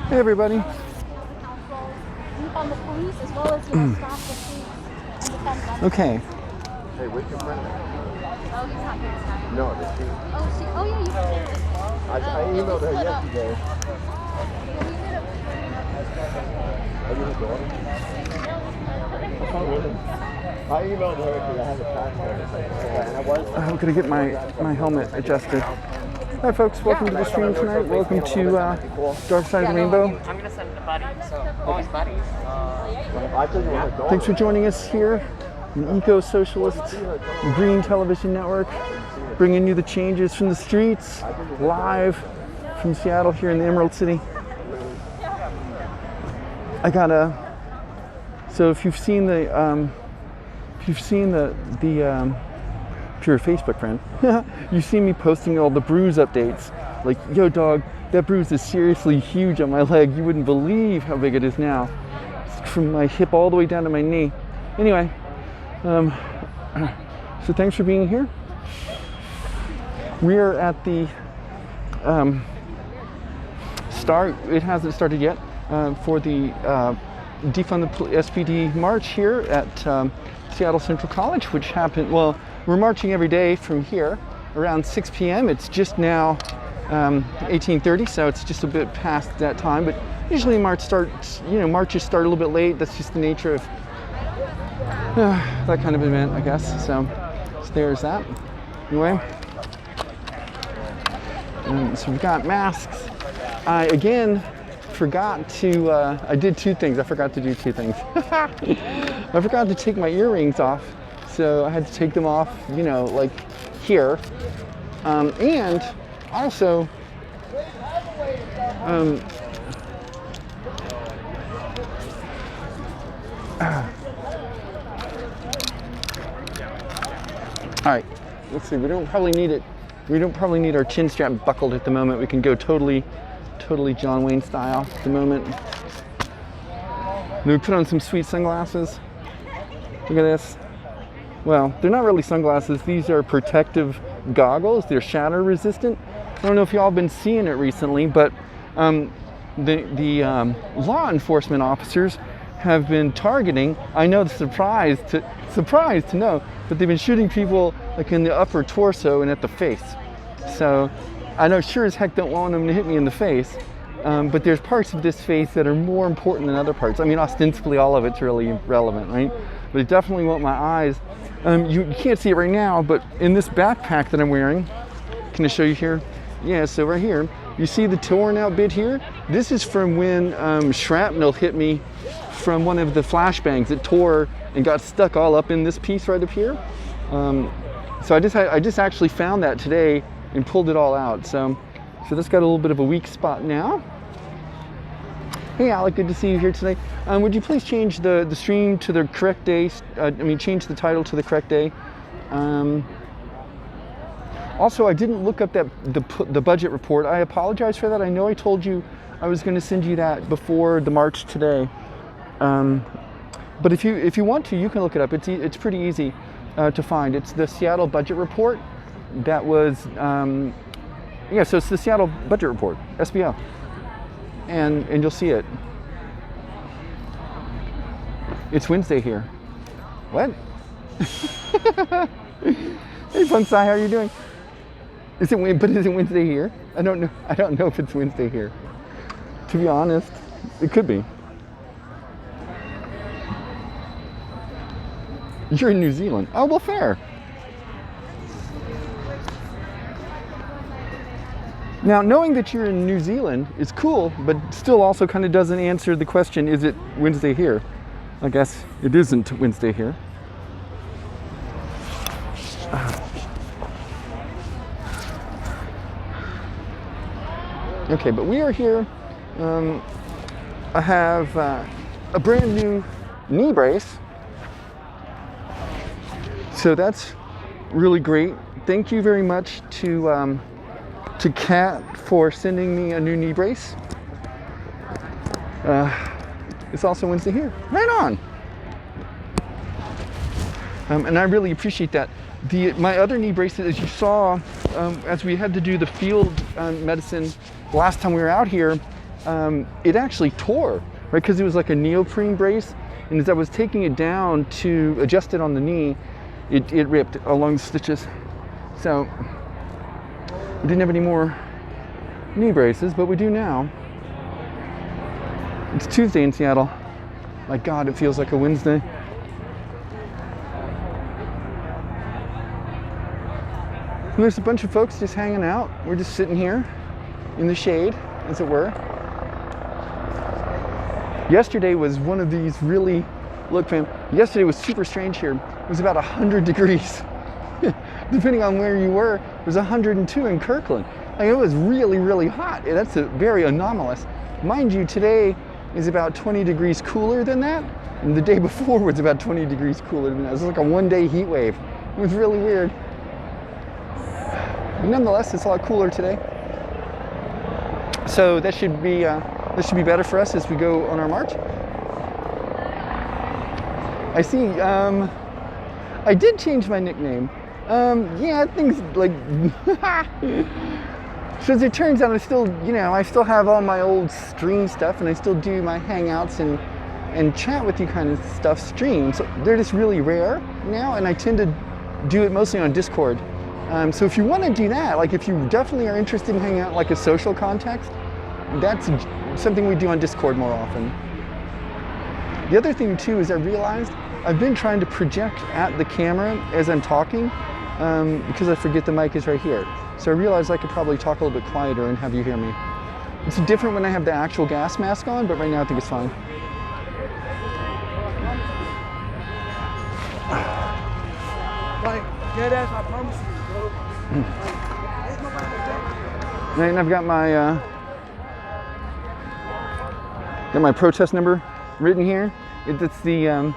Hey everybody. On the police as well as stop the police and defend them. Okay. Hey, where's your friend? Oh, he's not here tonight. No, the she. Oh, yeah, you can hear it. I emailed her yesterday. Are you her daughter? I emailed her because I have a passport. And I was. I'm gonna get my helmet adjusted. Hi folks, welcome to the stream tonight. Welcome to Dark Side of the Rainbow. I'm gonna send it to Buddy. So, always buddies. I told you her daughter. Thanks for joining us here on Eco-Socialist Green Television Network, bringing you the changes from the streets, live from Seattle here in the Emerald City. So if you've seen if you're a Facebook friend, you've seen me posting all the bruise updates. Like, yo dog, that bruise is seriously huge on my leg. You wouldn't believe how big it is now. It's from my hip all the way down to my knee. Anyway, so thanks for being here. We are at the start. It hasn't started yet for the Defund the SPD march here at Seattle Central College, which happened, well, we're marching every day from here around 6 p.m. It's just now 18:30, so it's just a bit past that time, but usually marches start a little bit late. That's just the nature of that kind of event, I guess. So there's that. Anyway, so we've got masks. I again forgot to, I did two things. I forgot to do two things. I forgot to take my earrings off, so I had to take them off, like here. And also, all right, let's see, we don't probably need our chin strap buckled at the moment. We can go totally John Wayne style at the moment. Then we put on some sweet sunglasses. Look at this. Well, they're not really sunglasses. These are protective goggles. They're shatter resistant. I don't know if y'all have been seeing it recently, but the law enforcement officers have been targeting, I know, surprised to know, but they've been shooting people like in the upper torso and at the face. So I know sure as heck don't want them to hit me in the face, but there's parts of this face that are more important than other parts. I mean, ostensibly all of it's really relevant, right? But I definitely want my eyes. You can't see it right now, but in this backpack that I'm wearing, can I show you here? Yeah, so right here, you see the torn out bit here? This is from when shrapnel hit me from one of the flashbangs. It tore and got stuck all up in this piece right up here. So I just actually found that today and pulled it all out. So that's got a little bit of a weak spot now. Hey Alec, good to see you here today. Would you please change the stream to the correct day? Change the title to the correct day. Also, I didn't look up the budget report. I apologize for that. I know I told you I was going to send you that before the march today. But if you want to, you can look it up. It's pretty easy to find. It's the Seattle budget report. That was so it's the Seattle budget report, SBO, and you'll see it. It's Wednesday here. What? Hey Funsai, how are you doing? Is it Wednesday here? I don't know if it's Wednesday here. To be honest, it could be. You're in New Zealand. Oh, well, fair. Now, knowing that you're in New Zealand is cool, but still also kind of doesn't answer the question, is it Wednesday here? I guess it isn't Wednesday here. Okay, but we are here. I have a brand new knee brace. So that's really great. Thank you very much to Kat for sending me a new knee brace. It's also Wednesday here. Right on. And I really appreciate that. My other knee braces, as you saw, as we had to do the field medicine last time we were out here, it actually tore, right? Because it was like a neoprene brace, and as I was taking it down to adjust it on the knee, it ripped along the stitches. So we didn't have any more knee braces, but we do now. It's Tuesday in Seattle. My God, it feels like a Wednesday. And there's a bunch of folks just hanging out. We're just sitting here in the shade, as it were. Yesterday was one of these really, look fam, yesterday was super strange here. It was about 100 degrees. Depending on where you were, it was 102 in Kirkland. Like, it was really, really hot. That's very anomalous. Mind you, today is about 20 degrees cooler than that. And the day before was about 20 degrees cooler than that. It was like a one-day heat wave. It was really weird. But nonetheless, it's a lot cooler today. So that should be better for us as we go on our march. I see, I did change my nickname. Yeah, things like, so as it turns out, I still have all my old stream stuff, and I still do my hangouts and chat with you kind of stuff stream. So they're just really rare now, and I tend to do it mostly on Discord. So if you want to do that, like if you definitely are interested in hanging out like a social context, that's something we do on Discord more often. The other thing too is I realized I've been trying to project at the camera as I'm talking because I forget the mic is right here. So I realized I could probably talk a little bit quieter and have you hear me. It's different when I have the actual gas mask on, but right now I think it's fine. Like, deadass, I promise you, bro. And I've got my protest number written here. It's the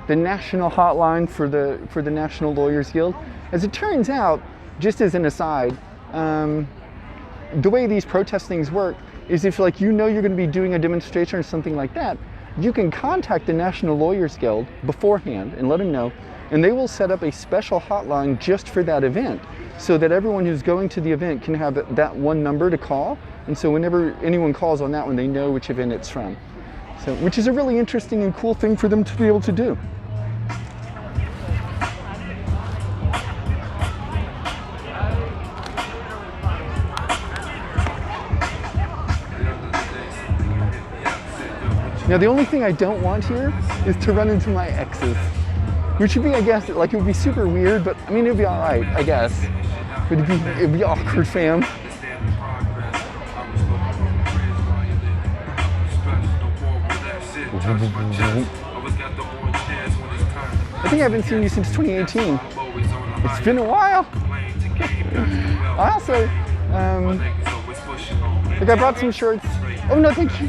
national hotline for the National Lawyers Guild. As it turns out, just as an aside, the way these protest things work is if you're going to be doing a demonstration or something like that, you can contact the National Lawyers Guild beforehand and let them know, and they will set up a special hotline just for that event so that everyone who's going to the event can have that one number to call. And so whenever anyone calls on that one, they know which event it's from. So, which is a really interesting and cool thing for them to be able to do. Now the only thing I don't want here is to run into my exes. Which would be, I guess, like it would be super weird, but I mean it'd be alright, I guess. But it'd be awkward, fam. I think I haven't seen you since 2018. It's been a while. I also, I brought some shirts. Oh no, thank you.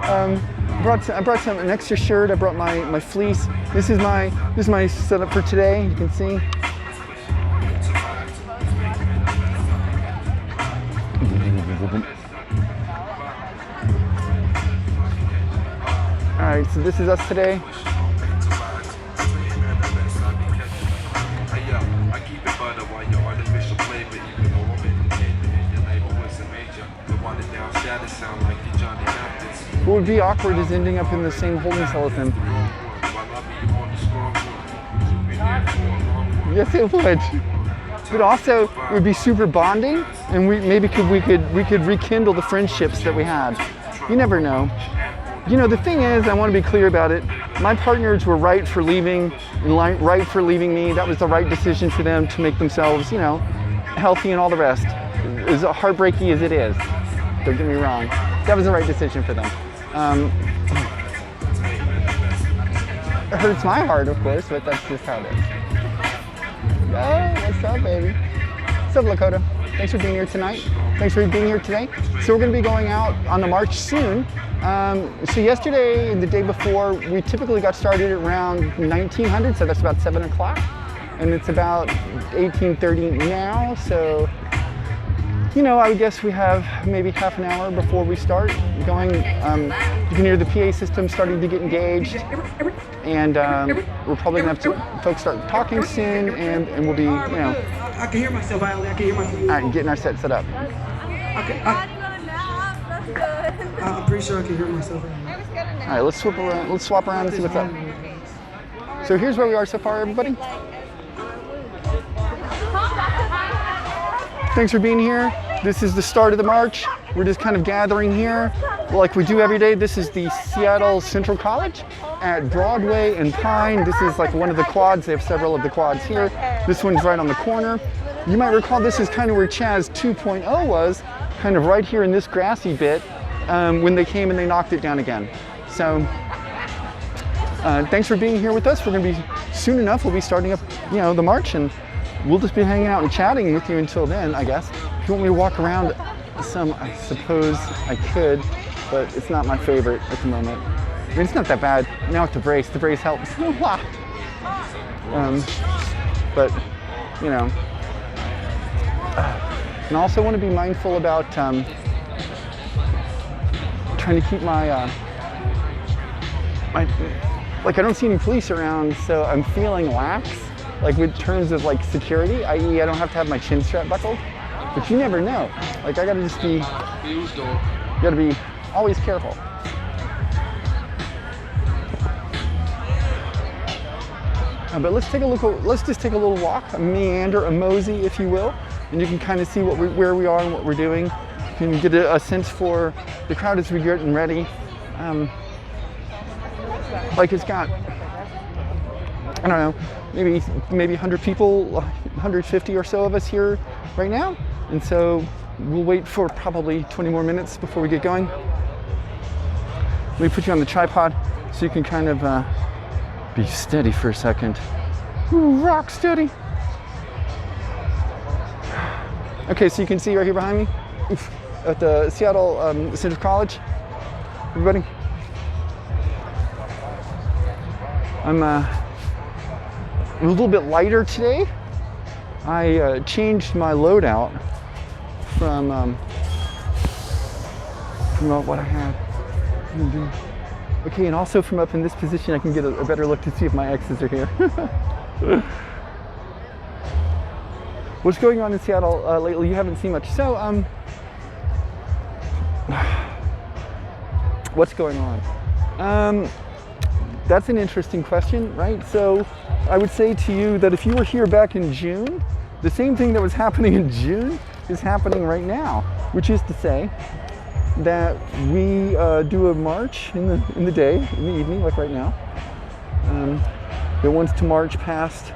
I brought an extra shirt. I brought my fleece. This is my setup for today. You can see. All right, so this is us today. What would be awkward is ending up in the same holding cell with him. Yes, it would. But also, it would be super bonding, and we could rekindle the friendships that we had. You never know. You know, the thing is, I want to be clear about it. My partners were right for leaving, and right for leaving me. That was the right decision for them to make themselves, healthy and all the rest. As heartbreaking as it is, don't get me wrong. That was the right decision for them. It hurts my heart, of course, but that's just how it is. Oh, what's up, baby? What's up, Lakota? Thanks for being here tonight. Thanks for being here today. So we're going to be going out on the march soon. So yesterday and the day before, we typically got started around 1900, so that's about 7 o'clock. And it's about 18:30 now, so I would guess we have maybe half an hour before we start going. You can hear the PA system starting to get engaged, and we're probably gonna have to folks start talking soon, and we'll be, I can hear myself, Violet. I can hear myself. all right, getting our set up. Okay. That's good. I'm pretty sure I can hear myself. All right, let's swap around. Let's swap around and see what's up. So here's where we are so far, everybody. Thanks for being here. This is the start of the march. We're just kind of gathering here like we do every day. This is the Seattle Central College at Broadway and Pine. This is like one of the quads. They have several of the quads here. This one's right on the corner. You might recall this is kind of where Chaz 2.0 was, kind of right here in this grassy bit when they came and they knocked it down again. So thanks for being here with us. We're going to be, soon enough, we'll be starting up, the march, and we'll just be hanging out and chatting with you until then, I guess. If you want me to walk around some, I suppose I could, but it's not my favorite at the moment. I mean, it's not that bad. Now with the brace helps a lot. But, and I also want to be mindful about trying to keep my, I don't see any police around, so I'm feeling lax, like in terms of like security, i.e. I don't have to have my chin strap buckled, but you never know. Like I gotta just be, gotta be always careful. But let's take a look. Let's just take a little walk, a meander, a mosey, if you will, and you can kind of see where we are and what we're doing. You can get a sense for the crowd as we're getting ready. Like it's got, I don't know, maybe 100 people, 150 or so of us here right now, and so we'll wait for probably 20 more minutes before we get going. Let me put you on the tripod so you can kind of be steady for a second. Ooh, rock steady. Okay, so you can see right here behind me at the Seattle Central College. Everybody, I'm a little bit lighter today. I changed my loadout from what I had. Okay, and also from up in this position, I can get a better look to see if my exes are here. What's going on in Seattle lately? You haven't seen much. So, what's going on? That's an interesting question, right? So, I would say to you that if you were here back in June, the same thing that was happening in June is happening right now, which is to say that we do a march in the day, in the evening, like right now. That wants to march past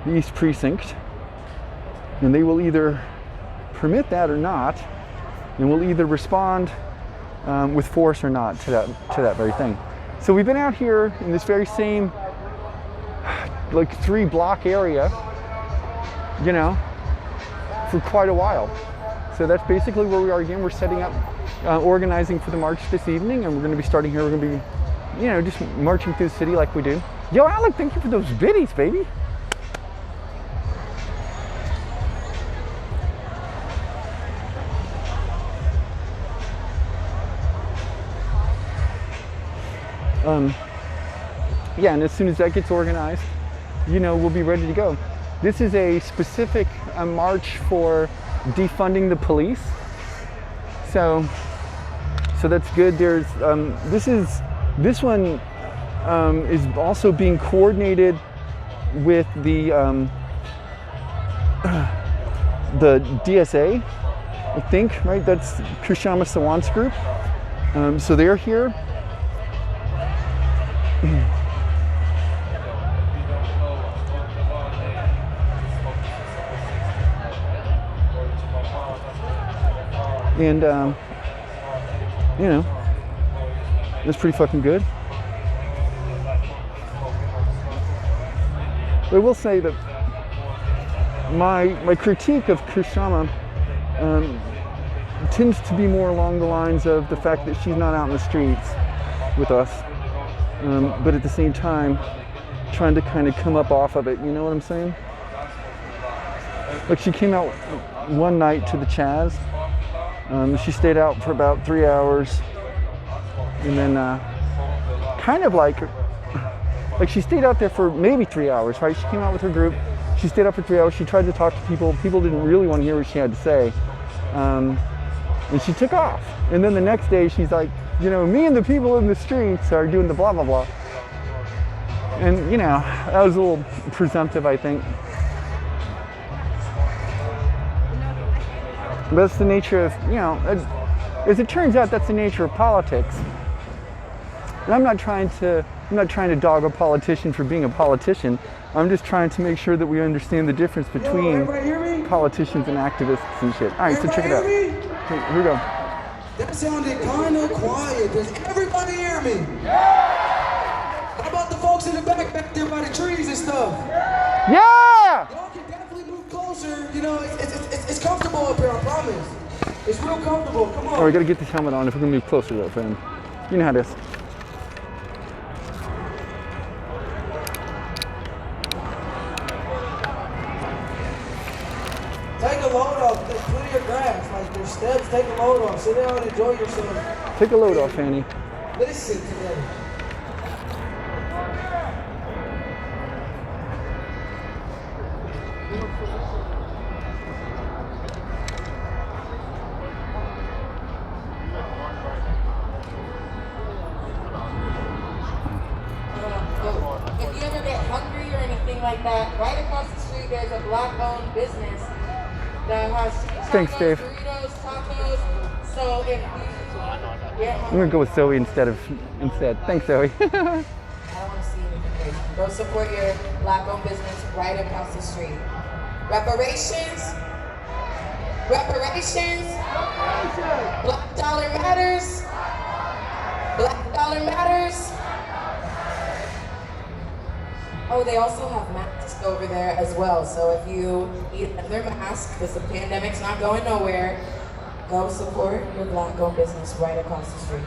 the East Precinct, and they will either permit that or not, and we'll either respond with force or not to that very thing. So we've been out here in this very same, like 3-block area, for quite a while. So that's basically where we are again. We're setting up, organizing for the march this evening, and we're going to be starting here. We're going to be, just marching through the city like we do. Yo, Alec, thank you for those biddies, baby. Yeah, and as soon as that gets organized, we'll be ready to go. This is a specific march for defunding the police. So that's good. There's this one is also being coordinated with the DSA, I think, right? That's Kshama Sawant's group. So they're here. And it's pretty fucking good. But I will say that my critique of Kshama tends to be more along the lines of the fact that she's not out in the streets with us, but at the same time trying to kind of come up off of it. You know what I'm saying? Like she came out one night to the Chaz. She stayed out for about 3 hours, and then kind of like she stayed out there for maybe 3 hours, right? She came out with her group. She stayed up for 3 hours. She tried to talk to people. People didn't really want to hear what she had to say. And she took off. And then the next day she's like, you know, me and the people in the streets are doing the blah, blah, blah. And, you know, that was a little presumptive, I think. But that's the nature of, you know, as it turns out, that's the nature of politics. And I'm not trying to dog a politician for being a politician. I'm just trying to make sure that we understand the difference between politicians and activists and shit. All right, so check it out. Here we go. That sounded kind of quiet. Does everybody hear me? Yeah! How about the folks in the back there by the trees and stuff? Yeah! Y'all can definitely move closer. You know, it's comfortable up here, I promise. It's real comfortable. Come on. All right, we gotta get this helmet on if we're gonna move closer though, friend. You know how it is. Take a load off. There's plenty of grass. Like, there's steps. Take a load off. Sit down and enjoy yourself. Take a load off, Fanny. Listen today. If you ever get hungry or anything like that, right across the street there's a black-owned business that has Thanks, tacos, Dave. burritos, tacos. So if you get I'm hungry, gonna go with Zoe instead. Thanks, Zoe. I don't want to see anything crazy. Go support your black-owned business right across the street. Reparations. Reparations. Black dollar matters. Black dollar matters. Oh, they also have masks over there as well. So if you need another mask, because the pandemic's not going nowhere, go support your black-owned business right across the street.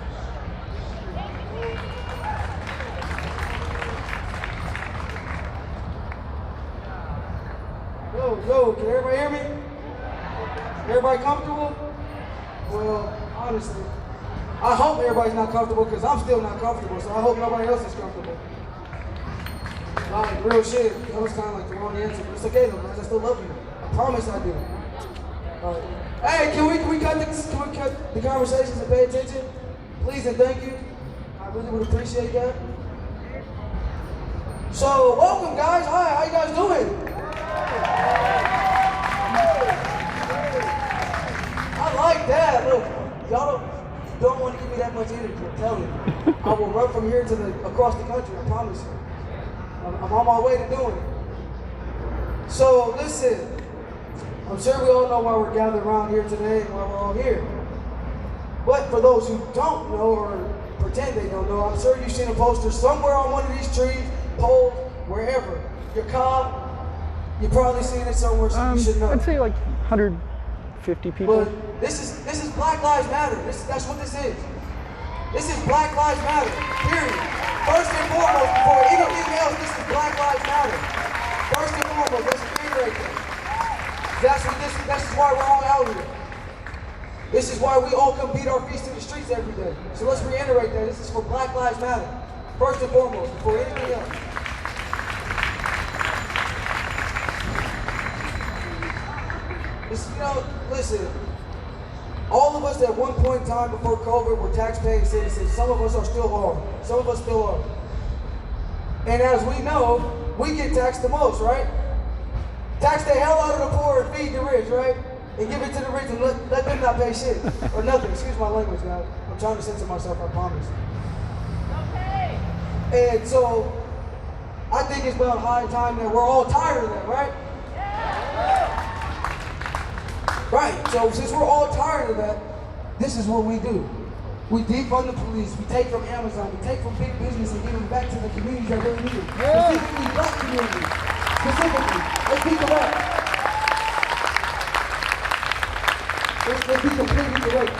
Yo, can everybody hear me? Everybody comfortable? Well, honestly, I hope everybody's not comfortable because I'm still not comfortable, so I hope nobody else is comfortable. Like, real shit, that was kind of like the wrong answer, but it's okay though, guys, I still love you. I promise I do. Hey, can we cut the conversations and pay attention? Please and thank you. I really would appreciate that. So, welcome guys. Hi, how you guys doing? I like that. Look, y'all don't want to give me that much energy. I'm telling you. I will run from here to across the country. I promise you. I'm on my way to doing it. So listen, I'm sure we all know why we're gathered around here today and why we're all here. But for those who don't know or pretend they don't know, I'm sure you've seen a poster somewhere on one of these trees, poles, wherever. Your car, you've probably seen it somewhere, so you should know. I'd say like 150 people. But this is Black Lives Matter. That's what this is. This is Black Lives Matter, period. First and foremost, before anything else, this is Black Lives Matter. First and foremost, let's reiterate that. That's why we're all out here. This is why we all come beat our feet to the streets every day. So let's reiterate that. This is for Black Lives Matter. First and foremost, before anything else. Listen, all of us at one point in time before COVID were tax-paying citizens. Some of us are still are. Some of us still are. And as we know, we get taxed the most, right? Tax the hell out of the poor and feed the rich, right? And give it to the rich and let them not pay shit. Or nothing. Excuse my language, guys. I'm trying to censor myself, I promise. Okay. And so, I think it's about high time that we're all tired of that, right? Yeah. Right, so since we're all tired of that, this is what we do. We defund the police, we take from Amazon, we take from big business and give them back to the communities that really need it. Yeah. Specifically black communities. Specifically, let's be correct. Let's be completely correct.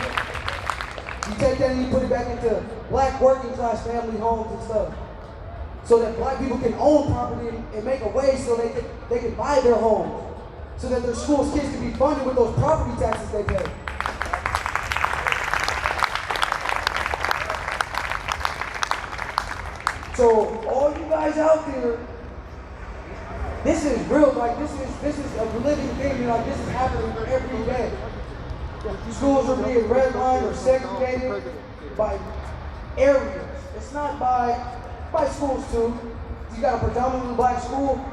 You take that and you put it back into black working class family homes and stuff. So that black people can own property and make a way so they can buy their homes. So that their schools' kids can be funded with those property taxes they pay. So all you guys out there, this is real. Like this is a living thing. Like this is happening every day. Schools are being redlined or segregated by areas. It's not by schools too. If you got a predominantly black school,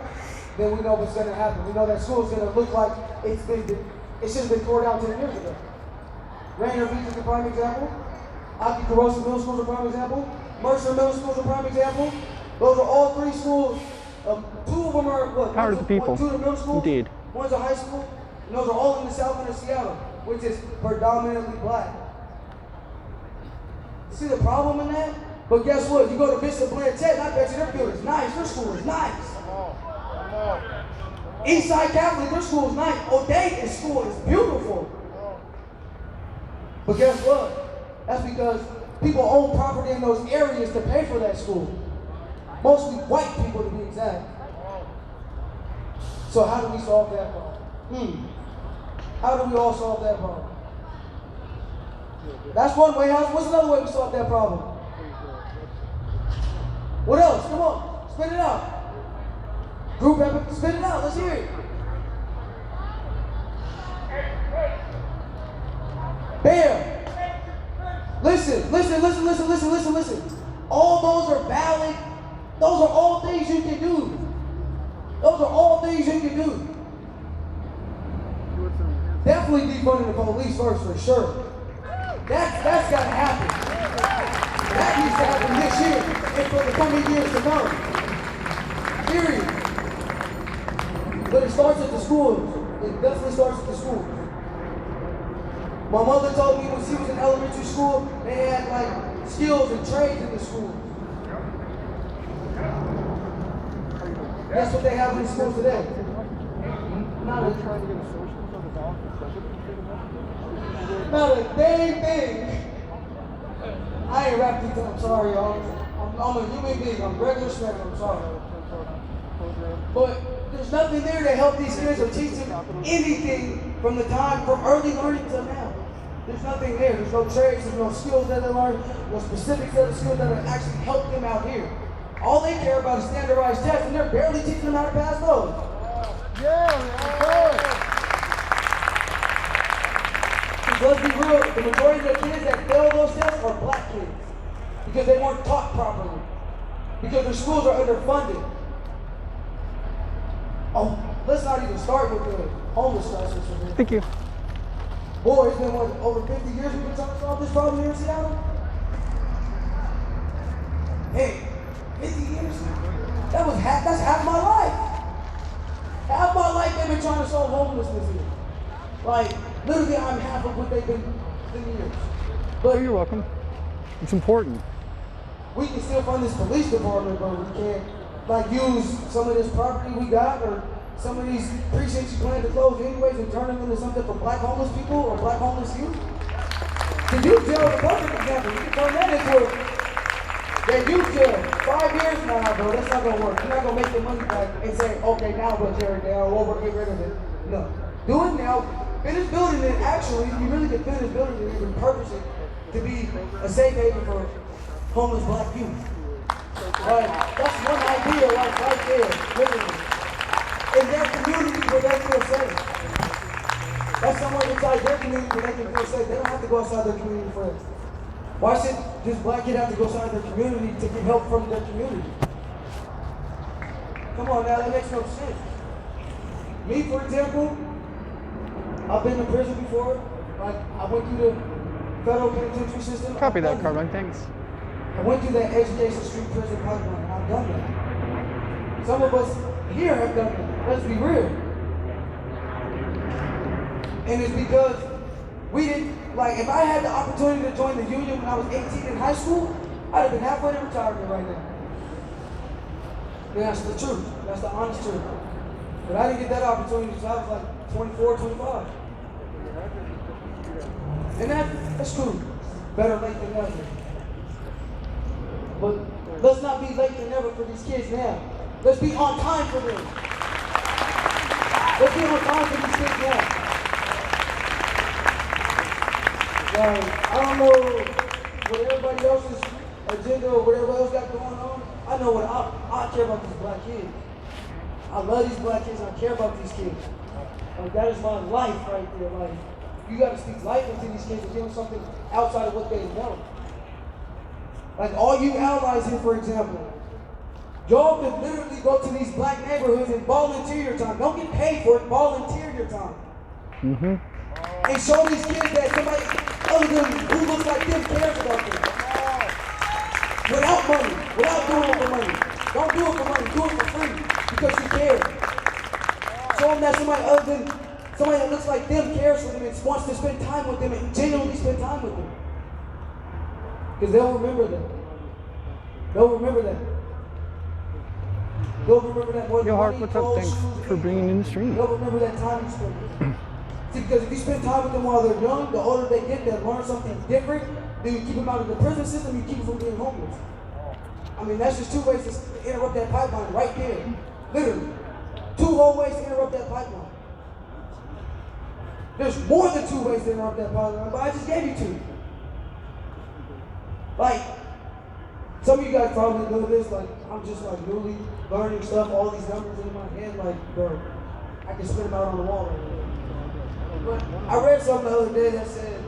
then we know what's going to happen. We know that school is going to look like it should have been tore down 10 years ago. Rainier Beach is a prime example. Aki Carosa Middle School is a prime example. Mercer Middle School is a prime example. Those are all three schools. Two of them are what? Power to the people. Two are middle school. Indeed. One's a high school. And those are all in the south end of Seattle, which is predominantly black. See the problem in that? But guess what? You go to Bishop Blair Tech, I bet you their building's nice. Their school is nice. Eastside Catholic, their school is nice. Odate's school is beautiful. But guess what? That's because people own property in those areas to pay for that school. Mostly white people to be exact. So how do we solve that problem? How do we all solve that problem? That's one way. What's another way we solve that problem? What else? Come on, spit it out. Group effort, spit it out. Let's hear it. Bam. Listen. All those are valid. Those are all things you can do. Definitely defunding the police first, for sure. That's got to happen. That needs to happen this year and for the coming years to come. Period. But it starts at the schools. It definitely starts at the schools. My mother told me when she was in elementary school, they had like skills and trades in the school. That's what they have in the schools today. Not a dang thing. I ain't rapped it. I'm sorry, y'all. I'm a human being. I'm regular Smith. I'm sorry. But there's nothing there to help these kids or teach them anything from early learning till now. There's nothing there. There's no trades. There's no skills that they learn. No specific set of skills that will actually help them out here. All they care about is standardized tests, and they're barely teaching them how to pass those. Let's be real, the majority of the kids that fail those tests are black kids because they weren't taught properly, because their schools are underfunded. Oh, let's not even start with the homeless crisis. Thank you. Boy, it's been over 50 years we've been trying to solve this problem here in Seattle? Hey, 50 years? That's half my life. Half my life they've been trying to solve homelessness here. Like, literally, I'm half of what they've been in years. But you're welcome. It's important. We can still fund this police department, but we can't use some of this property we got or some of these precincts you plan to close anyways and turn them into something for black homeless people or black homeless youth. The youth jail is a perfect example. You can turn that into a youth jail. 5 years now, bro. That's not gonna work. You're not gonna make the money back and say, okay, now we'll tear it down or we'll get rid of it. No. Do it now. Finish building it. Actually, you really can finish building it and repurpose it to be a safe haven for homeless black youth. That's one idea right there, literally. In their community where they feel safe. That's somewhere inside their community where they can feel safe. They don't have to go outside their community for it. Why should this black kid have to go outside their community to get help from their community? Come on now, that makes no sense. Me, for example, I've been to prison before. I went through the federal penitentiary system. Copy that, Carbine. Thanks. I went through that education street prison pipeline. I've done that. Some of us here have done that. Let's be real. And it's because we didn't, if I had the opportunity to join the union when I was 18 in high school, I'd have been halfway to retirement right now. And that's the truth. That's the honest truth. But I didn't get that opportunity until I was 24, 25. And that's true. Better late than never. But let's not be late than never for these kids now. Let's be on time for them. Let's be on time for these kids now. I don't know what everybody else's agenda or whatever else got going on. I know what I care about these black kids. I love these black kids and I care about these kids. That is my life right there. You got to speak life into these kids and give them something outside of what they know. Like all you allies here, for example, y'all could literally go to these black neighborhoods and volunteer your time. Don't get paid for it, volunteer your time. And show these kids that somebody other than who looks like them cares about them. Without money, without doing it for money. Don't do it for money, do it for free because you care. Show them that somebody other than somebody that looks like them cares for them and wants to spend time with them and genuinely spend time with them. Because they'll remember that. They'll remember that. They'll remember that more than Yo, Hark, money, what's up? clothes, Thanks shoes, for bringing in the stream. they'll remember that time you spent with them. See, because if you spend time with them while they're young, the older they get, they'll learn something different. Then you keep them out of the prison system, you keep them from being homeless. I mean, that's just two ways to interrupt that pipeline right there. Literally. Two whole ways to interrupt that pipeline. There's more than two ways to interrupt that pipeline, but I just gave you two. Like, some of you guys probably know this, like, I'm just like newly learning stuff, all these numbers in my head, like, bro, I can spit them out on the wall right now. But I read something the other day that said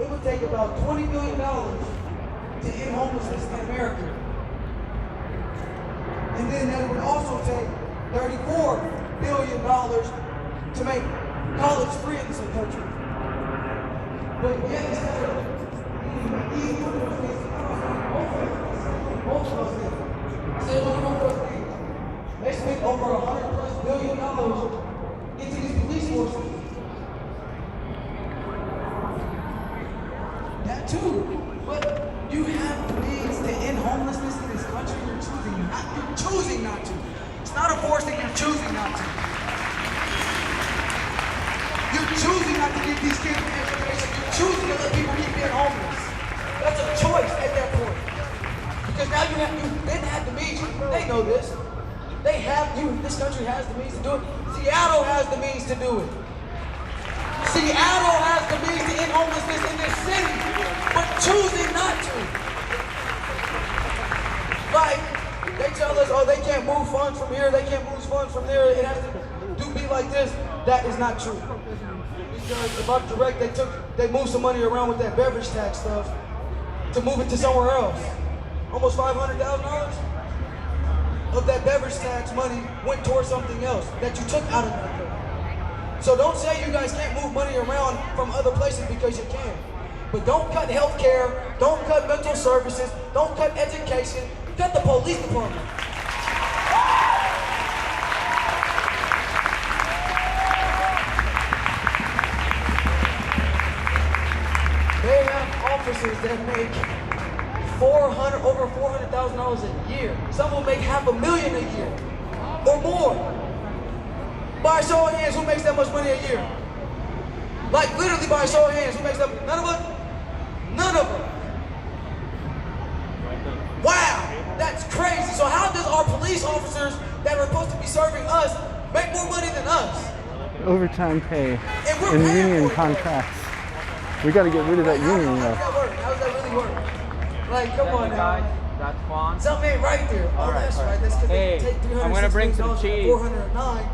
it would take about $20 billion to end homelessness in America. And then that would also take $34 billion to make college free in this country. But yet, instead of eating both of us did. Instead of doing both of us did, they spent over $100+ billion into these police forces. That too. But you have the means to end homelessness in this country. You're choosing not to. It's not a force thing, you're choosing not to. You're choosing not to give these kids an education. You're choosing to let people keep being homeless. That's a choice at that point. Because now you've been had the means. They know this. This country has the means to do it. Seattle has the means to do it. Seattle has the means to end homelessness in this city, but choosing not to. Like, they tell us, oh, they can't move funds from here, they can't move funds from there, it has to be like this. That is not true. Because if I'm direct, they moved some money around with that beverage tax stuff to move it to somewhere else. Almost $500,000 of that beverage tax money went towards something else that you took out of that. So don't say you guys can't move money around from other places because you can. But don't cut health care, don't cut mental services, don't cut education, cut the police department. They have officers that make over $400,000 a year. Some will make $500,000 a year or more. By a show of hands, who makes that much money a year? Like literally by a show of hands, who makes that? None of us? None of them. Wow, that's crazy. So how does our police officers that are supposed to be serving us make more money than us? Overtime pay And and union contracts. We got to get rid of that union How though. does that work? How does that really work? Like, come on now. That's fun. Something ain't right there. Oh, that's right. That's because Hey, they take I'm gonna bring some $306 cheese. from $409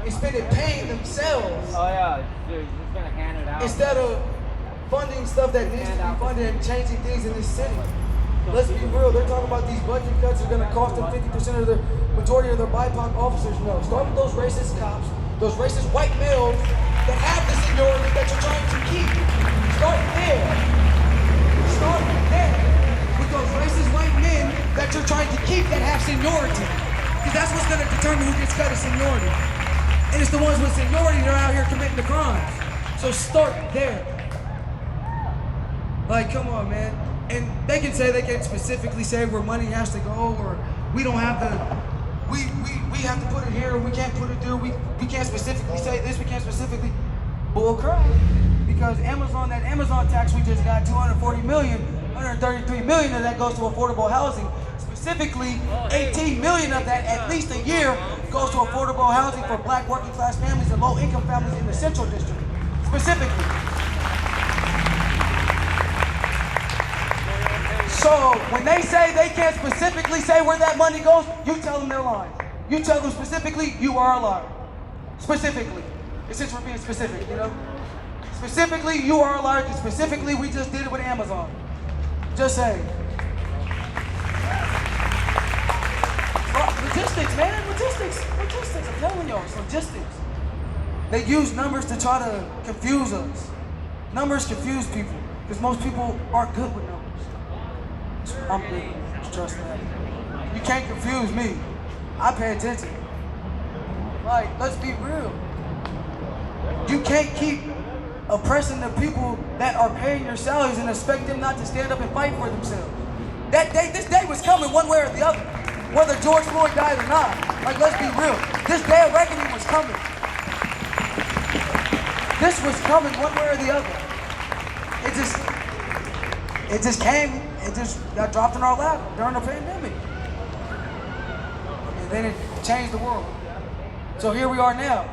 and spend it paying themselves. Oh yeah, dude, just gonna hand it out. Instead of funding stuff that needs to be funded and changing things in this city. Let's be real, they're talking about these budget cuts are gonna cost them 50% of the majority of their BIPOC officers. No, start with those racist cops, those racist white males that have the seniority that you're trying to keep. Start there. Start there with those racist white men that you're trying to keep that have seniority. Because that's what's gonna determine who gets cut is seniority. And it's the ones with seniority that are out here committing the crimes. So start there. Like, come on, man. And they can specifically say where money has to go, or we don't have the, we have to put it here, we can't put it there, we can't specifically say this, we can't specifically, bull crap. Because that Amazon tax we just got, 240 million, 133 million of that goes to affordable housing. Specifically, 18 million of that, at least a year, goes to affordable housing for black working class families and low income families in the Central District. Specifically. So when they say they can't specifically say where that money goes, you tell them they're lying. You tell them specifically, you are a liar. Specifically. Since we're being specific, you know? Specifically, you are allergic. Specifically, we just did it with Amazon. Just saying. Logistics, man. Logistics. I'm telling y'all, it's logistics. They use numbers to try to confuse us. Numbers confuse people because most people aren't good with numbers. I'm good. Just trust that. You can't confuse me. I pay attention. Like, let's be real. You can't keep oppressing the people that are paying your salaries and expect them not to stand up and fight for themselves. That day, this day was coming one way or the other, whether George Floyd died or not. Like, let's be real. This day of reckoning was coming. This was coming one way or the other. It just came, it just got dropped in our lap during the pandemic. And then it changed the world. So here we are now.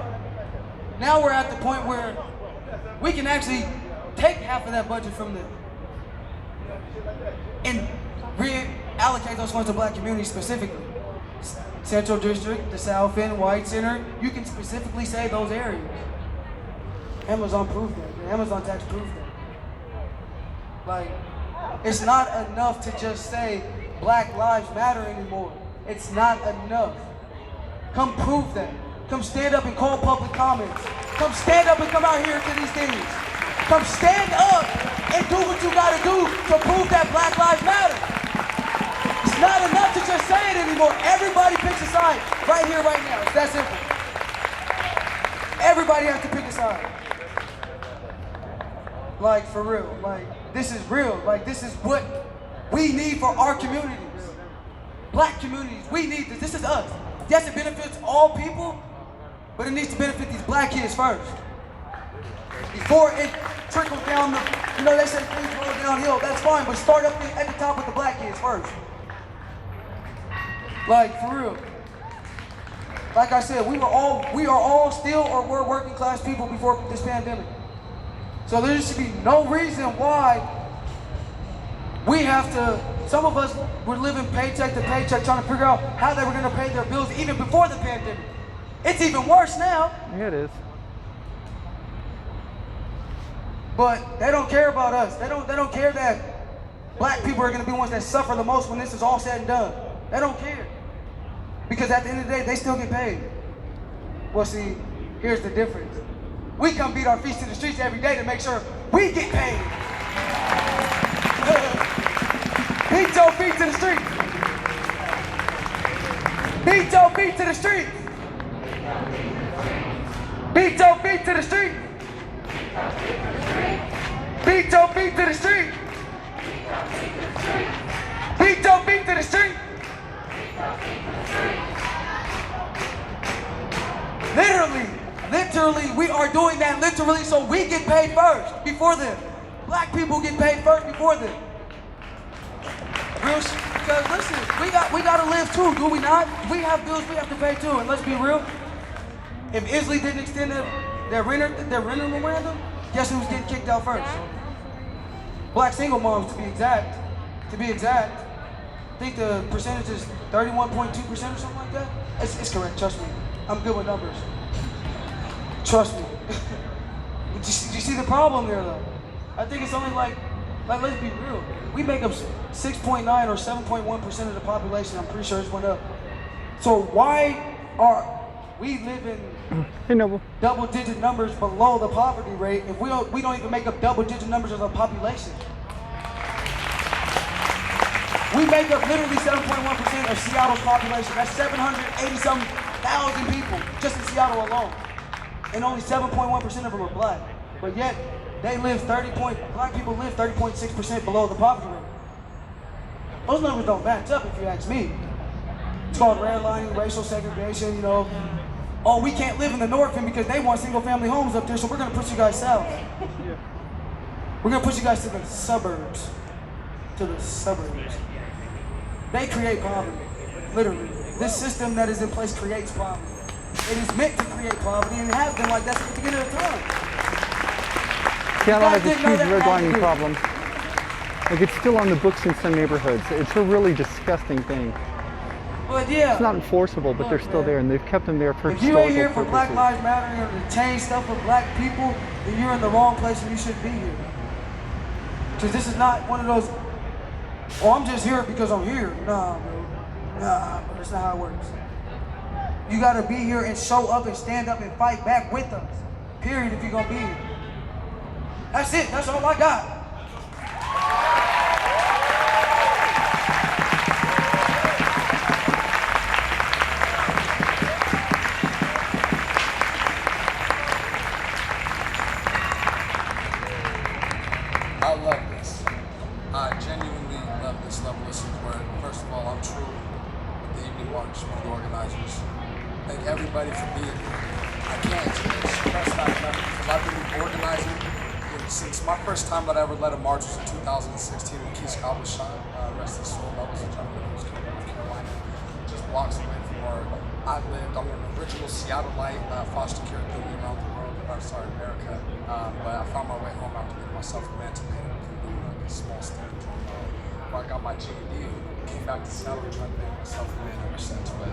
Now we're at the point where we can actually take half of that budget from them and reallocate those funds to black communities specifically. Central District, the South End, White Center, you can specifically say those areas. Amazon proved that. The Amazon tax proved that. Like, it's not enough to just say Black Lives Matter anymore. It's not enough. Come prove that. Come stand up and call public comments. Come stand up and come out here to these things. Come stand up and do what you gotta do to prove that Black Lives Matter. It's not enough to just say it anymore. Everybody picks a side right here, right now. It's that simple. Everybody has to pick a side. Like, for real. Like, this is real. Like, this is what we need for our communities. Black communities, we need this. This is us. Yes, it benefits all people, but it needs to benefit these black kids first. Before it trickles down the, they say things roll downhill, that's fine, but start up at the top with the black kids first. Like, for real. Like I said, we are all still or were working class people before this pandemic. So there should be no reason why we have to, some of us were living paycheck to paycheck trying to figure out how they were going to pay their bills even before the pandemic. It's even worse now. Yeah, it is. But they don't care about us. They don't care that black people are going to be the ones that suffer the most when this is all said and done. They don't care. Because at the end of the day, they still get paid. Well, see, here's the difference. We come beat our feet to the streets every day to make sure we get paid. Beat your feet to the street. Beat your feet to the street. Beat your feet to the street. Beat your feet to the street. Beat your feet to the street. Literally, we are doing that literally so we get paid first before them. Black people get paid first before them. Real shit, because listen, we gotta live too, do we not? We have bills we have to pay too, and let's be real. If Isley didn't extend their renter memorandum, guess who's getting kicked out first? Black single moms, to be exact. I think the percentage is 31.2% or something like that. It's correct, trust me. I'm good with numbers. Trust me. Do you see the problem there though? I think it's only like let's be real. We make up 6.9 or 7.1% of the population. I'm pretty sure it's went up. So why are we living double-digit numbers below the poverty rate if we don't even make up double-digit numbers of the population? We make up literally 7.1% of Seattle's population. That's 780-something thousand people just in Seattle alone. And only 7.1% of them are black. But yet, black people live 30.6% below the poverty rate. Those numbers don't match up if you ask me. It's called redlining, racial segregation, Oh, we can't live in the North End because they want single family homes up there, so we're gonna push you guys south. We're gonna push you guys to the suburbs. They create poverty, literally. This system that is in place creates poverty. It is meant to create poverty, and it has been like that since the beginning of time. Seattle has a huge redlining problem. Like, it's still on the books in some neighborhoods. It's a really disgusting thing. But yeah. It's not enforceable, but they're still there, and they've kept them there for If you ain't historical here for Black purposes. Lives Matter or to change stuff for black people, then you're in the wrong place and you shouldn't be here. Because this is not one of those, oh, I'm just here because I'm here. Nah, bro. Nah, bro. That's not how it works. You got to be here and show up and stand up and fight back with us. Period, if you're going to be here. That's it. That's all I got. I love this. I genuinely love this level of support. First of all, I'm True with the Evening March, one of the organizers. Thank everybody for being here. I can't express that enough because I've been organizing since my first time that I ever led a march was in 2016 when Keith Scott was shot. Rest his soul. That was a gentleman who was coming from North Carolina, just blocks away from where I lived. I'm an original Seattleite, foster care doing around the world. America. But I found my way home after getting myself emancipated from doing like a small stint where I got my GED and came back to Seattle and tried to make myself a man ever since. But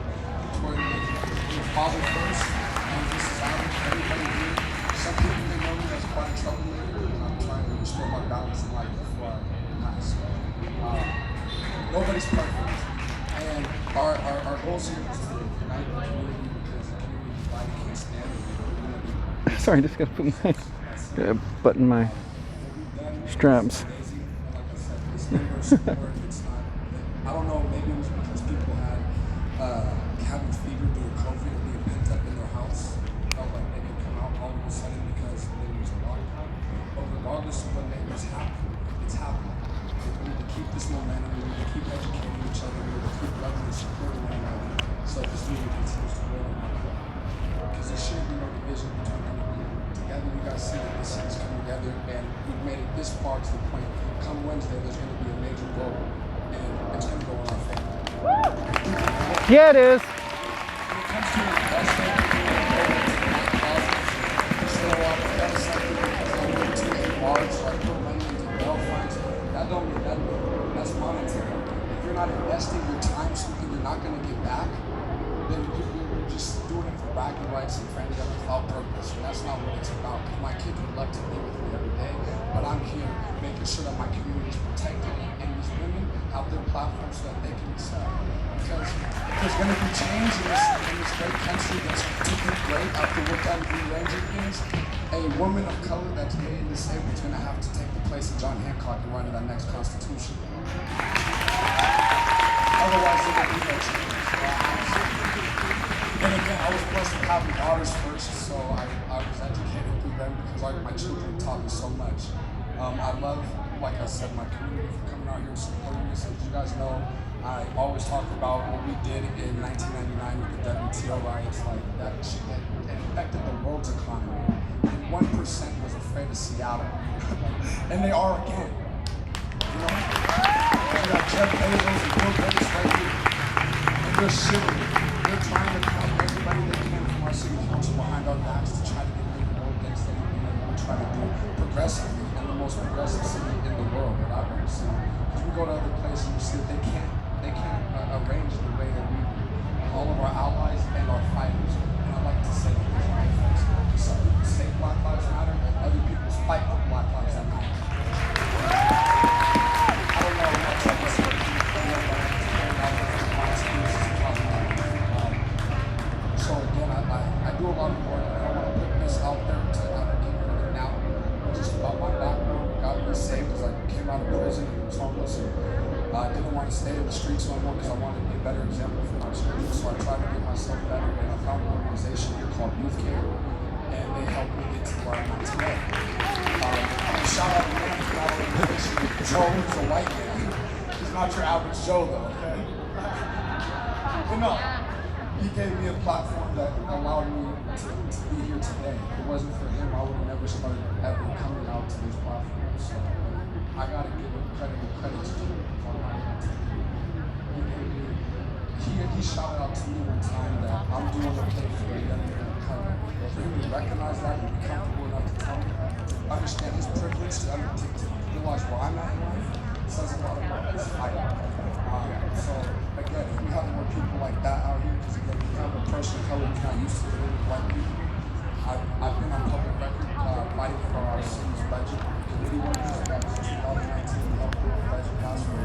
your father first, and this is average. Everybody here. Some people may know me as quite a troublemaker, and I'm trying to restore my balance in life before I pass. Nobody's perfect, and our goals here is to unite the community because the community divided can't stand it. Sorry, just gotta put my button my straps. I don't know, maybe it was because people had having fever during COVID and being pent up in their house. Felt like they didn't come out all of a sudden because there was a lockdown. But regardless of what made this happen, it's happening. We need to keep this momentum, we need to keep educating each other, we need to keep loving and supporting one another so this movement continues to grow and grow. Because there shouldn't be no division between anyone. Together, you guys see that this is coming together, and we've made it this far to the point. Come Wednesday, there's going to be a major goal, and it's going to go in our favor. Yeah, it is. When it comes to investing in causes, still a lot of that is something because I went to a march, or I put money into bail funds. That don't mean that. That's monetary. If you're not investing your time in something you're not going to get back, then you're just doing it for bragging rights and friendly without purpose. And that's not what it's about. My kids would love to be with me every day, but I'm here making sure that my community is protected and these women have their platform so that they can excel. Because if there's going to be change in this great country that's to be great after we're done rearranging things, a woman of color that's gay and disabled is going to have to take the place of John Hancock and run that next constitution. Otherwise, there will be no change. And again, I was blessed with having daughters first, so I was educated through them because my children taught me so much. I love, like I said, my community for coming out here and supporting me. So as you guys know, I always talk about what we did in 1999 with the WTO riots. Like that shit that affected the world's economy. And 1% was afraid of Seattle. And they are again. You know? We got Jeff Bezos and Bill Gates right here. And they're shivering. They're trying to find everybody they can from our city council behind our backs to try to get rid of all things that we try to do progressively in the most progressive city in the world that I've ever seen. Because we go to other places and we see that they can't arrange the way that we do. All of our allies and our fighters. And I like to say that there's no difference. Some people say Black Lives Matter, and other people fight for Black Lives that matter. I don't know how to say it. So again, I do a lot of work, and I want to put this out there to get rid of now. Just about my background, got me saved because I came out of prison and was homeless. I didn't want to stay in the streets no more because I wanted to be a better example for my children. So I tried to get myself better, and I found an organization here called Youth Care, and they helped me get to where I'm at today. Shout out to man for that organization. Joe is a white man. He's not your average Joe, though, okay? But no. He gave me a platform that allowed me to be here today. If it wasn't for him, I would have never started ever coming out to these platforms. So I gotta give him credit where credit's due. He shouted out to me one time that I'm doing okay for a young man of color. For him to recognize that and be comfortable enough to tell me, to understand his privilege, to realize where I'm at in life, says a lot about his fight. So again, that we have more people like that out here, because again, we have a person of color who's not used to dealing with white people. I've been on public record fighting for our city's budget. Committee workers that since 2019 we helped with the budget pass for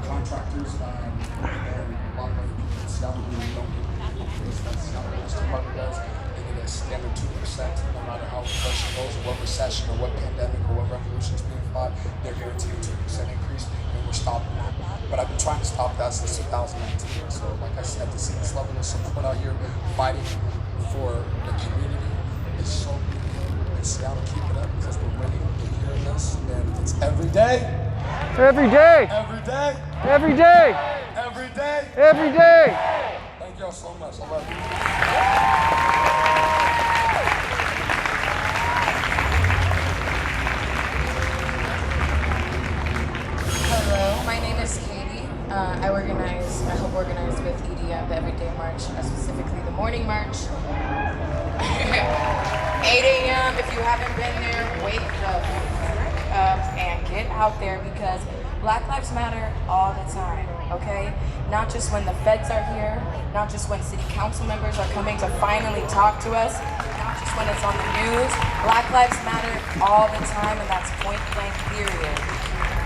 contractors and a lot of other people in Seattle who don't get this. That's Seattle Police Department does. They get a standard 2%, no matter how inflation goes, or what recession, or what pandemic, or what revolution's being fought, they're guaranteed a 2% increase, and we're stopping that. But I've been trying to stop that since 2019. So, like I said, to see this level of support out here fighting for the community is so beautiful. In Seattle, keep it up, because we're winning, we're hearing this, and it's every day. Every day. Every day. Every day. Every day. Every day. Thank y'all so much. I love you. Hello, my name is Katie. I help organize with EDM, the Everyday March, specifically the morning march. 8 a.m. If you haven't been there, wake the frick up and get out there, because Black Lives Matter all the time, okay? Not just when the feds are here, not just when city council members are coming to finally talk to us, not just when it's on the news. Black Lives Matter all the time, and that's point blank, period.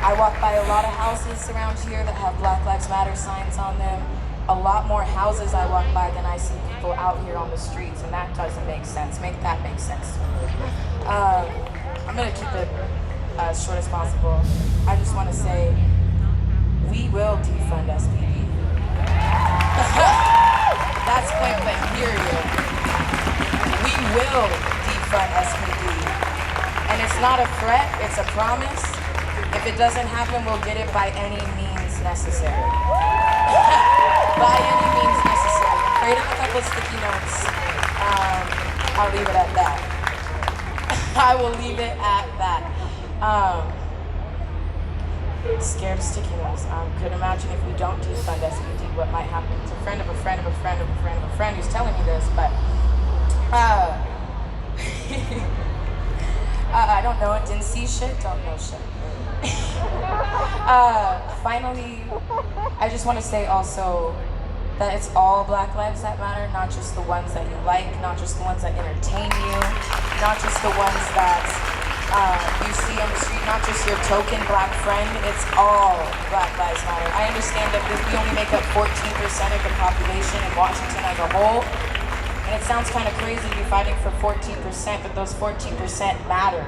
I walk by a lot of houses around here that have Black Lives Matter signs on them. A lot more houses I walk by than I see people out here on the streets, and that doesn't make sense. Make that make sense to me. I'm gonna keep it as short as possible. I just want to say, we will defund SPD. That's point blank, period. We will defund SPD. And it's not a threat, it's a promise. If it doesn't happen, we'll get it by any means necessary. By any means necessary. I prayed up a couple sticky notes. I'll leave it at that. I will leave it at that. Scared of sticky notes. Could imagine if we don't defund SPD, what might happen. It's a friend of a friend of a friend of a friend of a friend who's telling me this, but I don't know it, didn't see shit, don't know shit. Finally, I just want to say also that it's all Black lives that matter, not just the ones that you like, not just the ones that entertain you, not just the ones that you see on the street, not just your token Black friend. It's all Black lives matter. I understand that we only make up 14% of the population in Washington as a whole, and it sounds kind of crazy to be fighting for 14%, but those 14% matter.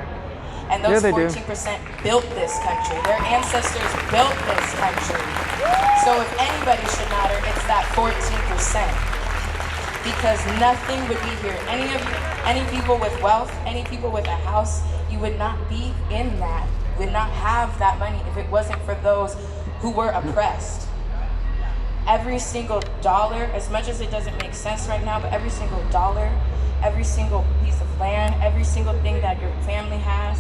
And those 14% built this country. Their ancestors built this country. So if anybody should matter, it's that 14%. Because nothing would be here. Any people with wealth, any people with a house, you would not be in that, would not have that money if it wasn't for those who were oppressed. Every single dollar, as much as it doesn't make sense right now, but every single dollar, every single piece of land, every single thing that your family has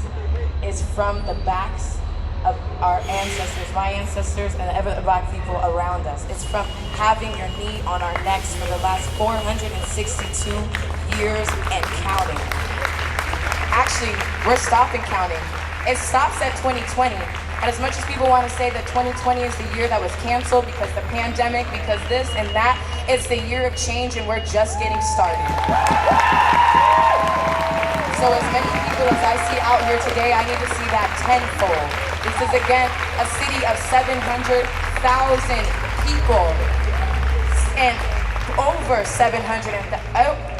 is from the backs of our ancestors, my ancestors, and the Black people around us. It's from having your knee on our necks for the last 462 years and counting. Actually, we're stopping counting. It stops at 2020. And as much as people want to say that 2020 is the year that was canceled because the pandemic, because this and that, it's the year of change, and we're just getting started. So as many people as I see out here today, I need to see that tenfold. This is again a city of 700,000 people, and over 700,000.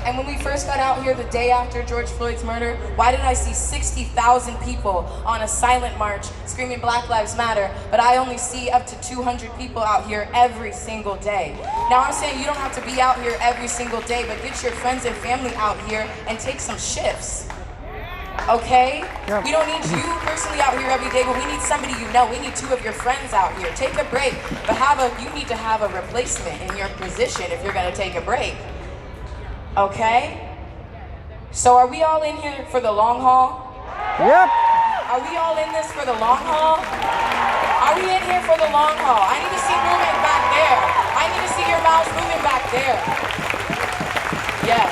And when we first got out here the day after George Floyd's murder, why did I see 60,000 people on a silent march screaming Black Lives Matter, but I only see up to 200 people out here every single day? Now I'm saying you don't have to be out here every single day, but get your friends and family out here and take some shifts. Okay? Yeah. We don't need you personally out here every day, but we need somebody you know. We need 2 of your friends out here. Take a break, but you need to have a replacement in your position if you're gonna take a break. Okay? So are we all in here for the long haul? Yep. Are we all in this for the long haul? Are we in here for the long haul? I need to see movement back there. I need to see your mouths moving back there. Yes.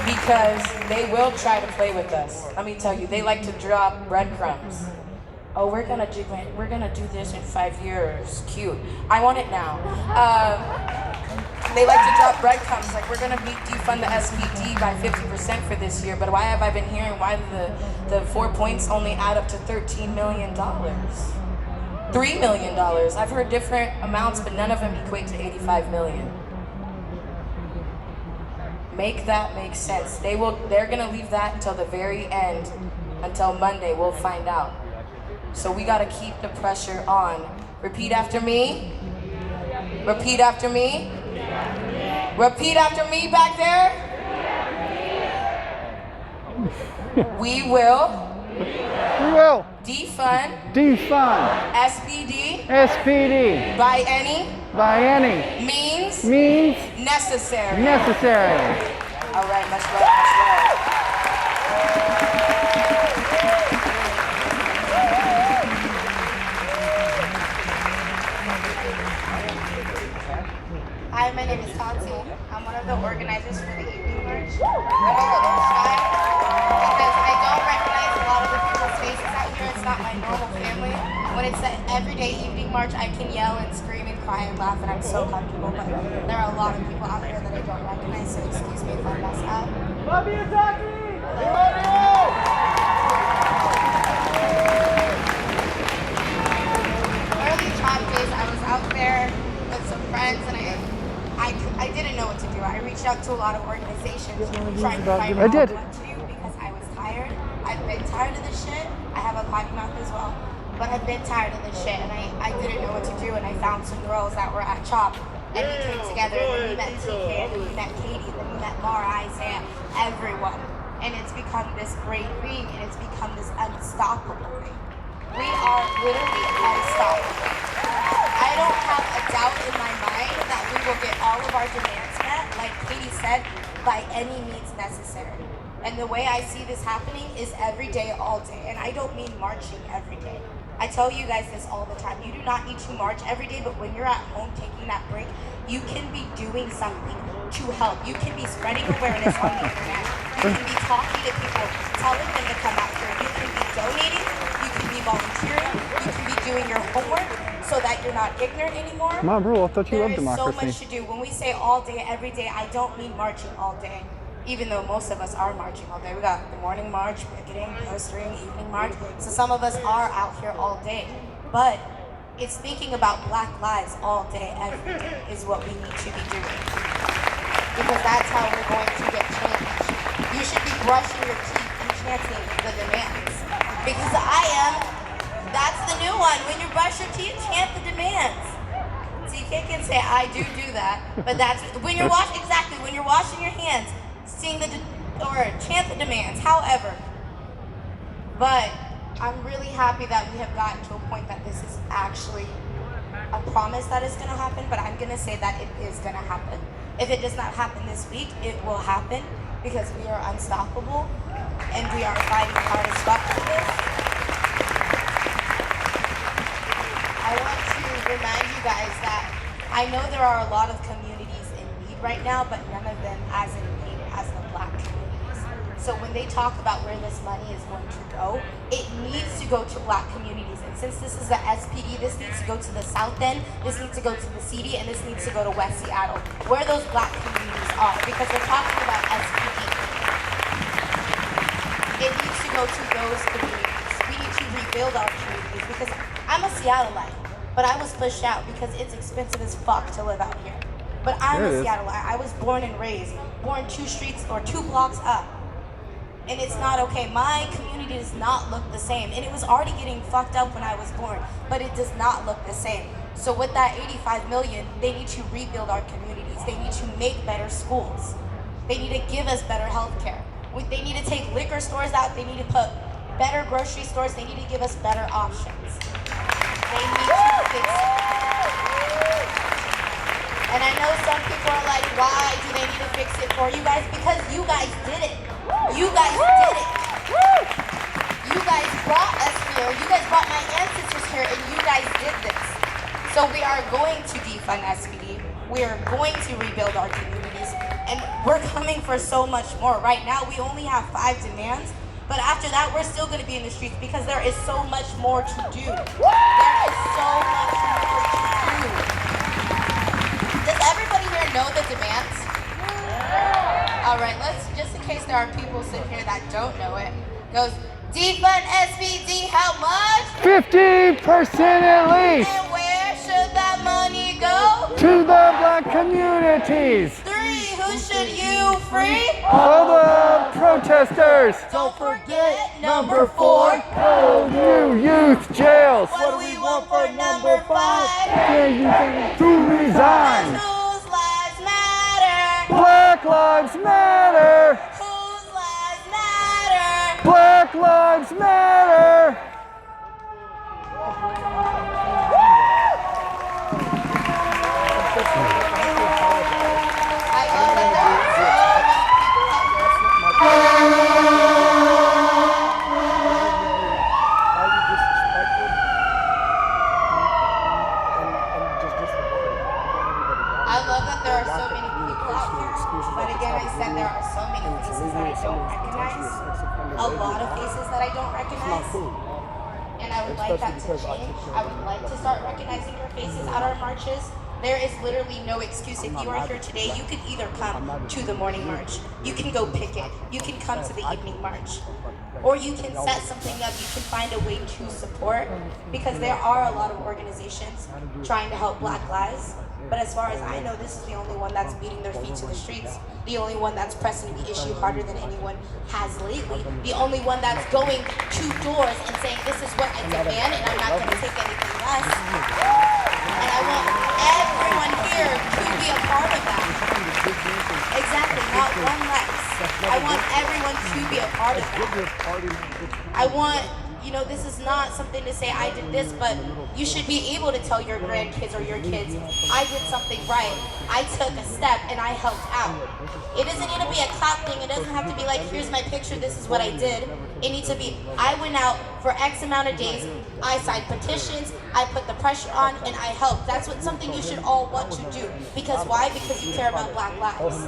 Because they will try to play with us. Let me tell you, they like to drop breadcrumbs. oh, we're gonna do this in 5 years. Cute. I want it now. They like to drop breadcrumbs, like we're gonna defund the SPD by 50% for this year. But why have I been hearing why the 4 points only add up to $13 million? $3 million. I've heard different amounts, but none of them equate to 85 million. Make that make sense. They're gonna leave that until the very end, until Monday. We'll find out. So we gotta keep the pressure on. Repeat after me. Repeat after me. Repeat after me back there. We will defund SPD by any means necessary. All right, much love, much love. Hi, my name is Tati. I'm one of the organizers for the evening march. I'm a little shy because I don't recognize a lot of the people's faces out here. It's not my normal family. When it's an everyday evening march, I can yell and scream and cry and laugh, and I'm so comfortable. But there are a lot of people out here that I don't recognize, so excuse me if I mess up. Love you, Taki! We love you! Early job days, I was out there with some friends, and I didn't know what to do. I reached out to a lot of organizations trying to find out what to do because I was tired. I've been tired of this shit. I have a potty mouth as well, but I've been tired of this shit, and I didn't know what to do, and I found some girls that were at CHOP, and we came together, and then we met TK, and then we met Katie, and then we met Mara, Isaiah, everyone, and it's become this great thing, and it's become this unstoppable thing. We are literally unstoppable. I don't have a doubt in my mind that we will get all of our demands met, like Katie said, by any means necessary. And the way I see this happening is every day, all day. And I don't mean marching every day. I tell you guys this all the time. You do not need to march every day, but when you're at home taking that break, you can be doing something to help. You can be spreading awareness on the internet. You can be talking to people, telling them to come out here. You can be donating. You can be volunteering. You can be doing your homework so that you're not ignorant anymore. Mom, bro, I thought you loved There is so democracy. much to do. When we say all day, every day, I don't mean marching all day. Even though most of us are marching all day. We got the morning march, picketing, postering, evening march. So some of us are out here all day. But it's thinking about Black lives all day, every day is what we need to be doing. Because that's how we're going to get change. You should be brushing your teeth and chanting the demands. Because that's the new one. When you brush your teeth, chant the demands. TK can say, I do that. But that's, when you're washing your hands, sing or chant the demands, however. But I'm really happy that we have gotten to a point that this is actually a promise that is going to happen, but I'm going to say that it is going to happen. If it does not happen this week, it will happen because we are unstoppable and we are fighting hard as fuck for this. I want to remind you guys that I know there are a lot of communities in need right now, but none of them as in need as the Black communities. So when they talk about where this money is going to go, it needs to go to Black communities. And since this is the SPD, this needs to go to the South End, this needs to go to the CD, and this needs to go to West Seattle, where those Black communities are, because we're talking about SPD. It needs to go to those communities. We need to rebuild our communities, because I'm a Seattleite, but I was pushed out because it's expensive as fuck to live out here. But I'm a Seattleite. I was born and raised, born 2 streets or 2 blocks up. And it's not okay. My community does not look the same. And it was already getting fucked up when I was born, but it does not look the same. So with that 85 million, they need to rebuild our communities. They need to make better schools. They need to give us better health care. They need to take liquor stores out. They need to put better grocery stores. They need to give us better options. They need to fix it. And I know some people are like, why do they need to fix it for you guys? Because you guys did it. You guys did it. You guys brought us here. You guys brought my ancestors here, and you guys did this. So we are going to defund SPD. We are going to rebuild our communities. And we're coming for so much more. Right now, we only have 5 demands, But after that, we're still going to be in the streets because there is so much more to do. There is so much more to do. Does everybody here know the demands? All right, let's, just in case there are people sitting here that don't know it, goes, defund SVD, how much? 50% at least And where should that money go? to the black communities. 3, who should you free? All the protesters. Don't forget number 4. Oh, new youth jails. What do we want for number 5? Yeah, you can to resign. Whose lives matter? Black Lives Matter. Whose lives matter? Black Lives Matter. I love that there are so How you disrespected and just disregarded I love that there are so many people out here, but again, I said there are so many faces that I don't recognize. A lot of faces that I don't recognize. And I would like that to change. I would like to start recognizing your faces at our marches. There is literally no excuse. If you are here today, you can either come to the morning march, you can go picket, you can come to the evening march, or you can set something up. You can find a way to support, because there are a lot of organizations trying to help Black lives. But as far as I know, this is the only one that's beating their feet to the streets, the only one that's pressing the issue harder than anyone has lately, the only one that's going to doors and saying, this is what I demand and I'm not going to take anything less. And I want everyone here to be a part of that. Exactly, not one less. I want everyone to be a part of that. I want, this is not something to say I did this, but you should be able to tell your grandkids or your kids, I did something right. I took a step and I helped out. It doesn't need to be a clout thing. It doesn't have to be like, here's my picture, this is what I did. It needs to be, I went out for X amount of days, I signed petitions, I put the pressure on, and I helped. That's something you should all want to do. Because why? Because you care about Black lives.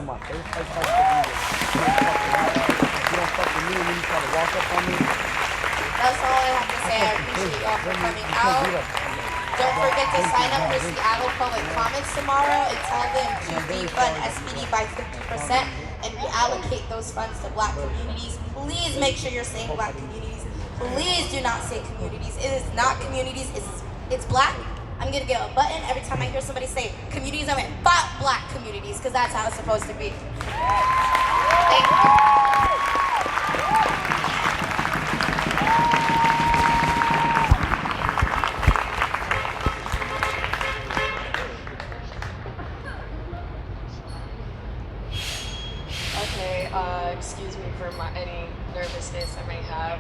That's all I have to say. I appreciate y'all for coming out. Don't forget to sign up for Seattle Public Comments tomorrow and tell them to defund SPD by 50% and reallocate those funds to Black communities. Please make sure you're saying Black communities. Please do not say communities. It is not communities. It's Black. I'm gonna get a button every time I hear somebody say communities. I went Black communities, because that's how it's supposed to be. Thank you. Okay, excuse me for any nervousness I may have.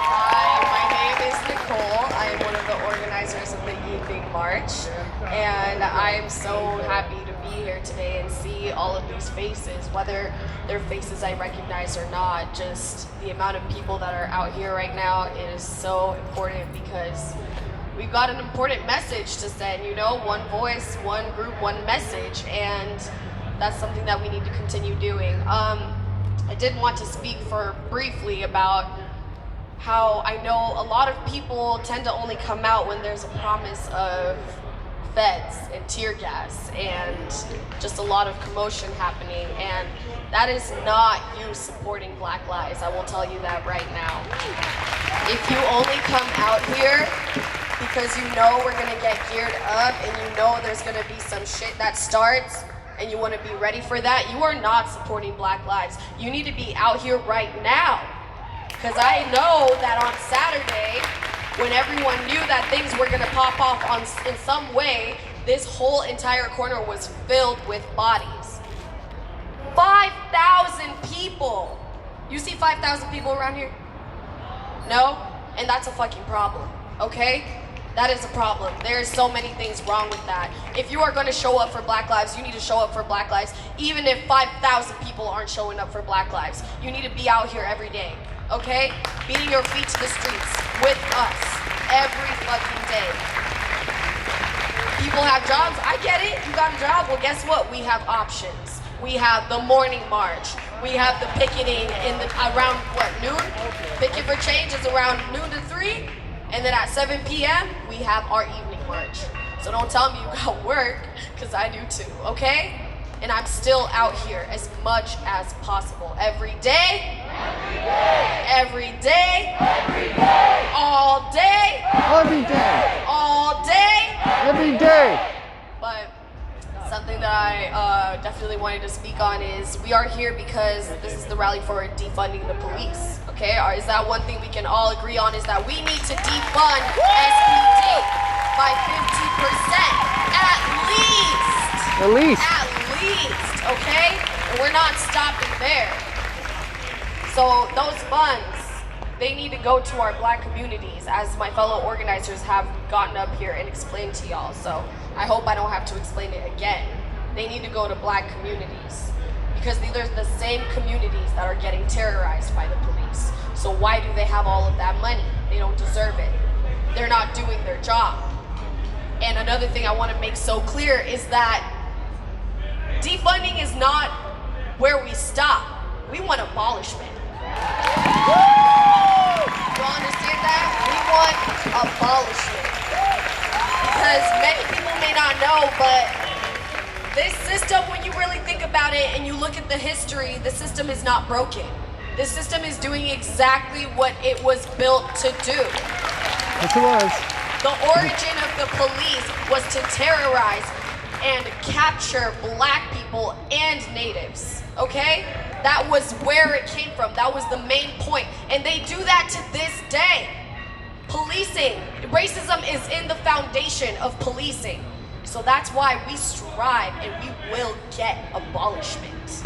Hi, my name is Nicole. I am one of the organizers of the Evening March, and I am so happy to be here today and see all of these faces, whether they're faces I recognize or not. Just the amount of people that are out here right now is so important, because we've got an important message to send, one voice, one group, one message, and that's something that we need to continue doing. I did want to speak briefly about how I know a lot of people tend to only come out when there's a promise of feds and tear gas and just a lot of commotion happening, and that is not you supporting Black lives. I will tell you that right now. If you only come out here because you know we're gonna get geared up and you know there's gonna be some shit that starts and you wanna be ready for that, you are not supporting Black lives. You need to be out here right now. Because I know that on Saturday, when everyone knew that things were gonna pop off in some way, this whole entire corner was filled with bodies. 5,000 people. You see 5,000 people around here? No? And that's a fucking problem, okay? That is a problem. There's so many things wrong with that. If you are gonna show up for Black lives, you need to show up for Black lives, even if 5,000 people aren't showing up for Black lives. You need to be out here every day, okay? Beating your feet to the streets with us every fucking day. People have jobs, I get it, you got a job. Well, guess what? We have options. We have the morning march. we have the picketing around what, noon? Picket for Change is around noon to 3, and then at 7 p.m. we have our evening march. So don't tell me you got work, because I do too, okay? And I'm still out here as much as possible. Every day. Every day. All day. Every day. All day. Every day. But something that I definitely wanted to speak on is we are here because this is the rally for defunding the police, okay? Is that one thing we can all agree on, is that we need to defund SPD by 50% at least. At least, okay? And we're not stopping there. So those funds, they need to go to our black communities, as my fellow organizers have gotten up here and explained to y'all. So I hope I don't have to explain it again. They need to go to black communities because these are the same communities that are getting terrorized by the police. So why do they have all of that money? They don't deserve it. They're not doing their job. And another thing I want to make so clear is that defunding is not where we stop. We want abolishment. You understand that? We want abolishment. Because many people may not know, but this system, when you really think about it and you look at the history, the system is not broken. This system is doing exactly what it was built to do. Yes, it was. The origin of the police was to terrorize and capture black people and natives, okay? That was where it came from. That was the main point. And they do that to this day. Policing, racism is in the foundation of policing. So that's why we strive and we will get abolishment.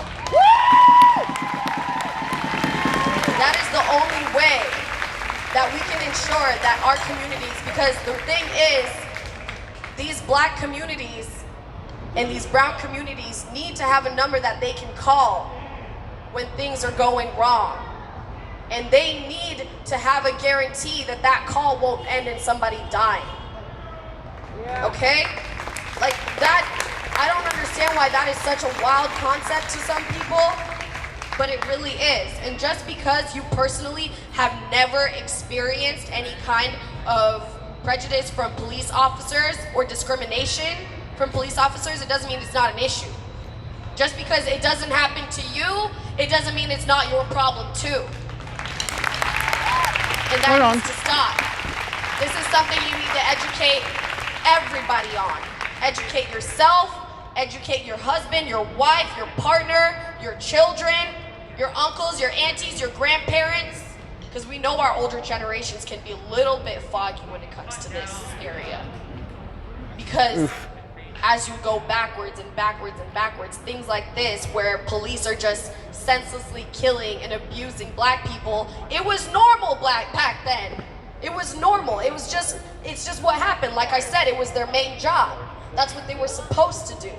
That is the only way that we can ensure that our communities, because the thing is, these black communities and these brown communities need to have a number that they can call when things are going wrong. And they need to have a guarantee that that call won't end in somebody dying. Okay? Like that, I don't understand why that is such a wild concept to some people, but it really is. And just because you personally have never experienced any kind of prejudice from police officers or discrimination from police officers, it doesn't mean it's not an issue. Just because it doesn't happen to you, it doesn't mean it's not your problem too. And that needs to stop. This is something you need to educate everybody on. Educate yourself, educate your husband, your wife, your partner, your children, your uncles, your aunties, your grandparents, because we know our older generations can be a little bit foggy when it comes to this area. Because as you go backwards and backwards and backwards, things like this where police are just senselessly killing and abusing black people, it was normal back then. It was normal. It's just what happened. Like I said, it was their main job. That's what they were supposed to do.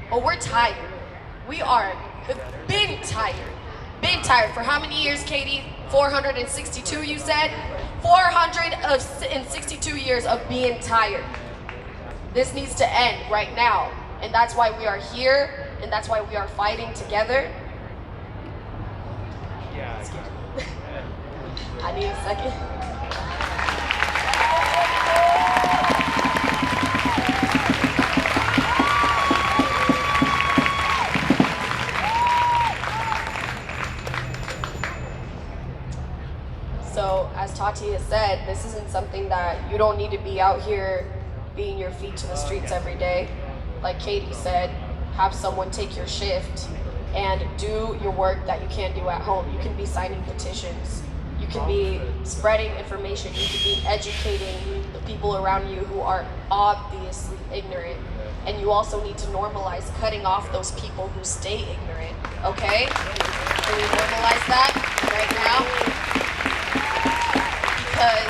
But we're tired. We are been tired. Been tired. For how many years, Katie? 462, you said? 462 years of being tired. This needs to end right now. And that's why we are here, and that's why we are fighting together. I need a second. So, as Tati has said, this isn't something that you don't need to be out here beating your feet to the streets every day. Like Katie said, have someone take your shift and do your work that you can't do at home. You can be signing petitions. You can be spreading information. You can be educating the people around you who are obviously ignorant. And you also need to normalize cutting off those people who stay ignorant, okay? Can we normalize that right now? Because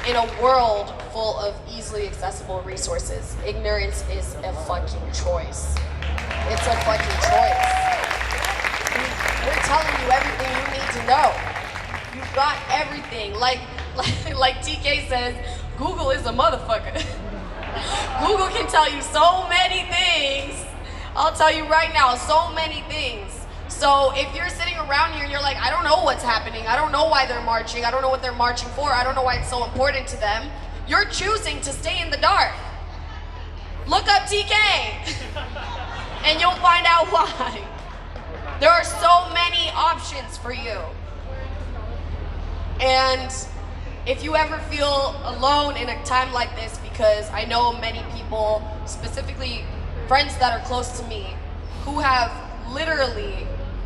in a world full of easily accessible resources, ignorance is a fucking choice. It's a fucking choice. We're telling you everything you need to know. You've got everything. Like TK says, Google is a motherfucker. Google can tell you so many things. I'll tell you right now, so many things. So if you're sitting around here and you're like, I don't know what's happening, I don't know why they're marching, I don't know what they're marching for, I don't know why it's so important to them, you're choosing to stay in the dark. Look up TK and you'll find out why. There are so many options for you. And if you ever feel alone in a time like this, because I know many people, specifically friends that are close to me, who have literally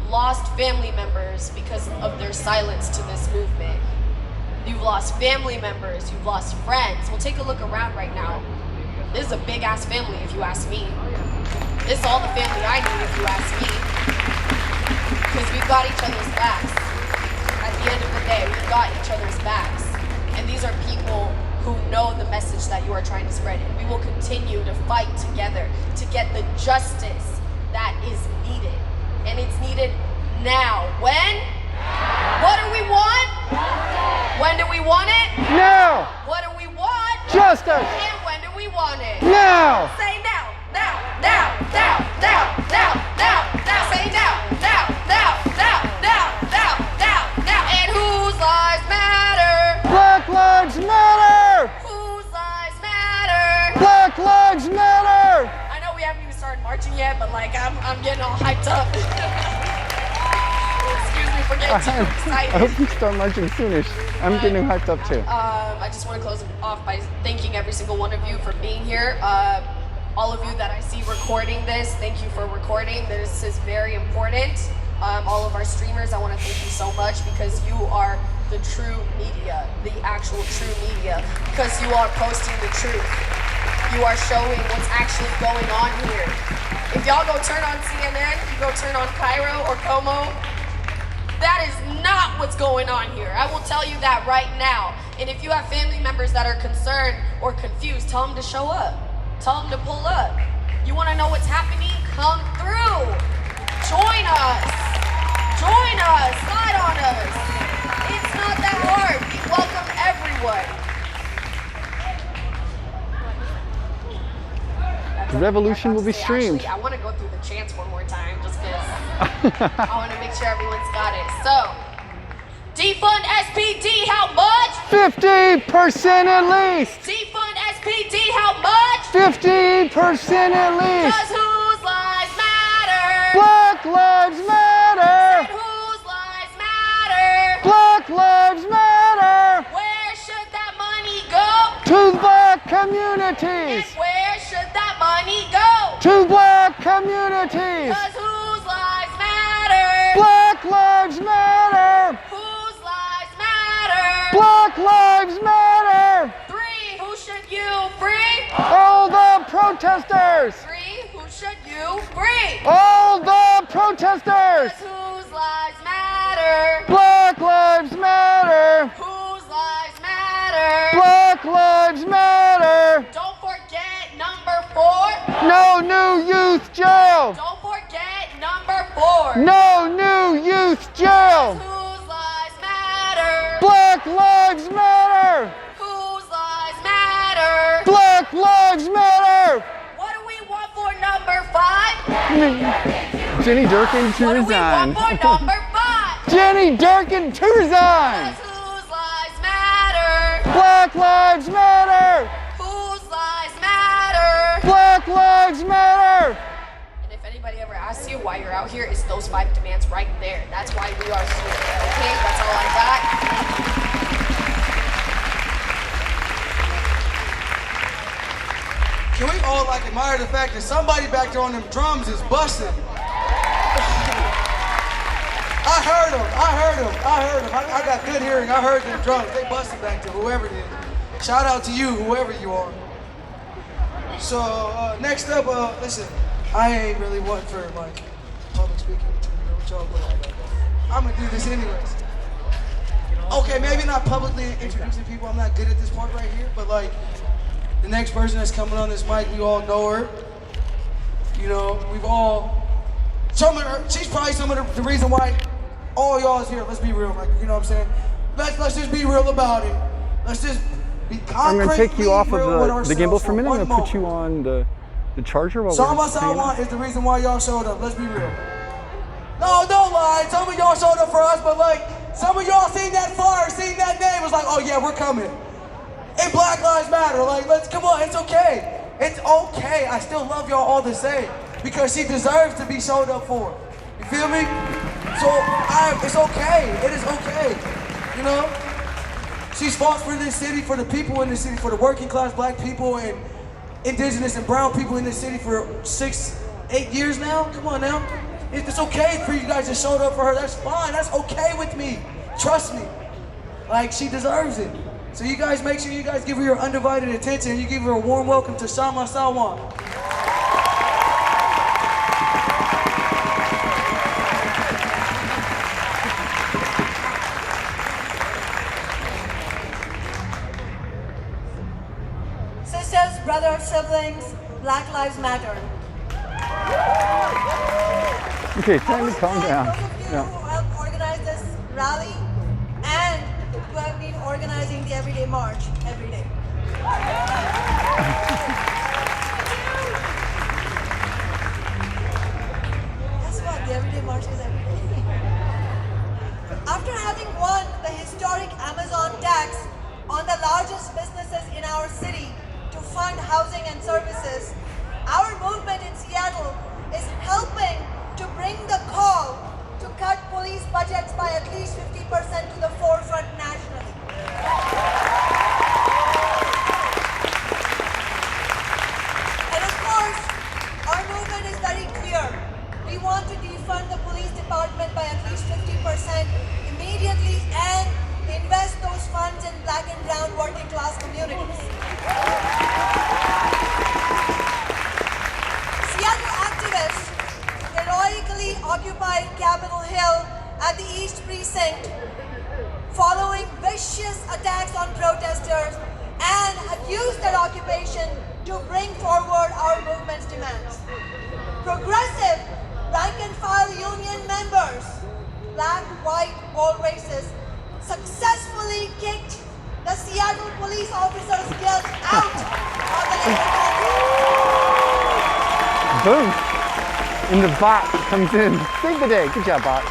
lost family members because of their silence to this movement. You've lost family members, you've lost friends. Well, take a look around right now. This is a big ass family if you ask me. This is all the family I need if you ask me. Because we've got each other's backs. At the end of the day, we've got each other's backs. And these are people who know the message that you are trying to spread. And we will continue to fight together to get the justice that is needed. And it's needed now. When? What do we want? When do we want it? Now! What do we want? Justice! And when do we want it? Now! Say now, now, now, now, now, now, now, now. Say now, now, now, now, now, now, now, now. And whose lives matter? Black Lives Matter! Whose lives matter? Black Lives Matter! I know we haven't even started marching yet, but like I'm getting all hyped up. Excuse me for getting too excited. I hope you start marching soonish. I'm getting hyped up too. I just want to close off by thanking every single one of you for being here. All of you that I see recording this, thank you for recording. This is very important. All of our streamers, I want to thank you so much because you are the true media, the actual true media, because you are posting the truth. You are showing what's actually going on here. If y'all go turn on CNN, you go turn on Cairo or Como, that is not what's going on here. I will tell you that right now. And if you have family members that are concerned or confused, tell them to show up. Tell them to pull up. You want to know what's happening? Come through. Join us. Join us. Slide on us. It's not that hard. We welcome everyone. The revolution will be streamed. Actually, I want to go through the chants one more time just because I want to make sure everyone's got it. So, defund SPD, how much? 50% at least! Defund SPD, how much? 50% at least! Cause whose lives matter? Black Lives Matter! Whose lives matter? Black Lives Matter! Where should that money go? To black communities! And where should that money go? To black communities! Cause whose lives matter? Black Lives Matter! Whose lives matter? Black Lives Matter! 3, who should you free? All the protesters! 3, who should you free? All the protesters! Cause whose lives matter? Black Lives Matter! Whose lives matter? Black Lives Matter! Don't forget number 4. No new youth jail! Don't forget number 4. No new youth jail! Whose lives matter? Black Lives Matter! Whose lives matter? Black Lives Matter! What do we want for number 5? Jenny Durkin to What do we resign. want for number 5? Jenny Durkin to resign! Cause whose lives matter? Black Lives Matter! Whose lives matter? Black Lives Matter! And if anybody ever asks you why you're out here, it's those 5 demands right there. That's why we are here. Okay, that's all I got. Can we all admire the fact that somebody back there on them drums is busting? I heard them. I got good hearing. I heard them drums. They busted back there, whoever it is. Shout out to you, whoever you are. So next up, listen, I ain't really one for public speaking, what y'all, but I'm gonna do this anyways. Okay, maybe not publicly introducing people. I'm not good at this part right here, but the next person that's coming on this mic, we all know her. You know, we've all, she's probably some of the reason why all y'all is here. Let's be real, you know what I'm saying? Let's just be real about it. Let's just be concretely I'm going to take you off real with of the gimbal ourselves for a minute. I'm going to put moment. you on the charger while Some of we're us I hanging out. want is the reason why y'all showed up. Let's be real. No, don't lie. Some of y'all showed up for us, but like, some of y'all seen that flyer, seen that name, was like, oh yeah, we're coming. And Black Lives Matter, like, let's, come on, it's okay. It's okay. I still love y'all all the same because she deserves to be showed up for. You feel me? So it's okay. It is okay. You know? She's fought for this city, for the people in this city, for the working class black people and indigenous and brown people in this city for 6-8 years now. Come on now. It's okay for you guys to showed up for her. That's fine. That's okay with me. Trust me. Like, she deserves it. So you guys make sure you guys give her your undivided attention. You give her a warm welcome to Shama Sawan. Sisters, brothers, siblings, Black Lives Matter. Okay, time to calm down. Those of you Yeah. who helped organize this rally and who have been organizing the Everyday March every day. Guess what? The Everyday March is every day. After having won the historic Amazon tax on the largest businesses in our city to fund housing and services, our movement in Seattle is helping to bring the call to cut police budgets by at least 50% to the forefront nationally. And of course, our movement is very clear. We want to defund the police department by at least 50% immediately and invest those funds in black and brown working class communities. Seattle activists heroically occupied Capitol Hill at the East Precinct following vicious attacks on protesters and have used that occupation to bring forward our movement's demands. Progressive rank and file union members, black, white, all races, successfully kicked the Seattle police officers guilt out of the labor movement. Boom. And the bot comes in. Save the day. Good job, bot.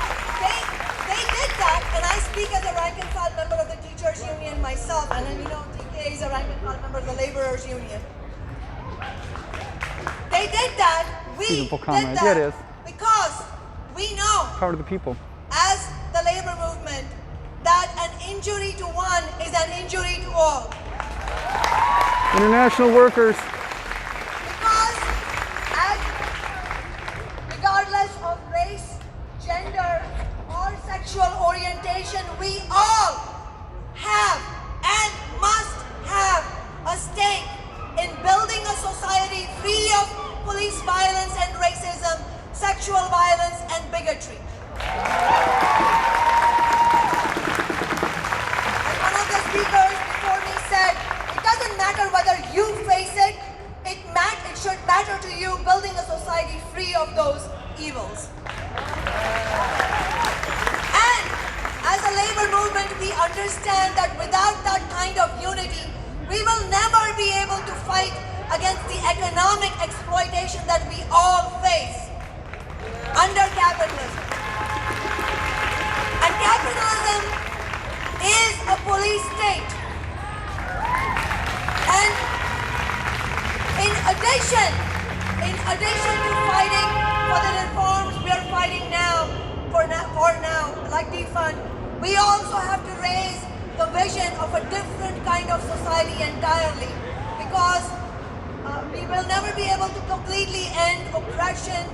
They did that, and I speak as a rank and file member of the teachers union myself, and then TK is a rank and file member of the laborers union. They did that. We Beautiful did comrade. that Yeah, it is. because we know Power to the people. as the labor movement that an injury to one is an injury to all. International workers. Because regardless of race, gender, or sexual orientation, we all have and must have a stake in building a society free of police violence and racism, sexual violence and bigotry. As one of the speakers before me said, it doesn't matter whether you face it, it should matter to you building a society free of those evils. And as a labor movement, we understand that without that kind of unity, we will never be able to fight against the economic exploitation that we all face under capitalism. And capitalism is a police state. And in addition to fighting for the reforms we are fighting for now, like defund, we also have to raise the vision of a different kind of society entirely, because we will never be able to completely end oppression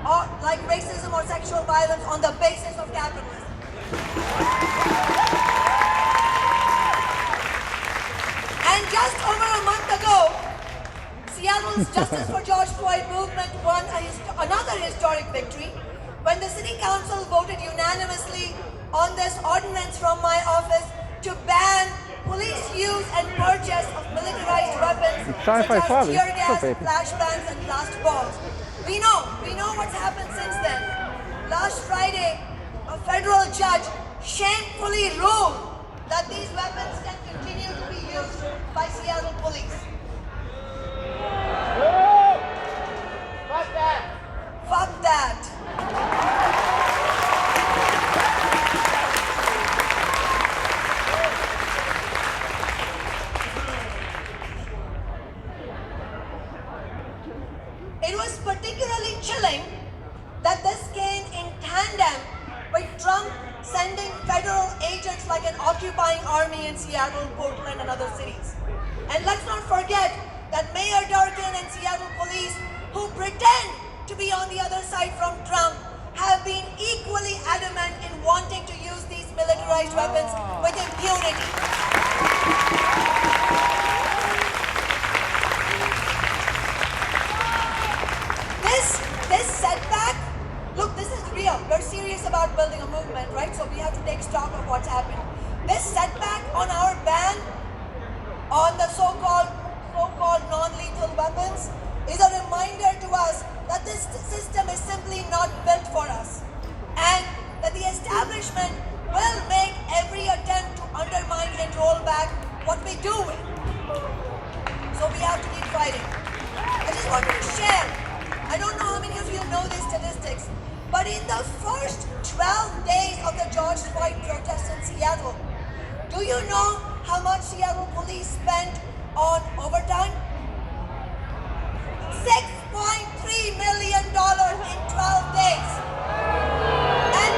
or like racism or sexual violence on the basis of capitalism. And just over a month ago, Seattle's Justice for George Floyd movement won another historic victory when the City Council voted unanimously on this ordinance from my office to ban police use and purchase of militarized weapons such as tear gas, flashbangs, and blast balls. We know what's happened since then. Last Friday, a federal judge shamefully ruled that these weapons can continue to be used by Seattle police. Fuck that. It was particularly chilling that this came in tandem with Trump sending federal agents like an occupying army in Seattle, Portland, and other cities. And let's not forget that Mayor Durkan and Seattle police, who pretend to be on the other side from Trump, have been equally adamant in wanting to use these militarized weapons with impunity. This setback, look, this is real. We're serious about building a movement, right? So we have to take stock of what's happened. This setback on our ban on the so-called non-lethal weapons is a reminder to us that this system is simply not built for us, and that the establishment will make every attempt to undermine and roll back what we do win. So we have to keep fighting. I just wanted to share, I don't know how many of you know these statistics, but in the first 12 days of the George Floyd protests in Seattle, do you know how much Seattle police spent on overtime? $6.3 million in 12 days. And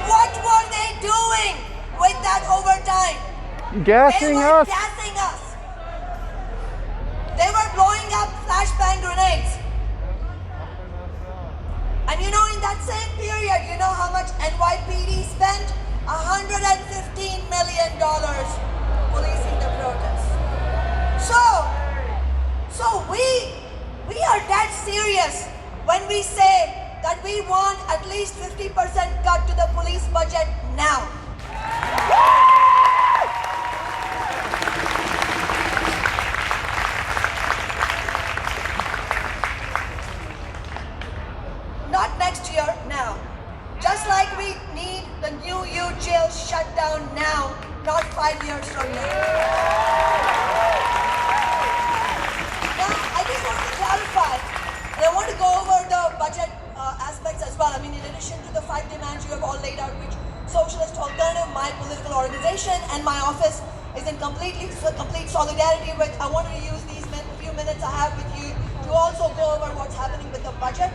what were they doing with that overtime? Gassing They were us. gassing us. They were blowing up flashbang grenades. And you know, in that same period, you know how much NYPD spent? $115 million policing the protests. So we are that serious when we say that we want at least 50% cut to the police budget now. Not next year, now. Just like we need the new U jail shut down now, not 5 years from now. Now, I just want to clarify, and I want to go over the budget aspects as well. I mean, in addition to the 5 demands you have all laid out, which Socialist Alternative, my political organization, and my office is in complete solidarity with, I want to use these few minutes I have with you to also go over what's happening with the budget.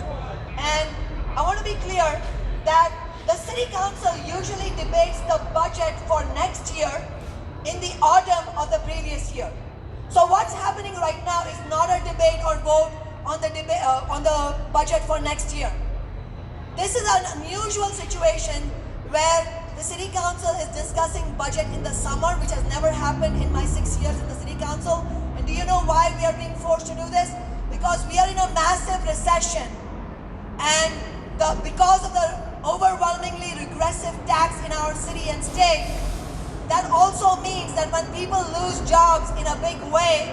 And I want to be clear that the City Council usually debates the budget for next year in the autumn of the previous year. So what's happening right now is not a debate or vote on the budget for next year. This is an unusual situation where the City Council is discussing budget in the summer, which has never happened in my 6 years in the City Council. And do you know why we are being forced to do this? Because we are in a massive recession. And because of the overwhelmingly regressive tax in our city and state, that also means that when people lose jobs in a big way,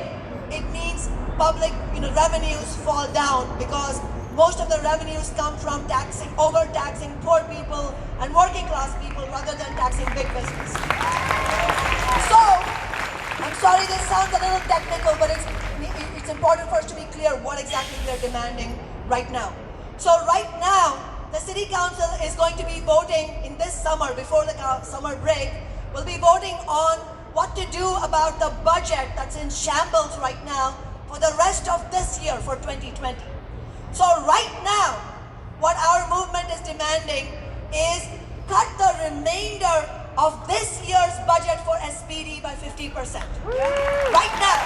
it means public revenues fall down, because most of the revenues come from overtaxing poor people and working class people rather than taxing big business. So, I'm sorry this sounds a little technical, but it's important for us to be clear what exactly we are demanding right now. So right now, the City Council is going to be voting in this summer, before the summer break, we'll be voting on what to do about the budget that's in shambles right now for the rest of this year, for 2020. So right now, what our movement is demanding is cut the remainder of this year's budget for SPD by 50%. Right now.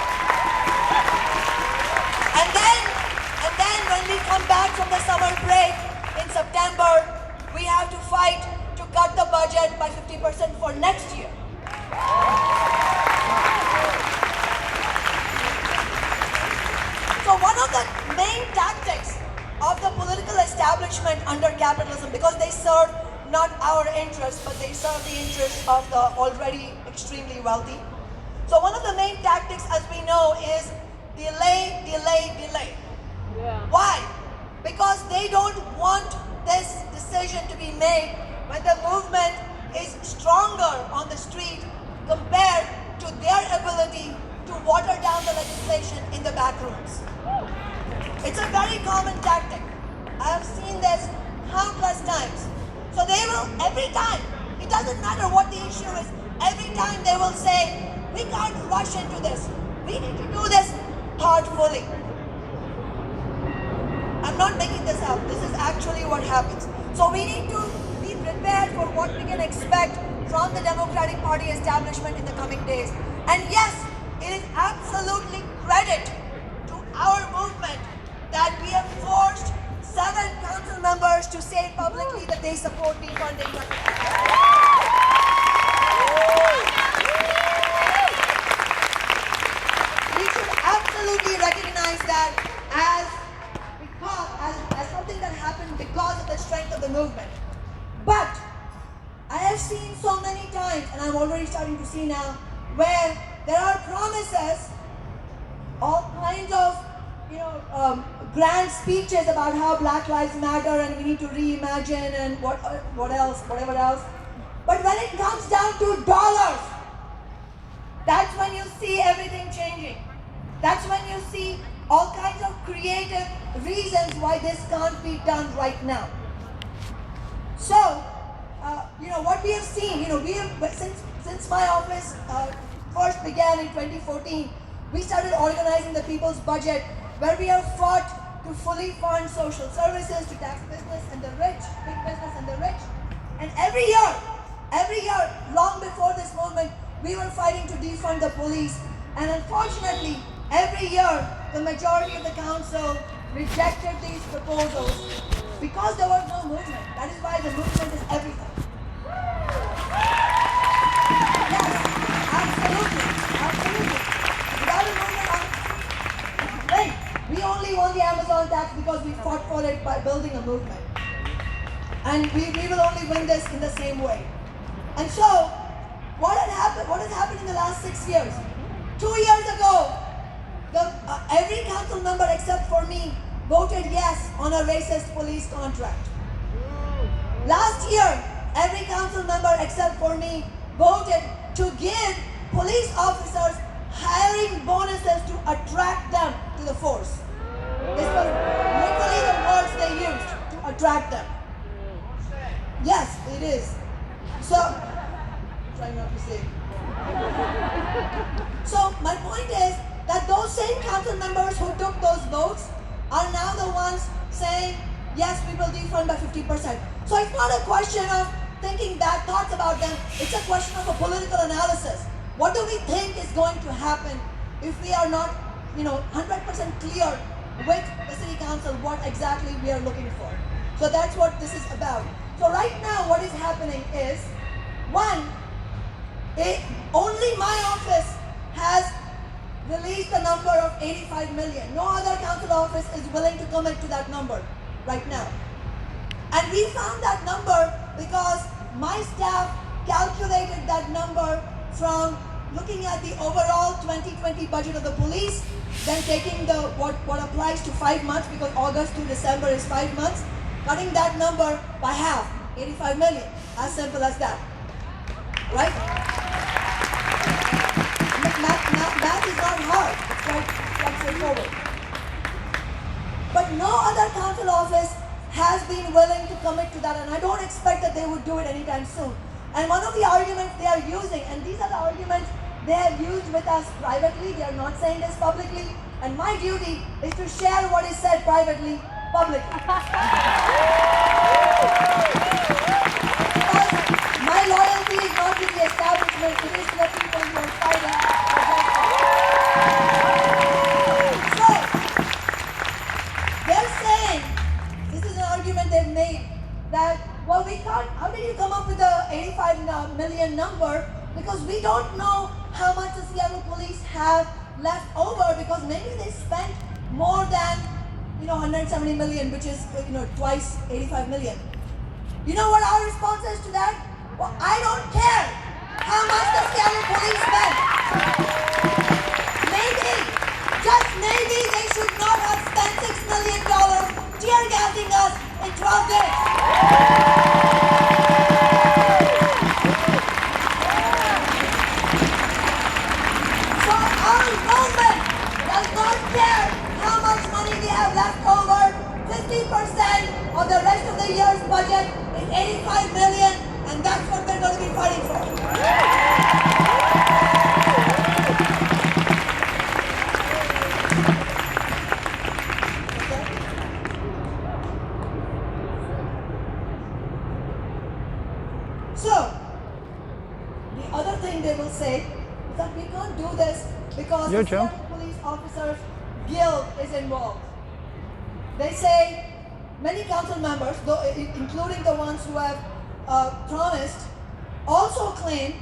And then when we come back from the summer break in September, we have to fight to cut the budget by 50% for next year. So one of the main tactics of the political establishment under capitalism, because they serve not our interests, but they serve the interests of the already extremely wealthy. So one of the main tactics, as we know, is delay, delay, delay. Yeah. Why? Because they don't want this decision to be made when the movement is stronger on the street compared to their ability to water down the legislation in the back rooms. It's a very common tactic. I have seen this countless times. So they will, every time, it doesn't matter what the issue is, every time they will say, we can't rush into this. We need to do this thoughtfully. I'm not making this up. This is actually what happens. So we need to be prepared for what we can expect from the Democratic Party establishment in the coming days. And yes, it is absolutely credit to our movement that we have forced 7 council members to say publicly that they support defunding. We should absolutely recognize that as something that happened because of the strength of the movement. But I have seen so many times, and I'm already starting to see now, where there are promises, all kinds of grand speeches about how Black Lives Matter and we need to reimagine and whatever else. But when it comes down to dollars, that's when you see everything changing. That's when you see all kinds of creative reasons why this can't be done right now. So, what we have seen, we have, since my office first began in 2014, we started organizing the People's Budget, where we have fought to fully fund social services, to tax business and the rich, big business and the rich. And every year, long before this movement, we were fighting to defund the police. And unfortunately, every year, the majority of the council rejected these proposals because there was no movement. That is why the movement is everything. Yes, absolutely. Without a movement, right? We only won the Amazon tax because we fought for it by building a movement. And we will only win this in the same way. And so, what has happened in the last 6 years? 2 years ago, every council member except for me voted yes on a racist police contract. Last year, every council member except for me voted to give police officers hiring bonuses to attract them to the force. This was literally the words they used to attract them. Yes, it is. So, trying not to say. So my point is that those same council members who took those votes are now the ones saying, yes, we will defund by 50%. So it's not a question of thinking bad thoughts about them. It's a question of a political analysis. What do we think is going to happen if we are not, 100% clear with the city council what exactly we are looking for? So that's what this is about. So right now what is happening is, one, only my office has released the number of 85 million. No other council office is willing to commit to that number right now. And we found that number because my staff calculated that number from looking at the overall 2020 budget of the police, then taking what applies to 5 months, because August to December is 5 months, cutting that number by half, 85 million. As simple as that. Right? Math is not hard. It's quite straightforward. But no other council office has been willing to commit to that, and I don't expect that they would do it anytime soon. And one of the arguments they are using, and these are the arguments they have used with us privately, they are not saying this publicly, and my duty is to share what is said privately, publicly. Because my loyalty is not to the establishment, it is to the people who are fighting for justice. So, they're saying, this is an argument they've made, that, well, we can't, how did you come up with the 85 million number? Because we don't know how much the Seattle police have left over, because maybe they spent more than 170 million, which is twice 85 million. You know what our response is to that? Well, I don't care how much the Seattle police spent. Maybe, just maybe, they should not have spent $6 million tear gassing us in 12 days. So our movement does not care how much money they have left over. 50% of the rest of the year's budget is 85 million, and that's what we're going to be fighting for. say that we can't do this because Yo, the Joe. Seattle Police Officers Guild is involved. They say many council members, including the ones who have promised, also claim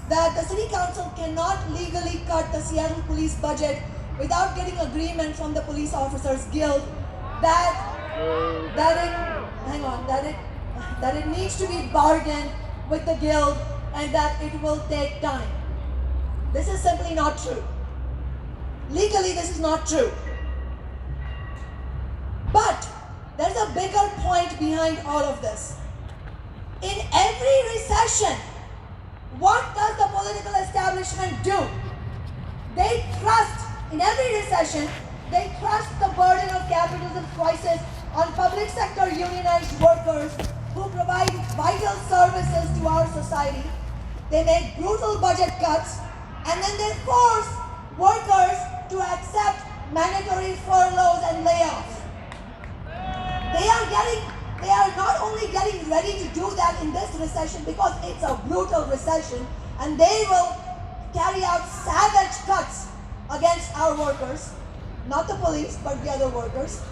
that the city council cannot legally cut the Seattle police budget without getting agreement from the Police Officers Guild that it needs to be bargained with the guild and that it will take time. This is simply not true. Legally, this is not true. But there's a bigger point behind all of this. In every recession, what does the political establishment do? They trust, in every recession, they trust the burden of capitalism crisis on public sector unionized workers who provide vital services to our society. They make brutal budget cuts and then they force workers to accept mandatory furloughs and layoffs. They are not only getting ready to do that in this recession because it's a brutal recession, and they will carry out savage cuts against our workers, not the police, but the other workers.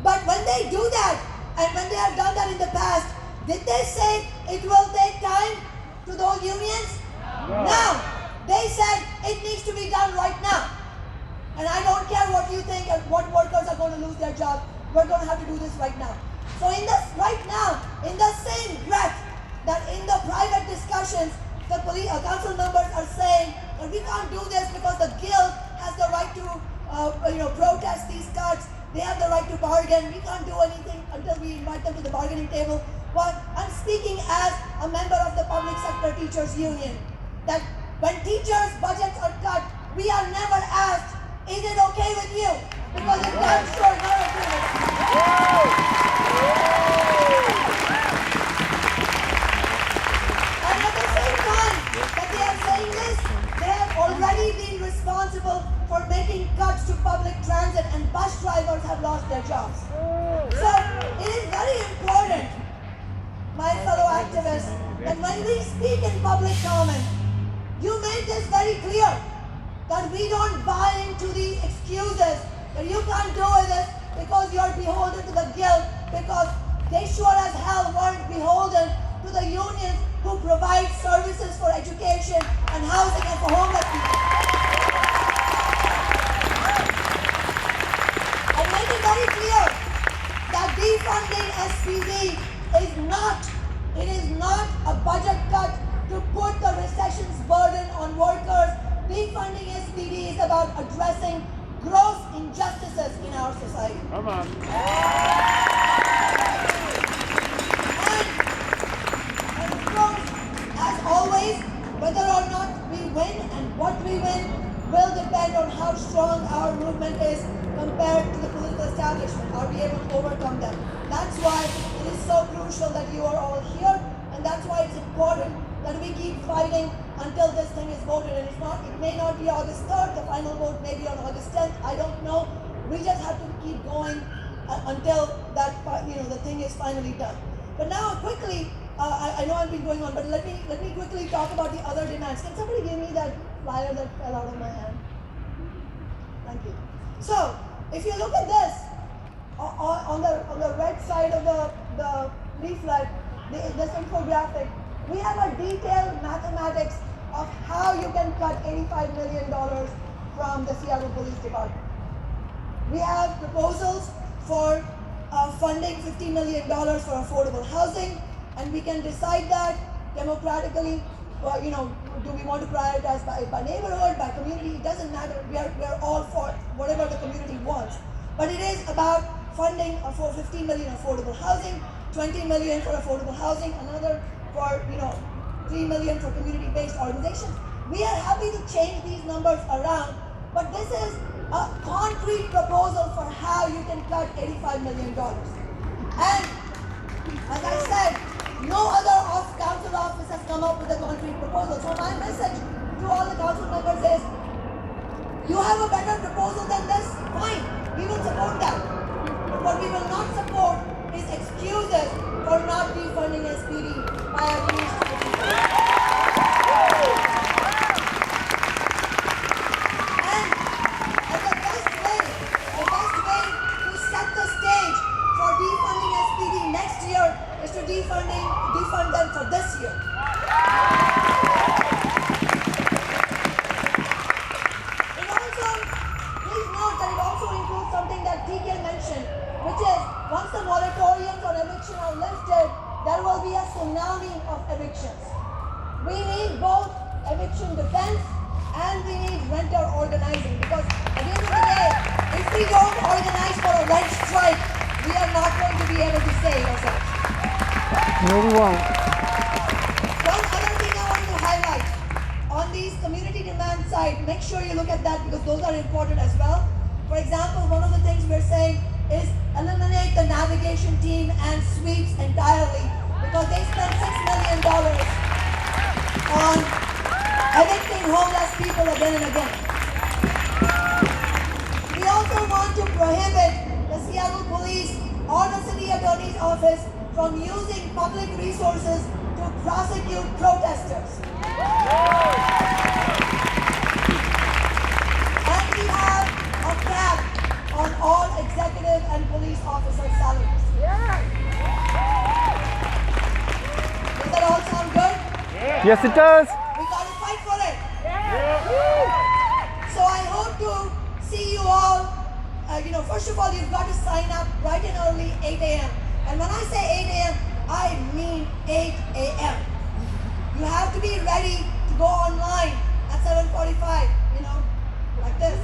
But when they do that, and when they have done that in the past, did they say it will take time to those unions? No. They said it needs to be done right now. And I don't care what you think and what workers are going to lose their job. We're going to have to do this right now. So in this right now, in the same breath that in the private discussions, the council members are saying that we can't do this because the guild has the right to protest these cuts. They have the right to bargain. We can't do anything until we invite them to the bargaining table. But I'm speaking as a member of the Public Sector Teachers Union. That when teachers' budgets are cut, we are never asked, is it okay with you? Because it's damn sure not okay with us. And at the same time that they are saying this, they have already been responsible for making cuts to public transit, and bus drivers have lost their jobs. So it is very important, my fellow activists, that when we speak in public comment, you make this very clear that we don't buy into these excuses that you can't do this because you're beholden to the guild, because they sure as hell weren't beholden to the unions who provide services for education and housing and for homeless people. I make it very clear that defunding SPD is not a budget cut to put the recession's burden on workers. Defunding SPD is about addressing gross injustices in our society. Come on. And of course, as always, whether or not we win and what we win will depend on how strong our movement is compared to the political establishment. Are we able to overcome them? That's why it is so crucial that you are all here, and that's why it's important that we keep fighting until this thing is voted. And it may not be August 3rd, the final vote may be on August 10th, I don't know. We just have to keep going until that the thing is finally done. But now quickly, I know I've been going on, but let me quickly talk about the other demands. Can somebody give me that flyer that fell out of my hand? Thank you. So, if you look at this, on the red side of the leaflet, this infographic, we have a detailed mathematics of how you can cut $85 million from the Seattle Police Department. We have proposals for funding $50 million for affordable housing, and we can decide that democratically. Do we want to prioritize by neighborhood, by community? It doesn't matter. We are all for whatever the community wants. But it is about funding for $50 million affordable housing, $20 million for affordable housing, another for $3 million for community-based organizations. We are happy to change these numbers around, but this is a concrete proposal for how you can cut $85 million. And as I said, no other council office has come up with a concrete proposal. So my message to all the council members is, you have a better proposal than this? Fine, we will support that. But what we will not support is excuses for not defunding SPD by our We need both eviction defense and we need renter organizing, because at the end of the day, if we don't organize for a rent strike, we are not going to be able to save ourselves. No, we won't. One other thing I want to highlight, on these community demand side, make sure you look at that because those are important as well. For example, one of the things we're saying is eliminate the navigation team and sweeps entirely, because they spend $6 million on evicting homeless people again and again. We also want to prohibit the Seattle Police or the City Attorney's Office from using public resources to prosecute protesters. And we have a cap on all executive and police officer salaries. Does that all sound good? Yes, it does. We gotta fight for it. So I hope to see you all. First of all, you've got to sign up bright and early, 8 a.m. And when I say 8 a.m., I mean 8 a.m. You have to be ready to go online at 7:45, like this.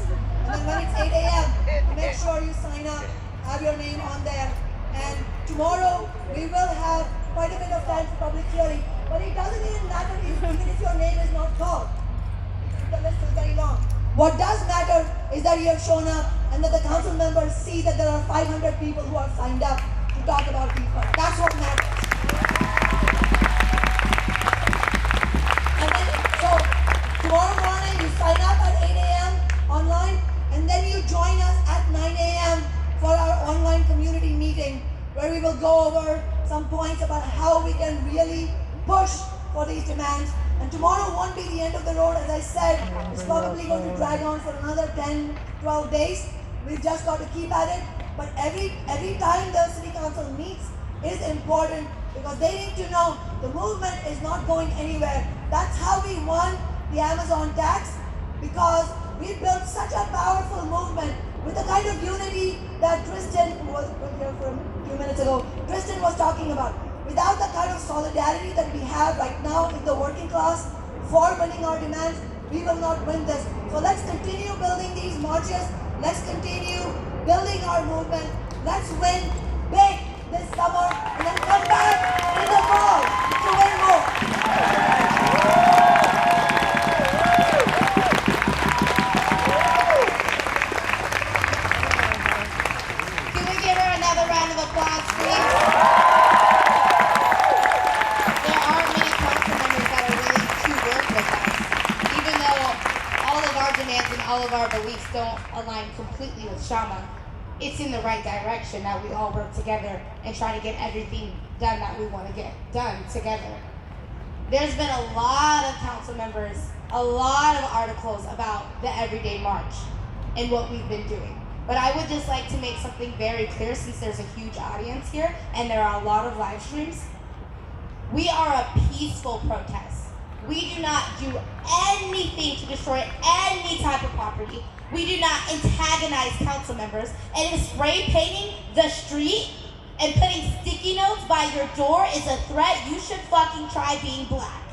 And then when it's 8 a.m., make sure you sign up, have your name on there. And tomorrow, we will have quite a bit of time for public hearing. But it doesn't even matter even if your name is not called. The list is very long. What does matter is that you have shown up and that the council members see that there are 500 people who have signed up to talk about these funds. That's what matters. And then, so tomorrow morning you sign up at 8 a.m. online, and then you join us at 9 a.m. for our online community meeting, where we will go over some points about how we can really push for these demands. And tomorrow won't be the end of the road, as I said. It's probably going to drag on for another 10, 12 days. We've just got to keep at it. But every time the city council meets is important, because they need to know the movement is not going anywhere. That's how we won the Amazon tax, because we built such a powerful movement with the kind of unity that Tristan, who was here for a few minutes ago, Tristan was talking about. Without the kind of solidarity that we have right now in the working class for winning our demands, we will not win this. So let's continue building these marches. Let's continue building our movement. Let's win big this summer and then come back in the fall to win more. Can we give her another round of applause, please? There are many council members that are willing to work with us, even though all of our demands and all of our beliefs don't align completely with Shama. It's in the right direction that we all work together and try to get everything done that we want to get done together. There's been a lot of council members, a lot of articles about the Everyday March and what we've been doing. But I would just like to make something very clear, since there's a huge audience here and there are a lot of live streams. We are a peaceful protest. We do not do anything to destroy any type of property. We do not antagonize council members. And if spray painting the street and putting sticky notes by your door is a threat, you should fucking try being black.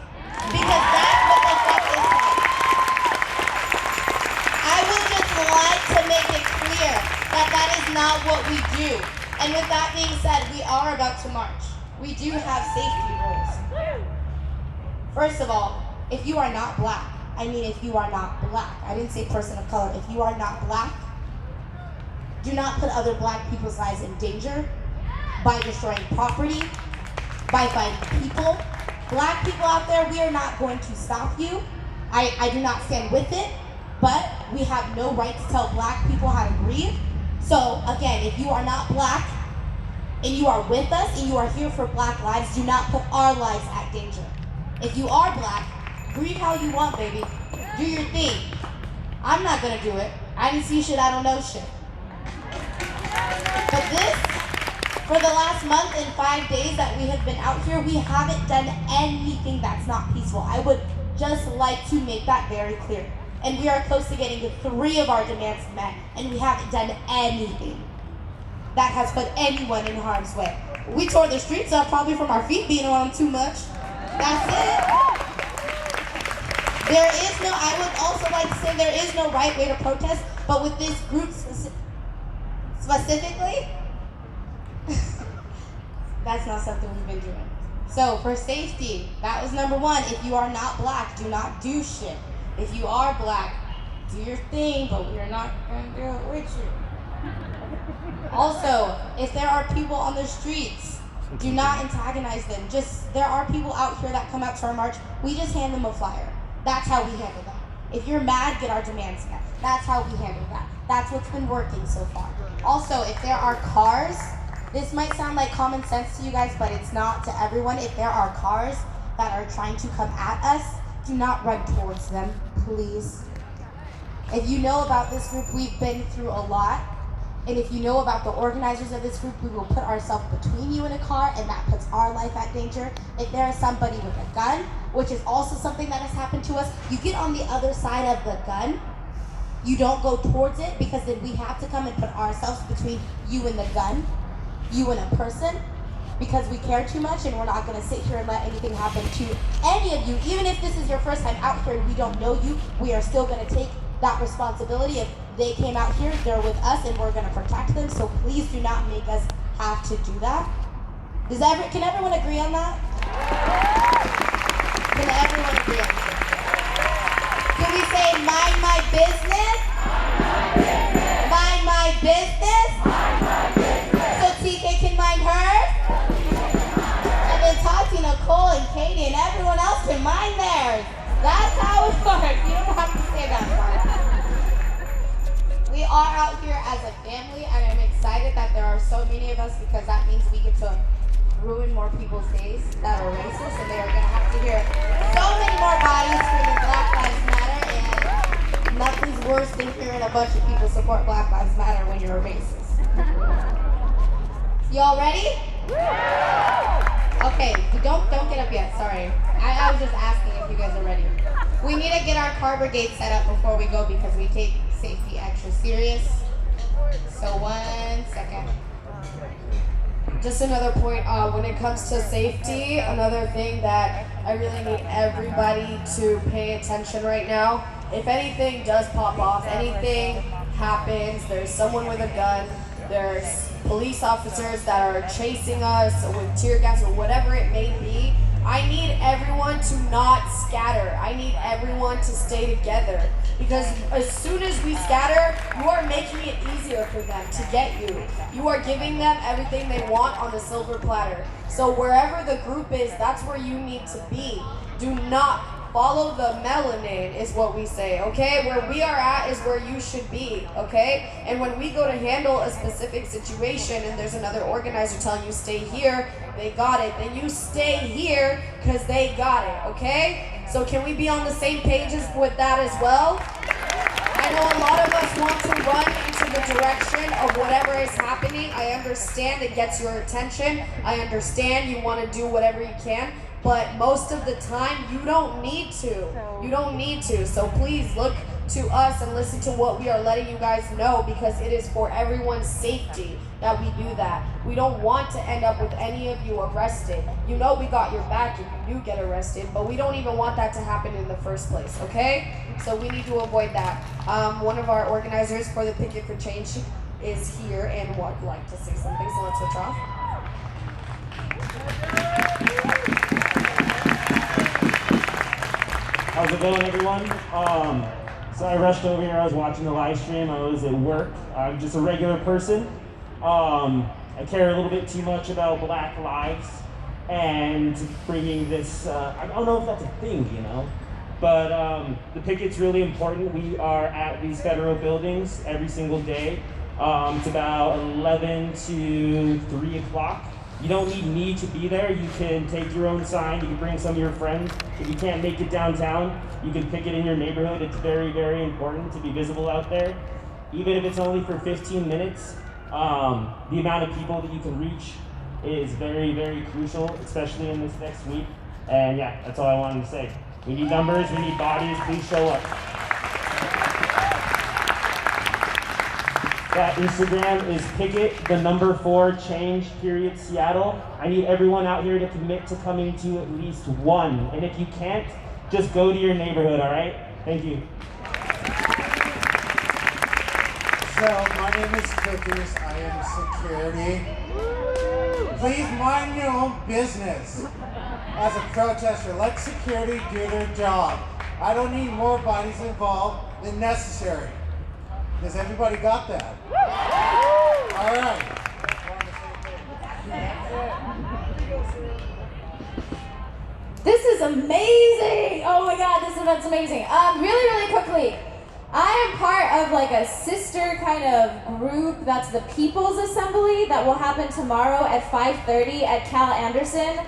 Because that's what the fuck is like. I would just like to make it clear that that is not what we do. And with that being said, we are about to march. We do have safety rules. First of all, if you are not black, if you are not black, I didn't say person of color, if you are not black, do not put other black people's lives in danger by destroying property, by fighting people. Black people out there, we are not going to stop you. I do not stand with it, but we have no right to tell black people how to grieve. So again, if you are not black and you are with us and you are here for black lives, do not put our lives at danger. If you are black, grieve how you want, baby. Do your thing. I'm not gonna do it. I didn't see shit, I don't know shit. But this, for the last month and 5 days that we have been out here, we haven't done anything that's not peaceful. I would just like to make that very clear. And we are close to getting 3 of our demands met, and we haven't done anything that has put anyone in harm's way. We tore the streets up probably from our feet being on them too much. That's it. There is no, I would also like to say there is no right way to protest, but with this group specifically, that's not something we've been doing. So for safety, that was number one. If you are not black, do not do shit. If you are black, do your thing, but we are not gonna do it with you. Also, if there are people on the streets, do not antagonize them. There are people out here that come out to our march, we just hand them a flyer. That's how we handle that. If you're mad, get our demands met. That's how we handle that. That's what's been working so far. Also, if there are cars, this might sound like common sense to you guys, but it's not to everyone. If there are cars that are trying to come at us, do not run towards them, please. If you know about this group, we've been through a lot. And if you know about the organizers of this group, we will put ourselves between you and a car, and that puts our life at danger. If there is somebody with a gun, which is also something that has happened to us, you get on the other side of the gun. You don't go towards it, because then we have to come and put ourselves between you and the gun, you and a person, because we care too much, and we're not going to sit here and let anything happen to any of you. Even if this is your first time out here and we don't know you, we are still going to take that responsibility. If they came out here, they're with us, and we're going to protect them. So please do not make us have to do that. Can everyone agree on that? Can everyone agree on that? Can we say, mind my business? Mind my business? So TK can mind hers? And then Tati, Nicole, and Katie, and everyone else can mind theirs. That's how it works. You don't have to say that part. We are out here as a family, and I'm excited that there are so many of us, because that means we get to ruin more people's days that are racist, and they are going to have to hear so many more bodies screaming Black Lives Matter, and nothing's worse than hearing a bunch of people support Black Lives Matter when you're a racist. Y'all ready? Okay, don't get up yet, sorry. I was just asking if you guys are ready. We need to get our car brigade set up before we go, because we take safety extra serious. So 1 second. Just another point, when it comes to safety, another thing that I really need everybody to pay attention right now. If anything does pop off, anything happens, there's someone with a gun, there's police officers that are chasing us with tear gas or whatever it may be, I need everyone to not scatter. I need everyone to stay together. Because as soon as we scatter, you are making it easier for them to get you. You are giving them everything they want on a silver platter. So wherever the group is, that's where you need to be. Do not follow the melanin is what we say, okay? Where we are at is where you should be, okay? And when we go to handle a specific situation and there's another organizer telling you stay here, they got it, then you stay here because they got it, okay? So can we be on the same pages with that as well? I know a lot of us want to run into the direction of whatever is happening. I understand it gets your attention. I understand you want to do whatever you can. But most of the time, you don't need to. You don't need to. So please look to us and listen to what we are letting you guys know, because it is for everyone's safety that we do that. We don't want to end up with any of you arrested. You know we got your back if you do get arrested, but we don't even want that to happen in the first place, okay? So we need to avoid that. One of our organizers for the Picket for Change is here and would like to say something, so let's switch off. How's it going, everyone? So I rushed over here, I was watching the live stream, I was at work. I'm just a regular person. I care a little bit too much about Black lives and bringing this, I don't know if that's a thing, you know, but the picket's really important. We are at these federal buildings every single day. It's about 11 to 3 o'clock. You don't need me to be there. You can take your own sign. You can bring some of your friends. If you can't make it downtown, you can pick it in your neighborhood. It's very, very important to be visible out there. Even if it's only for 15 minutes, the amount of people that you can reach is very, very crucial, especially in this next week. And yeah, that's all I wanted to say. We need numbers, we need bodies, please show up. That Instagram is picket4change.Seattle. I need everyone out here to commit to coming to at least one. And if you can't, Just go to your neighborhood, all right? Thank you. So, my name is Cookies. I am security. Please mind your own business. As a protester, let security do their job. I don't need more bodies involved than necessary. Has everybody got that? All right. This is amazing! Oh my god, this event's amazing. Really quickly, I am part of like a sister kind of group that's the People's Assembly that will happen tomorrow at 5:30 at Cal Anderson.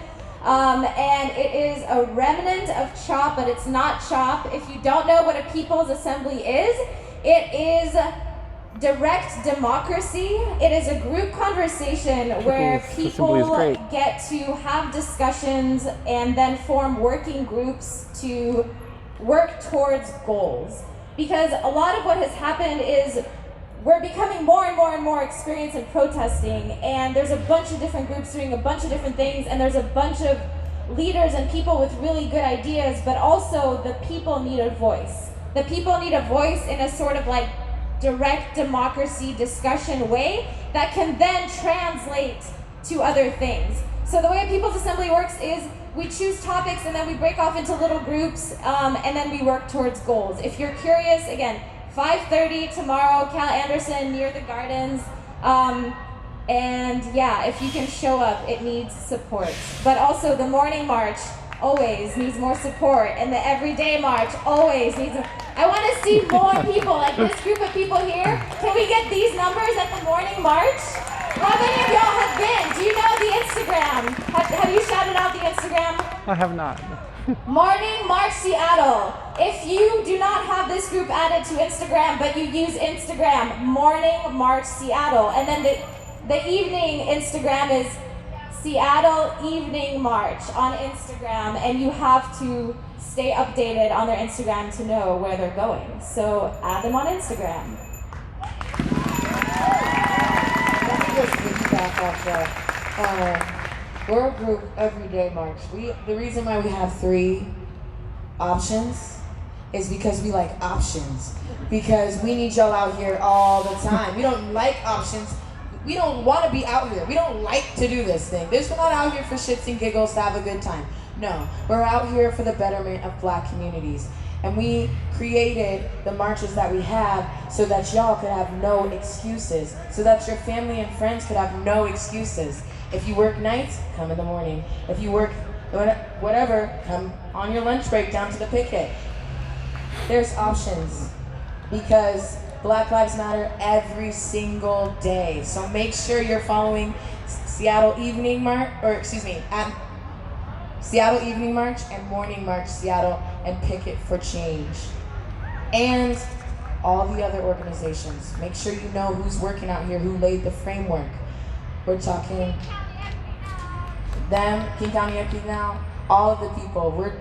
And it is a remnant of CHOP, but it's not CHOP. If you don't know what a People's Assembly is, it is direct democracy. It is a group conversation where people get to have discussions and then form working groups to work towards goals. Because a lot of what has happened is we're becoming more and more experienced in protesting, and there's a bunch of different groups doing a bunch of different things, and there's a bunch of leaders and people with really good ideas, but also the people need a voice. The people need a voice in a sort of like direct democracy discussion way that can then translate to other things. So the way a People's Assembly works is we choose topics and then we break off into little groups and then we work towards goals. If you're curious, again, 5:30 tomorrow, Cal Anderson near the gardens. And yeah, if you can show up, it needs support. But also the morning march always needs more support, and the everyday march always needs I want to see more people, like this group of people here. Can we get these numbers at the morning march? How many of y'all have been? Do you know the Instagram? Have you shouted out the Instagram? I have not. Morning March Seattle. If you do not have this group added to Instagram, but you use Instagram, Morning March Seattle, and then the evening Instagram is Seattle Evening March on Instagram, and you have to stay updated on their Instagram to know where they're going. So add them on Instagram. Let me just piggyback off that. We're a group everyday march. The reason why we have 3 options is because we like options. Because we need y'all out here all the time. We don't like options. We don't want to be out here. We don't like to do this thing. We're not out here for shits and giggles to have a good time. No, we're out here for the betterment of Black communities. And we created the marches that we have so that y'all could have no excuses. So that your family and friends could have no excuses. If you work nights, come in the morning. If you work whatever, come on your lunch break down to the picket. There's options because Black Lives Matter every single day. So make sure you're following Seattle Evening March, at Seattle Evening March and Morning March Seattle, and Picket for Change. And all the other organizations. Make sure you know who's working out here, who laid the framework. We're talking them, King County MP now, all of the people. We're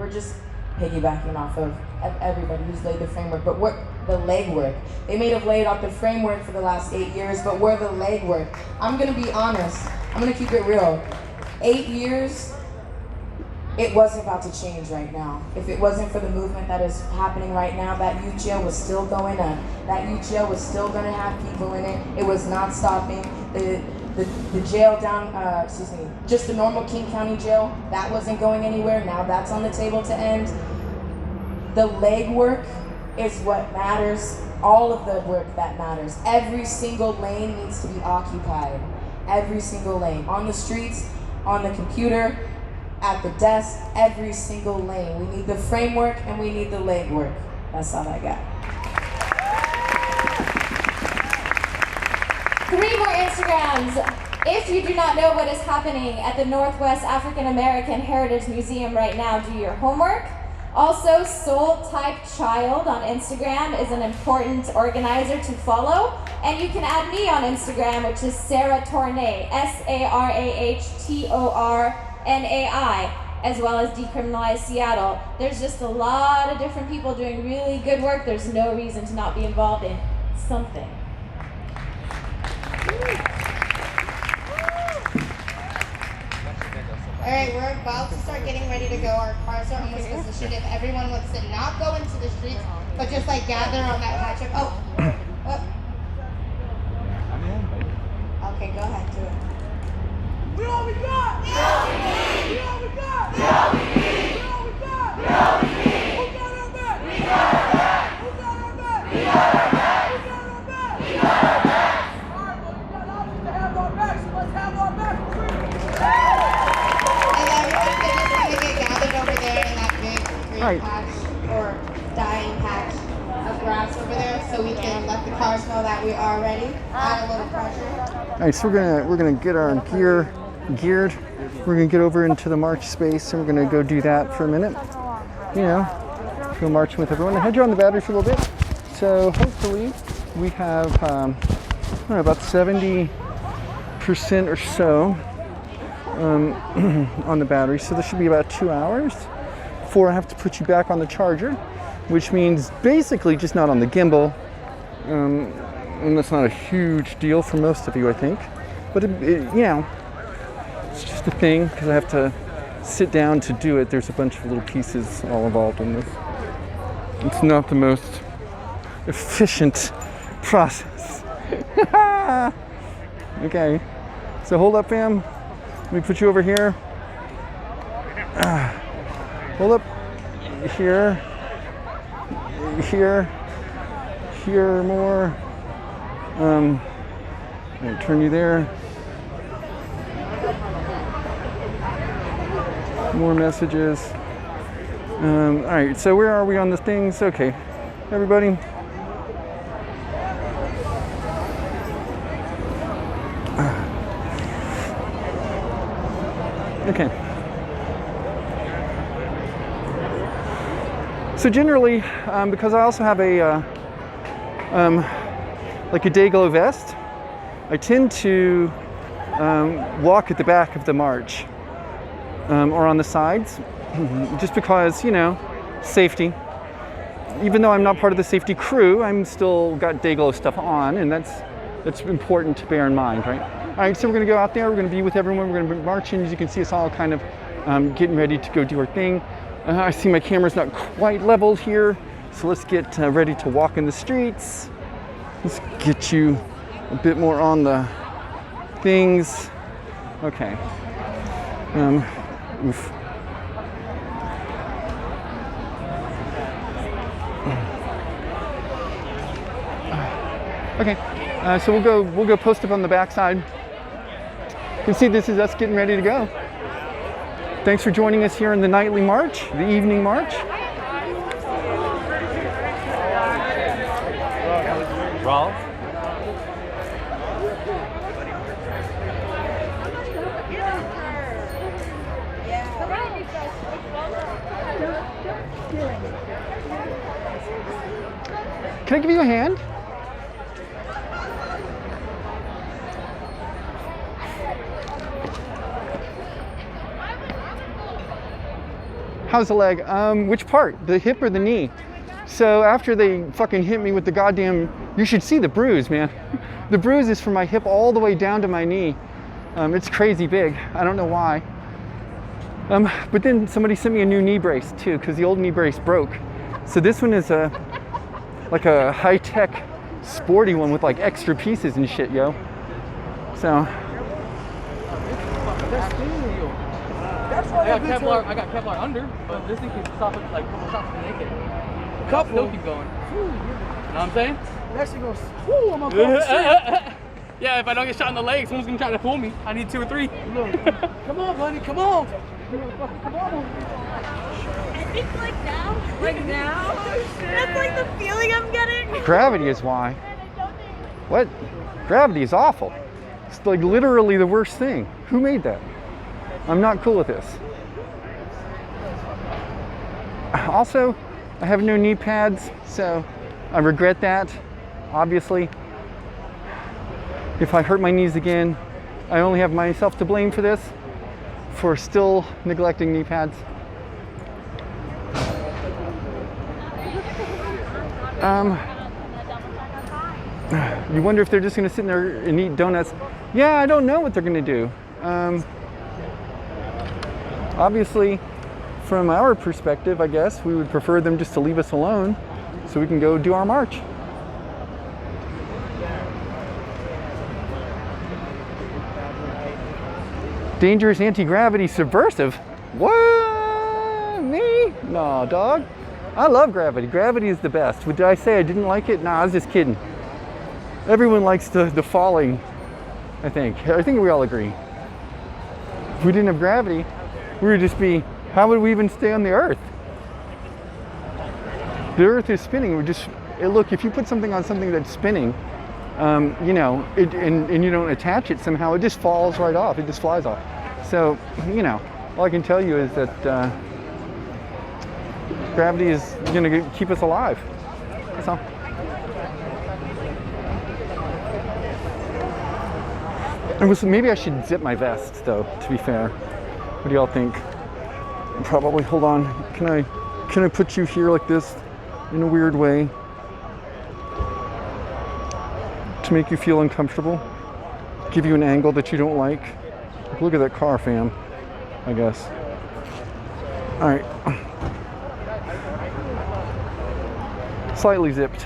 just piggybacking off of everybody who's laid the framework, but we're the legwork. They may have laid out the framework for the last 8 years, but we're the legwork. I'm gonna be honest, I'm gonna keep it real. 8 years, it wasn't about to change right now. If it wasn't for the movement that is happening right now, that youth jail was still going up. That youth jail was still gonna have people in it. It was not stopping. The jail down, just the normal King County jail, that wasn't going anywhere. Now that's on the table to end. The legwork is what matters. All of the work that matters. Every single lane needs to be occupied. Every single lane. On the streets, on the computer, at the desk, every single lane. We need the framework and we need the legwork. That's all I got. 3 more Instagrams. If you do not know what is happening at the Northwest African American Heritage Museum right now, do your homework. Also, Soul Type Child on Instagram is an important organizer to follow. And you can add me on Instagram, which is Sarah Tornay, SARAHTORNAI, as well as Decriminalize Seattle. There's just a lot of different people doing really good work. There's no reason to not be involved in something. All right, Alright, we're about to start getting ready to go. Our cars are almost positioned. If everyone wants to not go into the streets, but just like gather on that patch of, oh. Okay, go ahead, do it. We all we got! We all we need! We all we got! We all we need! We all we got! We all we need! Who got our back? We got our back! Who got our back? We got our back! Who got our back? We got our back! Alright, well, we got options to have our back, so let's have our back. And everyone's just gonna get gathered over there in that big green patch or dying patch of grass over there, so we can let the cars know that we are ready. Add a little pressure. All right, so we're gonna get our geared. We're gonna get over into the march space, and we're gonna go do that for a minute. You know, go marching with everyone. I had you on the battery for a little bit, so hopefully we have I don't know, about 70% or so on the battery. So this should be about 2 hours before I have to put you back on the charger, which means basically just not on the gimbal. And that's not a huge deal for most of you, I think. But you know, it's just a thing because I have to sit down to do it. There's a bunch of little pieces all involved in this. It's not the most efficient process. Okay, so hold up, fam. Let me put you over here. Hold up. Here. Here more. I'm gonna turn you there. More messages. All right, so where are we on the things? Okay, everybody. Okay. So generally, because I also have a like a Dayglow vest, I tend to walk at the back of the march or on the sides, just because, you know, safety. Even though I'm not part of the safety crew, I'm still got Dayglow stuff on, and that's important to bear in mind, right? All right, so we're gonna go out there, we're gonna be with everyone, we're gonna be marching. As you can see, us all kind of getting ready to go do our thing. I see my camera's not quite leveled here, so let's get ready to walk in the streets. Let's get you a bit more on the things. Okay. Oof. Okay. So we'll go post up on the backside. You can see this is us getting ready to go. Thanks for joining us here in the nightly march, the evening march. Rolf? Can I give you a hand? How's the leg? Which part? The hip or the knee? So after they fucking hit me with the goddamn, you should see the bruise, man. The bruise is from my hip all the way down to my knee. It's crazy big. I don't know why. But then somebody sent me a new knee brace too, because the old knee brace broke. So this one is like a high-tech, sporty one with like extra pieces and shit, yo. So. I got Kevlar under, but this thing can stop it like a couple shots from naked. Couple? Still keep going. You know what I'm saying? Next thing goes, whoo, I'm gonna go straight. Yeah, if I don't get shot in the leg, someone's gonna try to pull me. I need 2 or 3. Come on, buddy, come on. Come on. It's like now. Like now? That's like the feeling I'm getting. Gravity is why. What? Gravity is awful. It's like literally the worst thing. Who made that? I'm not cool with this. Also, I have no knee pads, so I regret that, obviously. If I hurt my knees again, I only have myself to blame for this, for still neglecting knee pads. You wonder if they're just gonna sit in there and eat donuts. Yeah, I don't know what they're gonna do. Obviously, from our perspective, I guess, we would prefer them just to leave us alone so we can go do our march. Dangerous anti-gravity subversive? What? Me? No, dog. I love gravity. Gravity is the best. Did I say I didn't like it? Nah, I was just kidding. Everyone likes the falling, I think. I think we all agree. If we didn't have gravity, we would just be, how would we even stay on the Earth? The Earth is spinning. Look, if you put something on something that's spinning, you know, and you don't attach it somehow, it just falls right off. It just flies off. So, you know, all I can tell you is that gravity is going to keep us alive. That's all. Maybe I should zip my vest, though, to be fair. What do y'all think? Probably. Hold on. Can I put you here like this in a weird way to make you feel uncomfortable? Give you an angle that you don't like? Look at that car, fam, I guess. All right. Slightly zipped.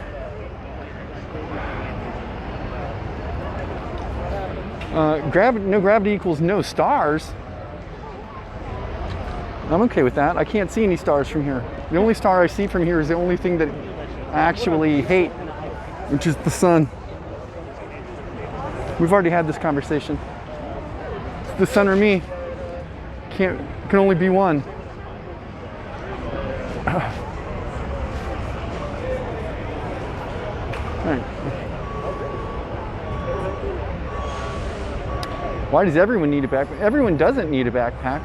No gravity equals no stars. I'm okay with that. I can't see any stars from here. The only star I see from here is the only thing that I actually hate, which is the sun. We've already had this conversation. It's the sun or me. Can only be one. All right. Why does everyone need a backpack? Everyone doesn't need a backpack.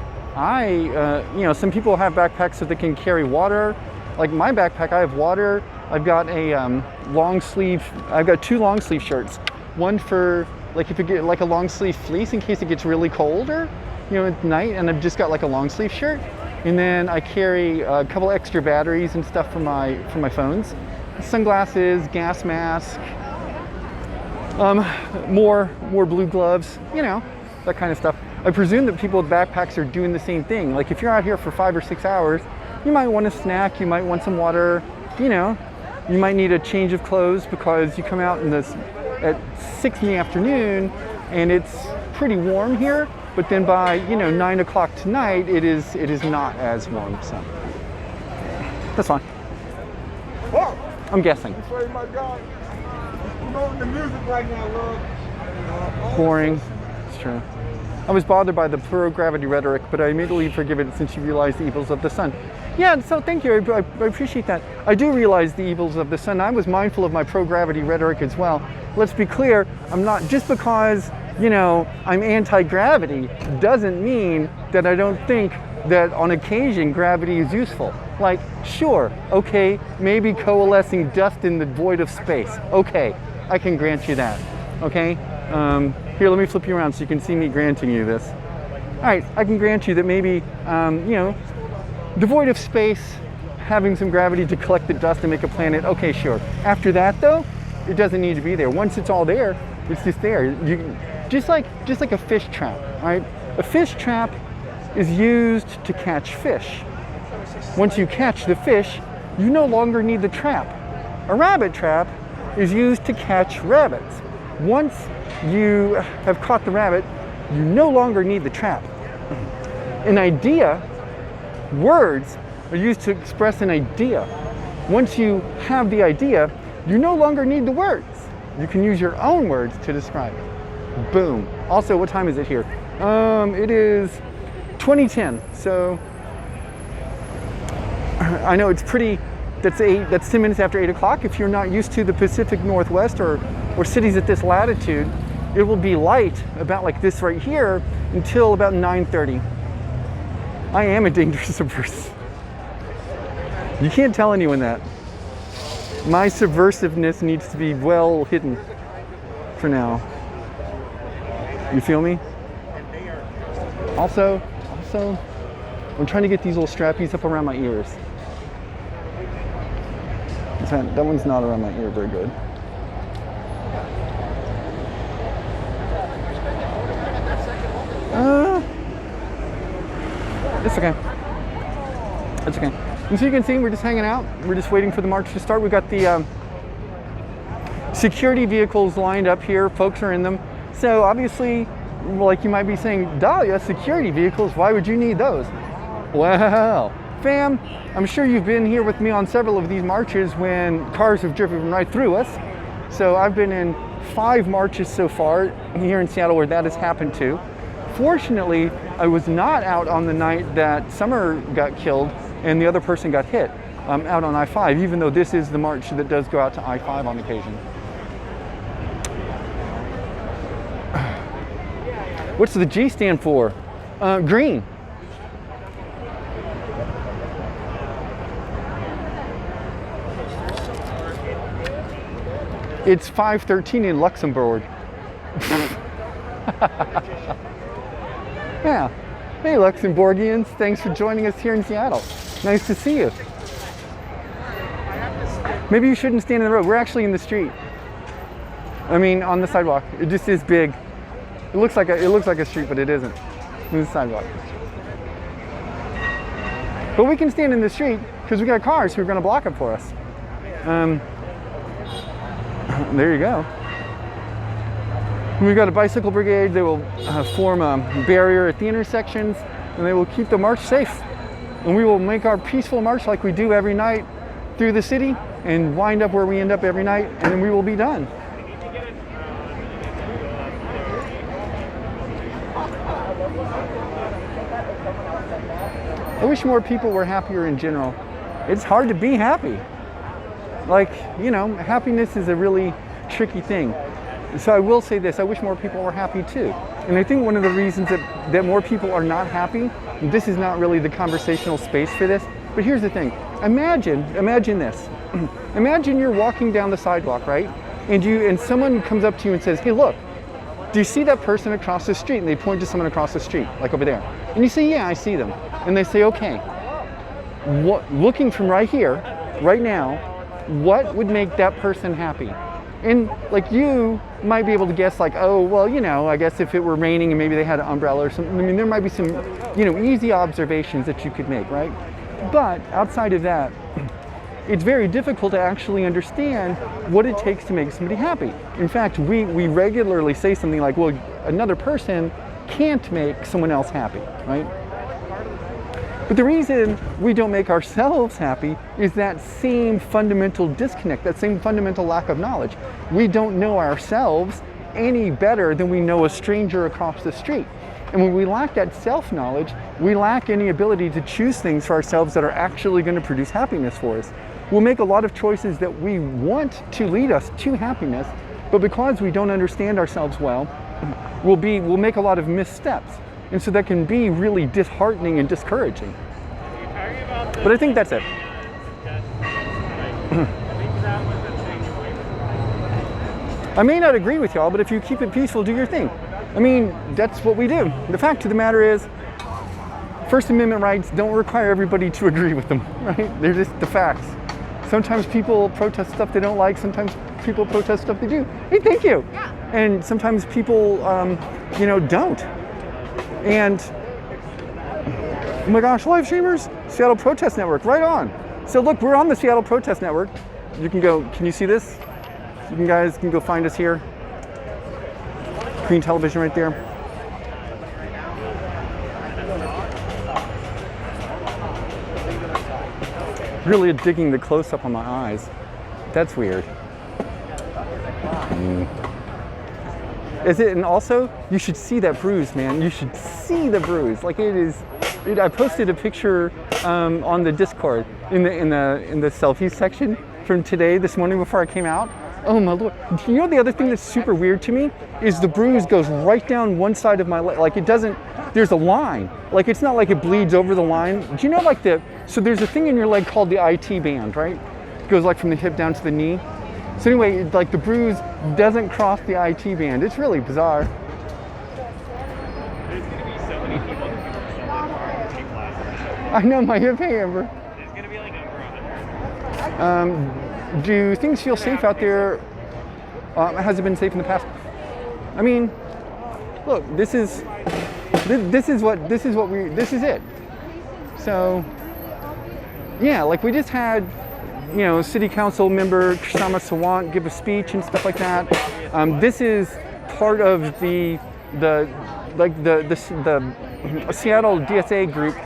You know, some people have backpacks so they can carry water. Like my backpack, I have water. I've got a long sleeve. I've got 2 long sleeve shirts. One for like if you get like a long sleeve fleece in case it gets really colder, you know, at night. And I've just got like a long sleeve shirt. And then I carry a couple extra batteries and stuff for my phones, sunglasses, gas mask, more blue gloves. You know, that kind of stuff. I presume that people with backpacks are doing the same thing. Like if you're out here for 5 or 6 hours, you might want a snack, you might want some water, you know, you might need a change of clothes because you come out at 6 in the afternoon and it's pretty warm here, but then by, you know, 9 o'clock tonight, it is not as warm, so that's fine. Whoa! I'm guessing. Sorry, my God. I'm going to music right now, love. Boring. It's true. I was bothered by the pro-gravity rhetoric, but I immediately forgive it since you realize the evils of the sun. Yeah, so thank you. I appreciate that. I do realize the evils of the sun. I was mindful of my pro-gravity rhetoric as well. Let's be clear, I'm not, just because, you know, I'm anti-gravity doesn't mean that I don't think that on occasion gravity is useful. Like, sure, okay, maybe coalescing dust in the void of space. Okay, I can grant you that, okay? Here, let me flip you around so you can see me granting you this. All right, I can grant you that maybe, you know, devoid of space, having some gravity to collect the dust and make a planet, okay, sure. After that, though, it doesn't need to be there. Once it's all there, it's just there. Just like a fish trap, right? A fish trap is used to catch fish. Once you catch the fish, you no longer need the trap. A rabbit trap is used to catch rabbits. Once you have caught the rabbit, you no longer need the trap. An idea, words are used to express an idea. Once you have the idea, you no longer need the words. You can use your own words to describe it. Boom. Also, what time is it here? It is 2010. So I know it's pretty, that's 10 minutes after 8 o'clock. If you're not used to the Pacific Northwest or cities at this latitude, it will be light about like this right here until about 9:30. I am a dangerous subversive. You can't tell anyone that. My subversiveness needs to be well hidden for now. You feel me? Also, I'm trying to get these little strappies up around my ears. That one's not around my ear very good. It's okay. It's okay. And so you can see we're just hanging out. We're just waiting for the march to start. We've got the security vehicles lined up here. Folks are in them. So obviously, like you might be saying, Dahlia, security vehicles, why would you need those? Well, fam, I'm sure you've been here with me on several of these marches when cars have driven right through us. So I've been in 5 marches so far here in Seattle where that has happened to. Fortunately, I was not out on the night that Summer got killed and the other person got hit out on I-5, even though this is the march that does go out to I-5 on occasion. What's the G stand for? Green. It's 5:13 in Luxembourg. Yeah. Hey, Luxembourgians. Thanks for joining us here in Seattle. Nice to see you. Maybe you shouldn't stand in the road. We're actually in the street. I mean, on the sidewalk. It just is big. It looks like a street, but it isn't. It's a sidewalk. But we can stand in the street because we got cars who are going to block it for us. There you go. We've got a bicycle brigade. They will form a barrier at the intersections, and they will keep the march safe. And we will make our peaceful march like we do every night through the city and wind up where we end up every night, and then we will be done. I wish more people were happier in general. It's hard to be happy. Like, you know, happiness is a really tricky thing. So I will say this, I wish more people were happy too. And I think one of the reasons that more people are not happy, this is not really the conversational space for this, but here's the thing. Imagine this. Imagine you're walking down the sidewalk, right? And someone comes up to you and says, hey, look, do you see that person across the street? And they point to someone across the street, like over there. And you say, yeah, I see them. And they say, okay, looking from right here, right now, what would make that person happy? And like you might be able to guess like, oh, well, you know, I guess if it were raining and maybe they had an umbrella or something, I mean, there might be some, you know, easy observations that you could make, right? But outside of that, it's very difficult to actually understand what it takes to make somebody happy. In fact, we regularly say something like, well, another person can't make someone else happy, right? But the reason we don't make ourselves happy is that same fundamental disconnect, that same fundamental lack of knowledge. We don't know ourselves any better than we know a stranger across the street. And when we lack that self-knowledge, we lack any ability to choose things for ourselves that are actually going to produce happiness for us. We'll make a lot of choices that we want to lead us to happiness, but because we don't understand ourselves well, we'll make a lot of missteps. And so that can be really disheartening and discouraging. But I think that's it. I may not agree with y'all, but if you keep it peaceful, do your thing. I mean, that's what we do. The fact of the matter is, First Amendment rights don't require everybody to agree with them, right? They're just the facts. Sometimes people protest stuff they don't like. Sometimes people protest stuff they do. Hey, thank you. Yeah. And sometimes people, you know, don't. And oh my gosh, live streamers, Seattle Protest Network, right on. So look, we're on the Seattle Protest Network. You can go, can you see this? You guys can go find us here. Green television right there. Really digging the close-up on my eyes. That's weird. Is it? And also, you should see that bruise, man. You should see the bruise. Like it is. I posted a picture on the Discord in the selfies section from today, this morning before I came out. Oh my Lord. You know the other thing that's super weird to me is the bruise goes right down one side of my leg. Like it doesn't. There's a line. Like it's not like it bleeds over the line. Do you know like so there's a thing in your leg called the IT band, right? It goes like from the hip down to the knee. So anyway, like the bruise doesn't cross the IT band. It's really bizarre. There's going to be so many people who can sell their car and take classes. I know, my hip, hey Amber. There's going to be like over 100. Do things feel safe out there? Has it been safe in the past? I mean, look, this is it. So, yeah, like we just had, you know, City Council member Kshama Sawant give a speech and stuff like that. This is part of the Seattle DSA group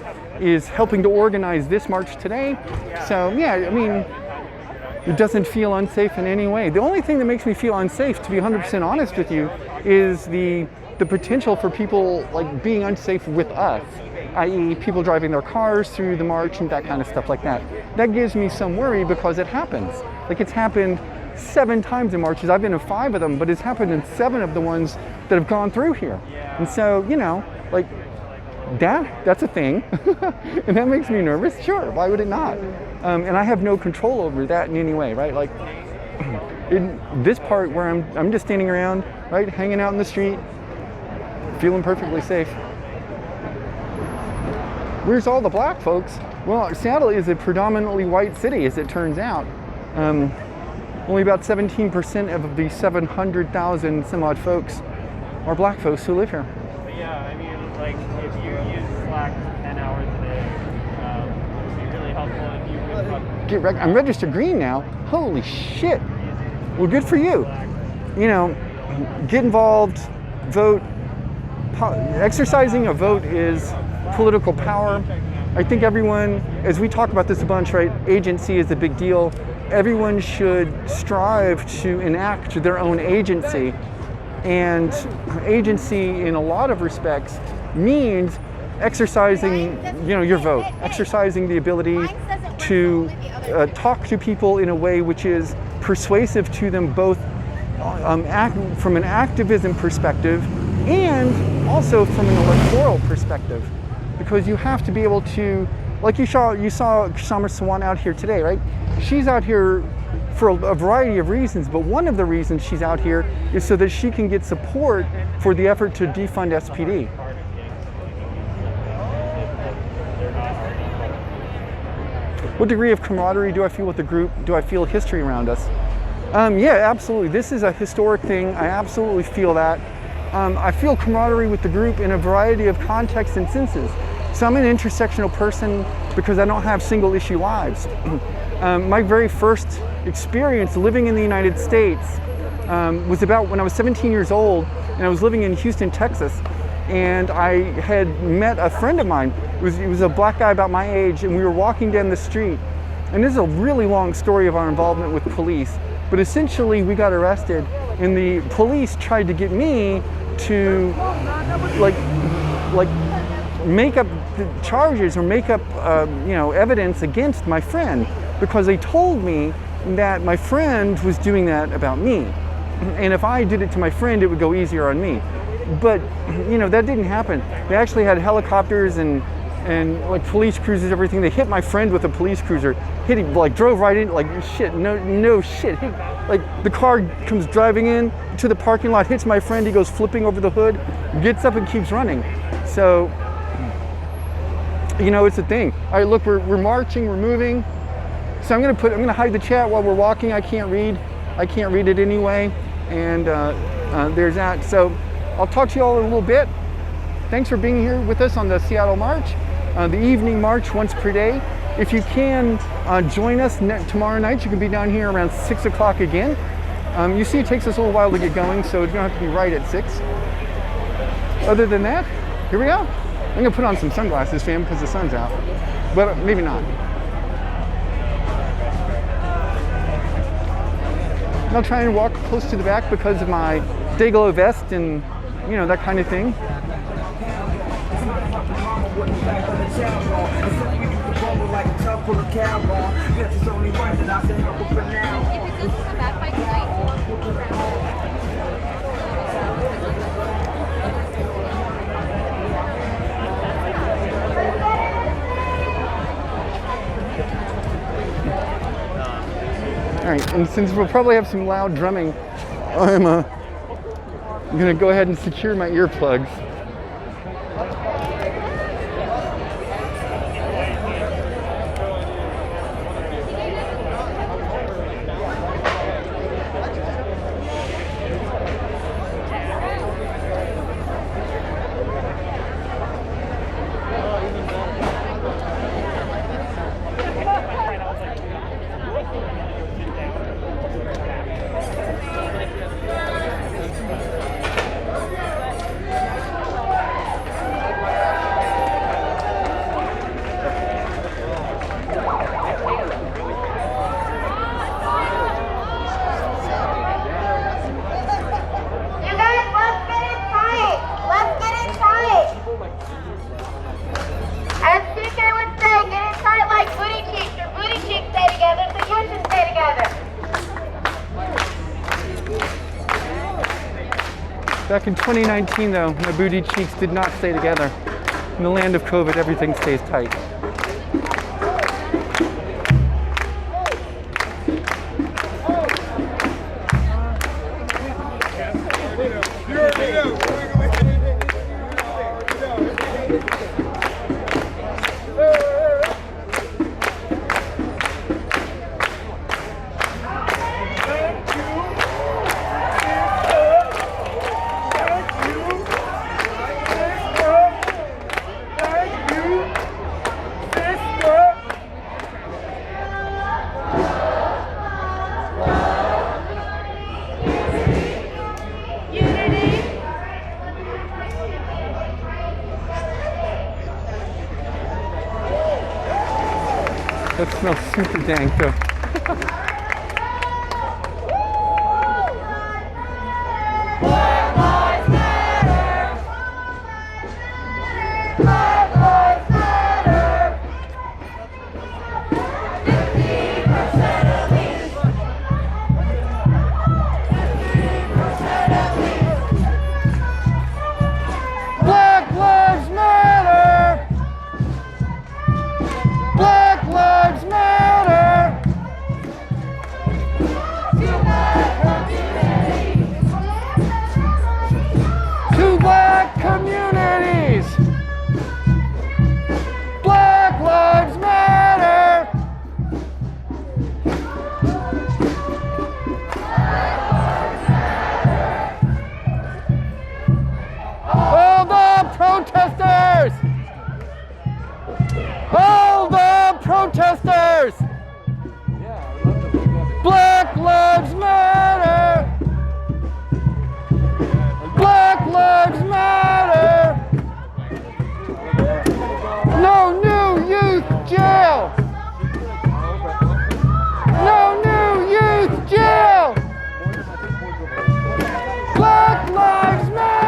is helping to organize this march today. So yeah, I mean, it doesn't feel unsafe in any way. The only thing that makes me feel unsafe, to be 100% honest with you, is the potential for people like being unsafe with us, i.e. people driving their cars through the march and that kind of stuff like that. That gives me some worry because it happens. Like it's happened 7 times in marches. I've been in 5 of them, but it's happened in 7 of the ones that have gone through here. And so, you know, like that's a thing. And that makes me nervous. Sure, why would it not? And I have no control over that in any way, right? Like in this part where I'm just standing around, right, hanging out in the street, feeling perfectly safe. Where's all the black folks? Well, Seattle is a predominantly white city, as it turns out. Only about 17% of the 700,000 some odd folks are black folks who live here. But yeah, I mean, like if you use Slack 10 hours a day, it would be really helpful if you could I'm registered green now. Holy shit. Well, good for you. You know, get involved, vote. Exercising a vote is political power. I think everyone, as we talk about this a bunch, right, agency is a big deal. Everyone should strive to enact their own agency. And agency, in a lot of respects, means exercising, you know, your vote, exercising the ability to talk to people in a way which is persuasive to them, both from an activism perspective and also from an electoral perspective, because you have to be able to, like you saw Kshama Sawant out here today, right? She's out here for a variety of reasons, but one of the reasons she's out here is so that she can get support for the effort to defund SPD. What degree of camaraderie do I feel with the group? Do I feel history around us? Yeah, absolutely. This is a historic thing. I absolutely feel that. I feel camaraderie with the group in a variety of contexts and senses. So I'm an intersectional person because I don't have single issue lives. My very first experience living in the United States was about when I was 17 years old, and I was living in Houston, Texas, and I had met a friend of mine. He was a black guy about my age, and we were walking down the street. And this is a really long story of our involvement with police, but essentially we got arrested, and the police tried to get me to like make up the charges or make up you know, evidence against my friend, because they told me that my friend was doing that about me, and if I did it to my friend, it would go easier on me. But you know, that didn't happen. They actually had helicopters and like police cruisers, everything. They hit my friend with a police cruiser, hit him, like drove right in, like shit, no shit. Like the car comes driving in to the parking lot, hits my friend, he goes flipping over the hood, gets up and keeps running. So, you know, it's a thing. All right, look, we're marching, we're moving. So I'm gonna hide the chat while we're walking. I can't read it anyway. And there's that. So I'll talk to you all in a little bit. Thanks for being here with us on the Seattle March, the evening march once per day. If you can join us tomorrow night, you can be down here around 6 o'clock again. You see, it takes us a little while to get going, so it's gonna have to be right at 6. Other than that, here we go. I'm gonna put on some sunglasses, fam, because the sun's out, but maybe not. And I'll try and walk close to the back because of my Dayglow vest and, you know, that kind of thing. All right, and since we'll probably have some loud drumming, I'm gonna go ahead and secure my earplugs. Back in 2019 though, my booty cheeks did not stay together. In the land of COVID, everything stays tight. That smells super dank though. Protesters! Black Lives Matter! Black Lives Matter! No new youth jail! No new youth jail! Black Lives Matter!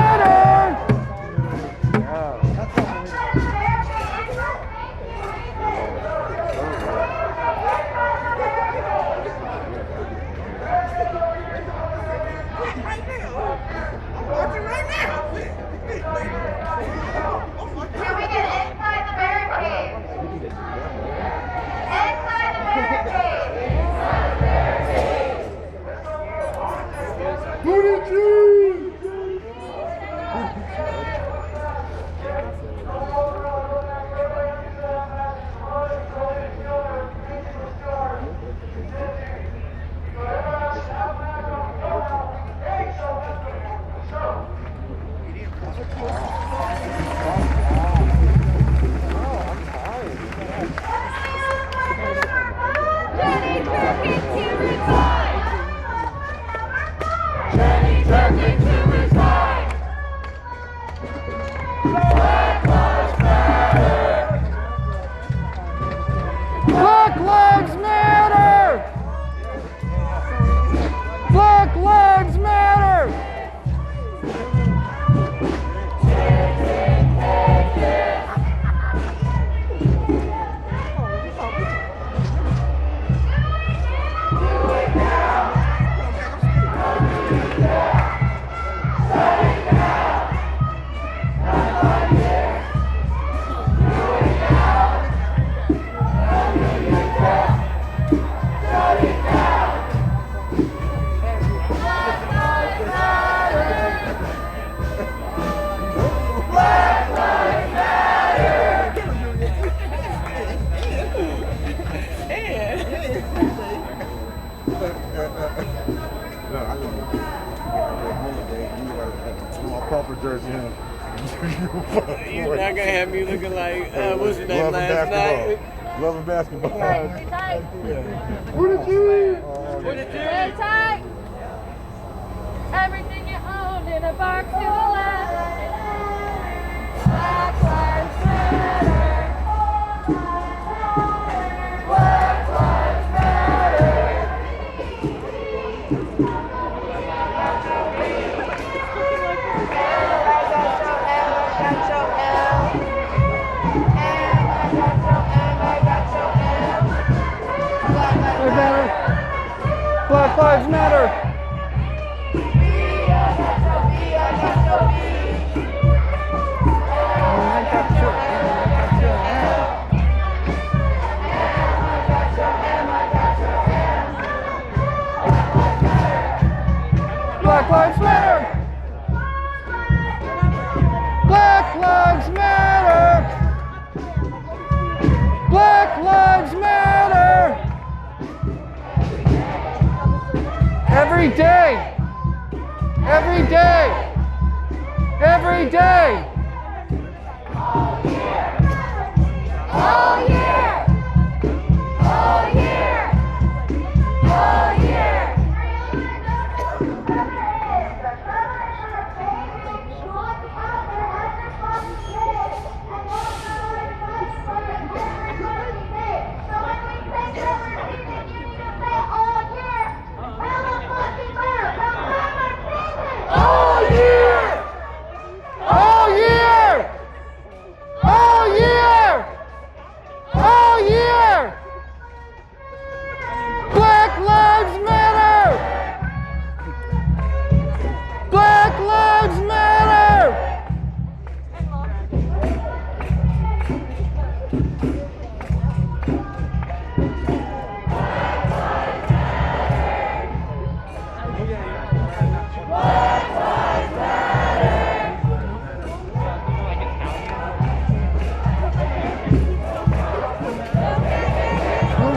Black Lives Matter! Black Lives Matter! Jersey, You're not gonna have me looking like what's his name last night? Loving basketball. What did you eat? Stay tight. Everything you own in a box to the left. Black Lives Matter. Black Lives Matter. Black Lives Matter! Every day. Every day. Every day. All year. All year. All year. All year. All year! All year! All year! All year! Black Lives Matter! Black Lives Matter!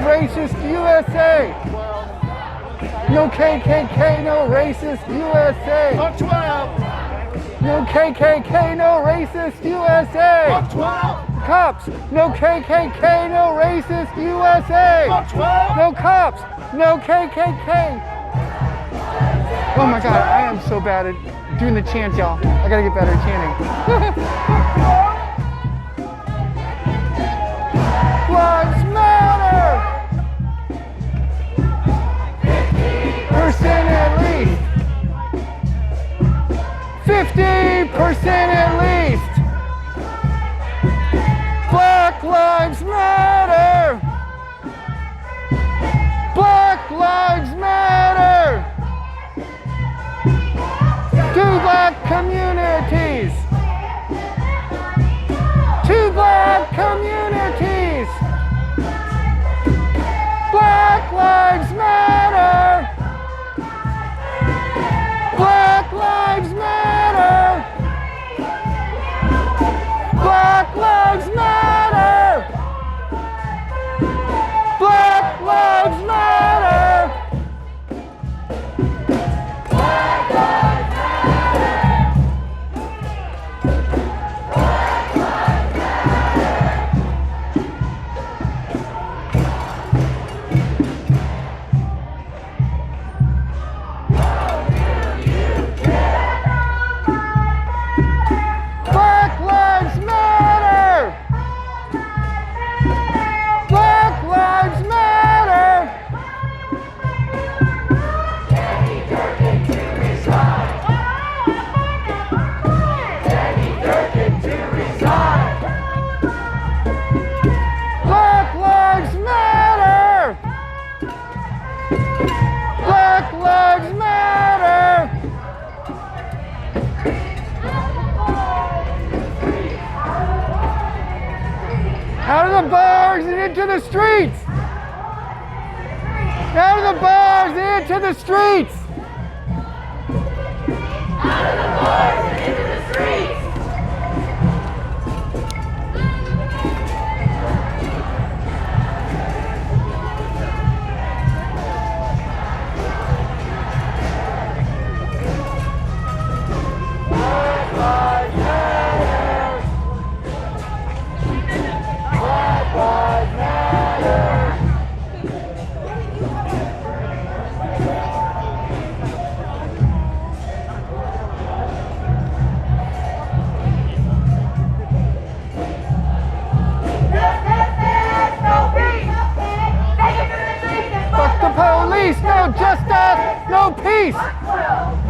Racist USA! No KKK, no racist USA! Fuck 12! No KKK, no racist USA! Fuck 12! Cops! No KKK, no racist USA! Fuck 12! No cops! No KKK! Oh my god, I am so bad at doing the chant, y'all. I gotta get better at chanting. Lives matter! At least 50% at least. Black Lives Matter. Black Lives Matter. Two black communities. Two black communities. Black Lives Matter. Black Lives Matter! Black Lives Matter! Black Lives Matter! Black Lives Out of the bars and into the streets! Out of the bars and into the streets! Out of the bars and into the streets! Police, no justice, no peace.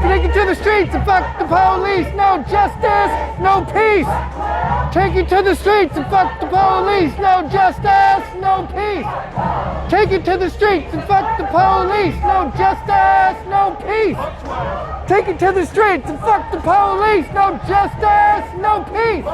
Take it to the streets and fuck the police, no justice, no peace. Take it to the streets and fuck the police, no justice, no peace. Take it to the streets and fuck the police, no justice, no peace. Take it to the streets and fuck the police, no justice, no peace.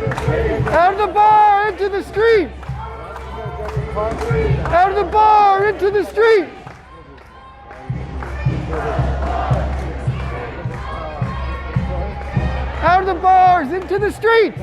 Out of the bar, into the street! Out of the bar, into the street! Out of the bars, into the streets!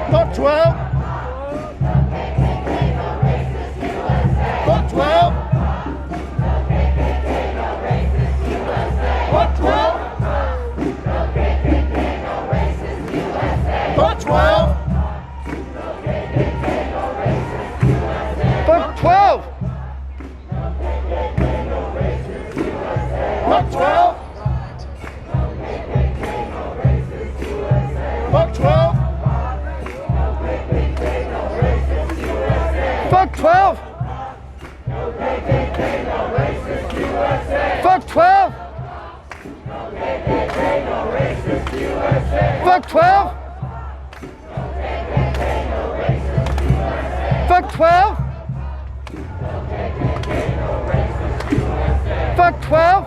Fuck 12. Fuck 12. Fuck 12. Fuck 12. Fuck 12! Fuck 12. Fuck 12. Fuck 12! Fuck 12! Fuck 12! Fuck 12! Fuck 12!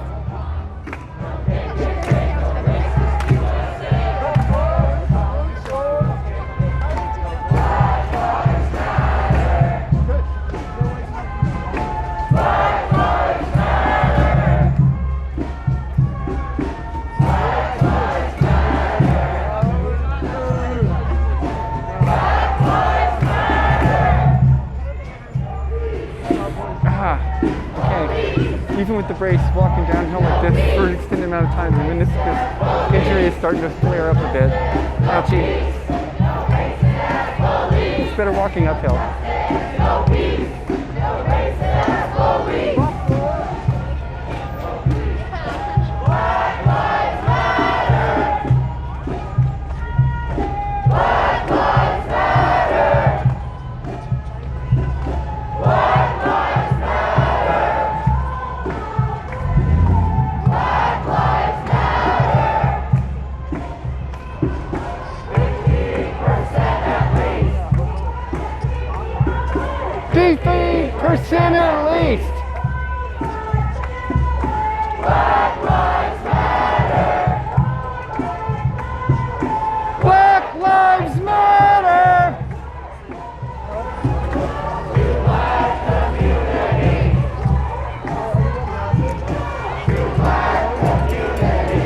Even with the brace, walking downhill like this for an extended amount of time, the meniscus injury is starting to flare up a bit. Ouchie. It's better walking uphill. Percent at least. Black Lives Matter. Black Lives Matter. To black community. To black community.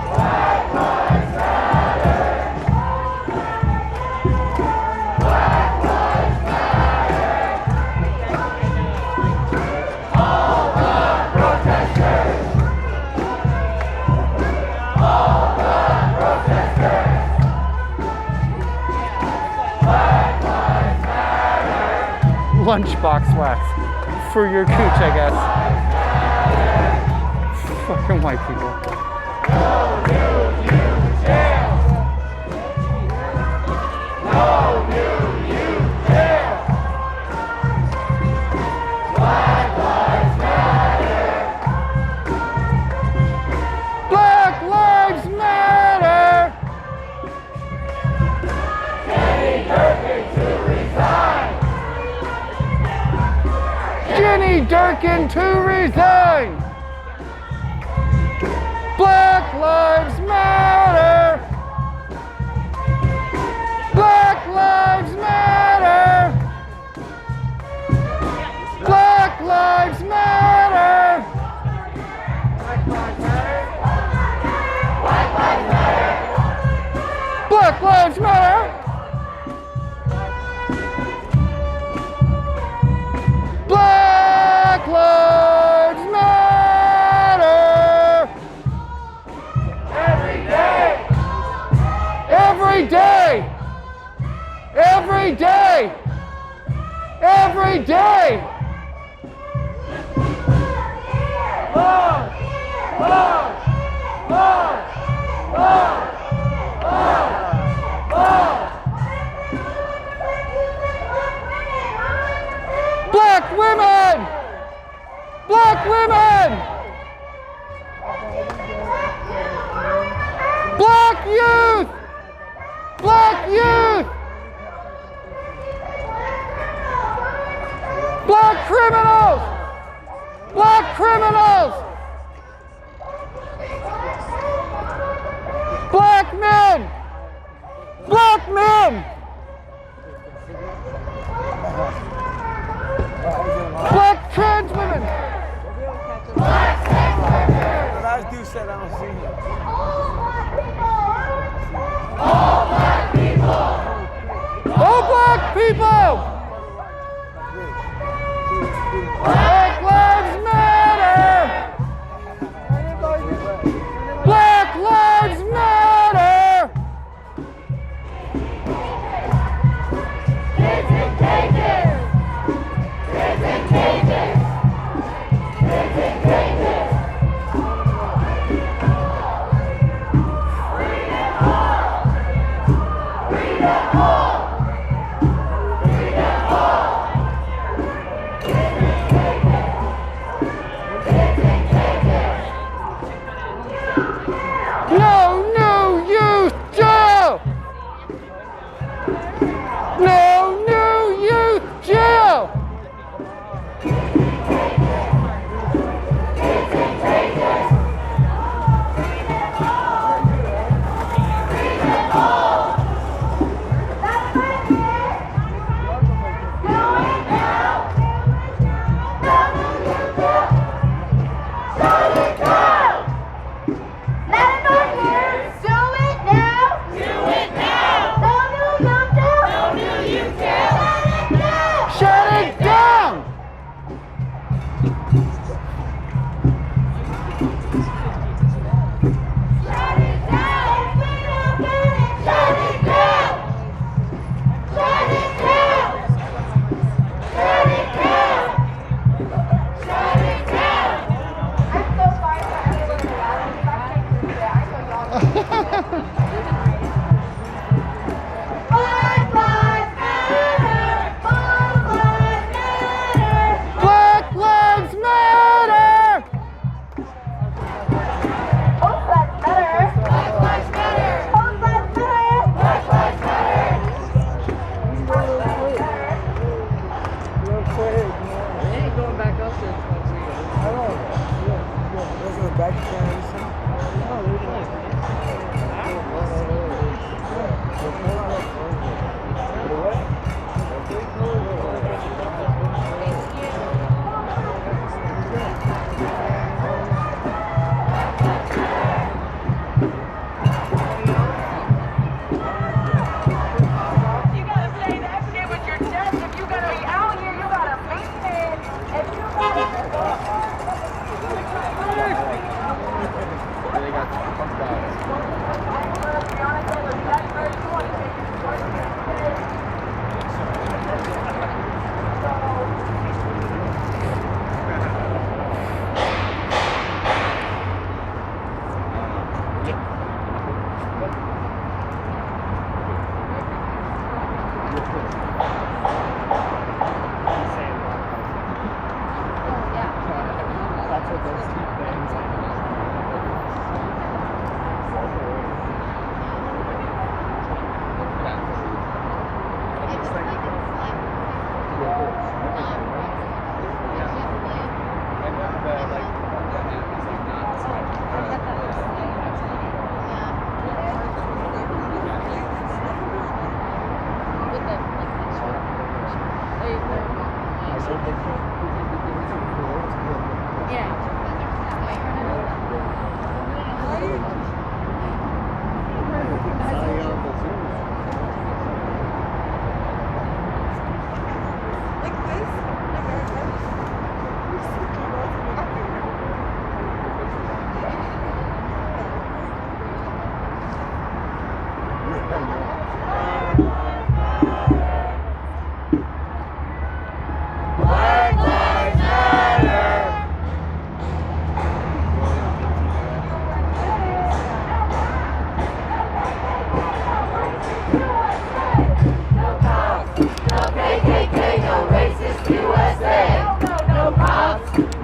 Black Lives Matter. Black Lives lunchbox wax for your cooch, I guess. Fucking white people. No new youth jail. No new youth jail. Black Lives Matter. Black Lives Matter. Jenny Durkin to resign. Jenny Durkin to resign! Black Lives Matter! Black Lives Matter! Black Lives Matter! Black Lives Matter! Black Lives Matter! Black Lives Matter! Every day! Every day! Every day! Black women! Black youth! Black youth! Black criminals! Black criminals! Black men! Black men! Black trans women! Black trans women! But I do said I don't see him. All black people! All black people! Black lives matter! Black lives matter! Kids in cages! Kids in cages! Kids in cages! Freedom all! Freedom all! Freedom all! No new youth jail! No new youth jail! Shut it down! Black lives matter! All lives matter! Black lives matter! All lives matter! Black lives matter! Real quick, they ain't going back up there. I know. Those are the back cameras. No, they're not.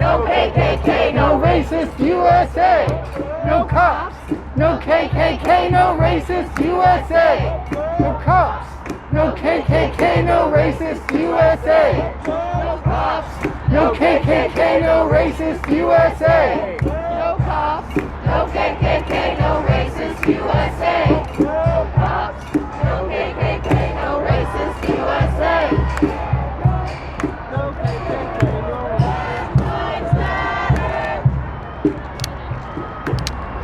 No KKK, no racist USA. No cops, no KKK, no racist USA. No cops, no KKK, no racist USA. No cops, no KKK, no racist USA. No cops, no KKK, no racist USA. No cops, no KKK, no racist USA.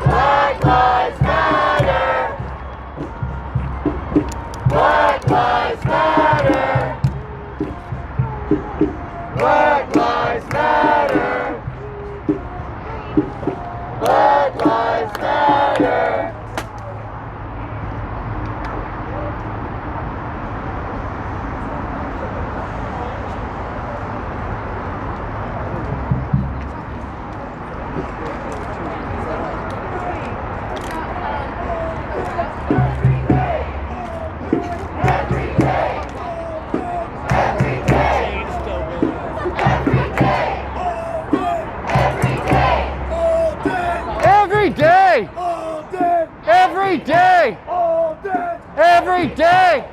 Black Lives Matter! Black Lives Matter! Black Lives Matter! Black Lives Matter! Every day! Every day! Every day!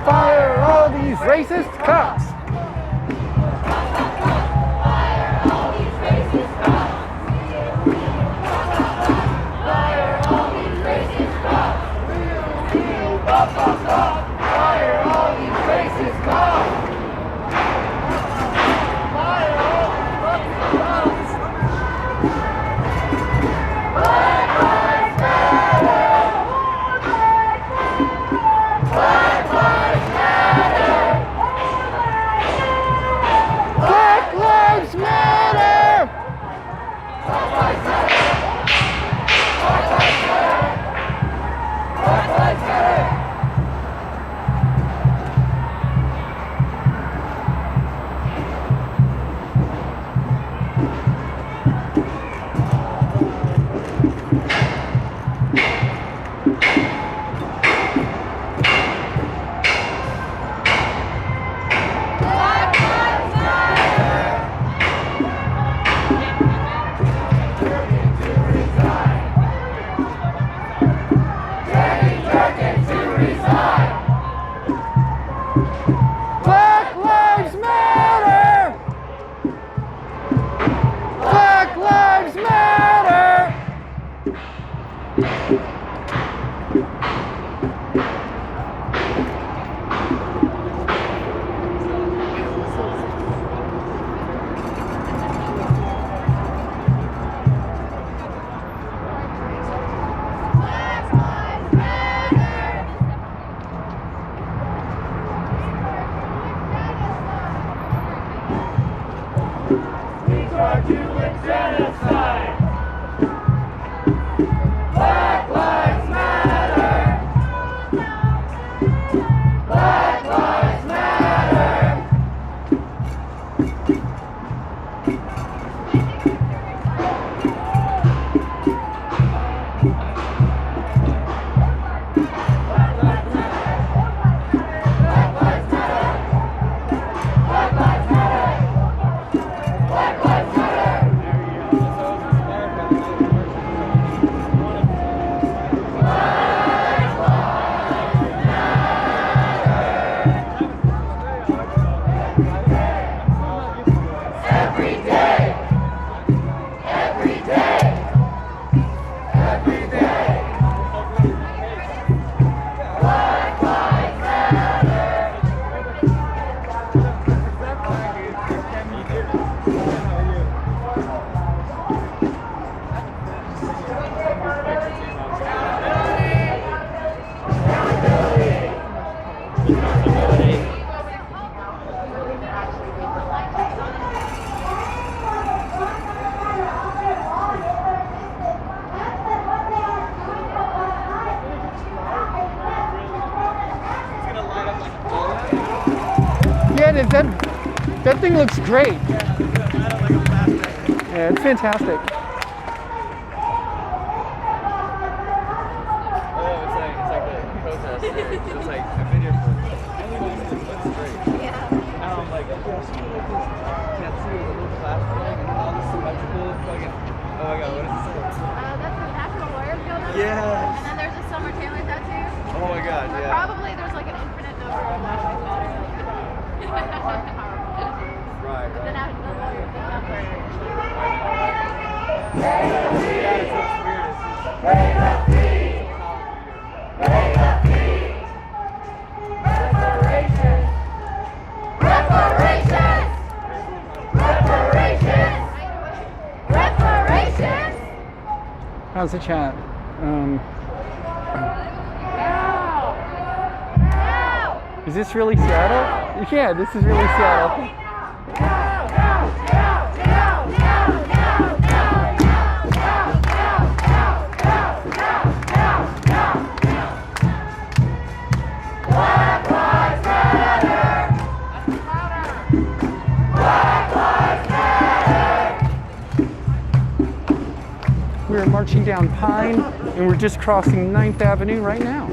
Fire all these racist cops! Fire all these racist cops! Black Lives Matter! Black Lives Matter! Black Lives Matter! Black Lives Matter! We charge you with genocide! Black Lives Matter! Black Lives Matter! said is that thing looks great. Yeah, it's fantastic. It's like the protest. It was like a video for that's great. Yeah. Now I'm like, can't see the little flash thing and all this symmetrical fucking. Oh my god, what is this? That's the National Lawyer Guild. Yes. And then there's a Summer Taylor tattoo. Oh my god, yeah. Probably there's like an infinite number of Black Lives Matter. Right. But then the lawyer, the number. How's the chat? Is this really Seattle? Yeah, this is really Seattle. We're marching down Pine, and we're just crossing 9th Avenue right now.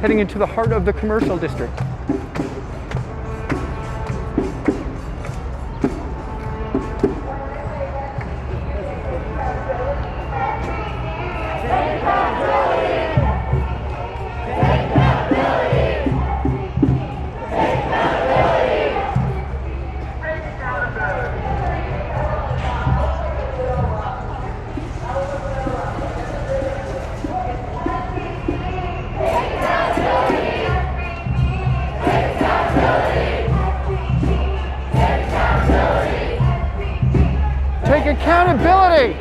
Heading into the heart of the commercial district. Take accountability.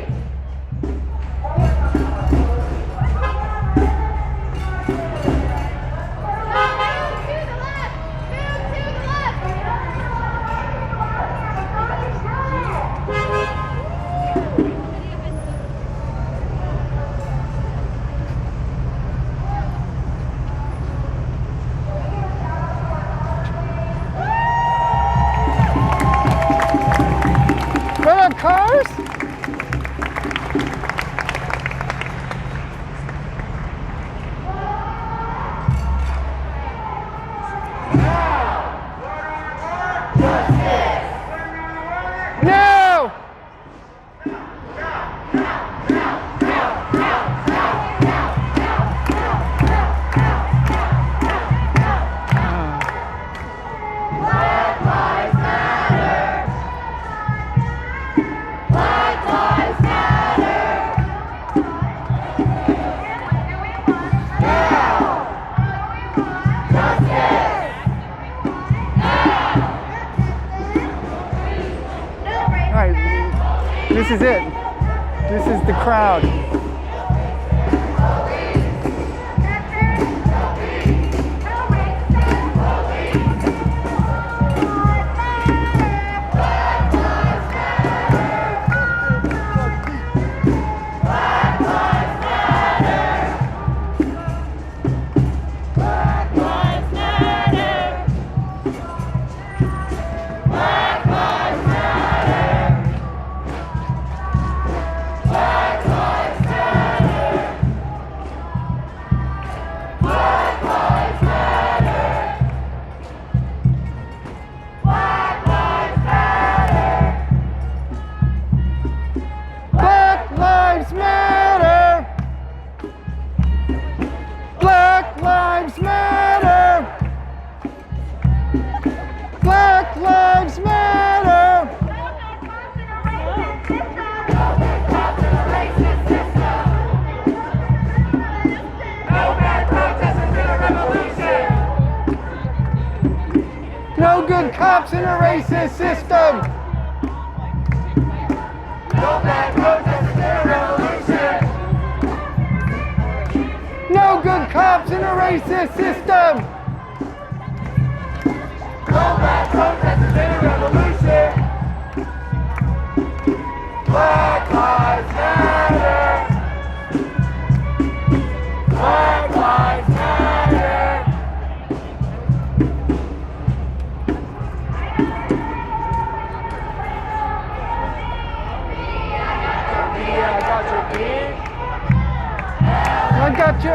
Red cars? No! This is it. This is the crowd. No good cops in a racist system. No bad protesters in a revolution. No good cops in a racist system. No bad protesters in a revolution. Black Lives Matter. Black Lives Matter.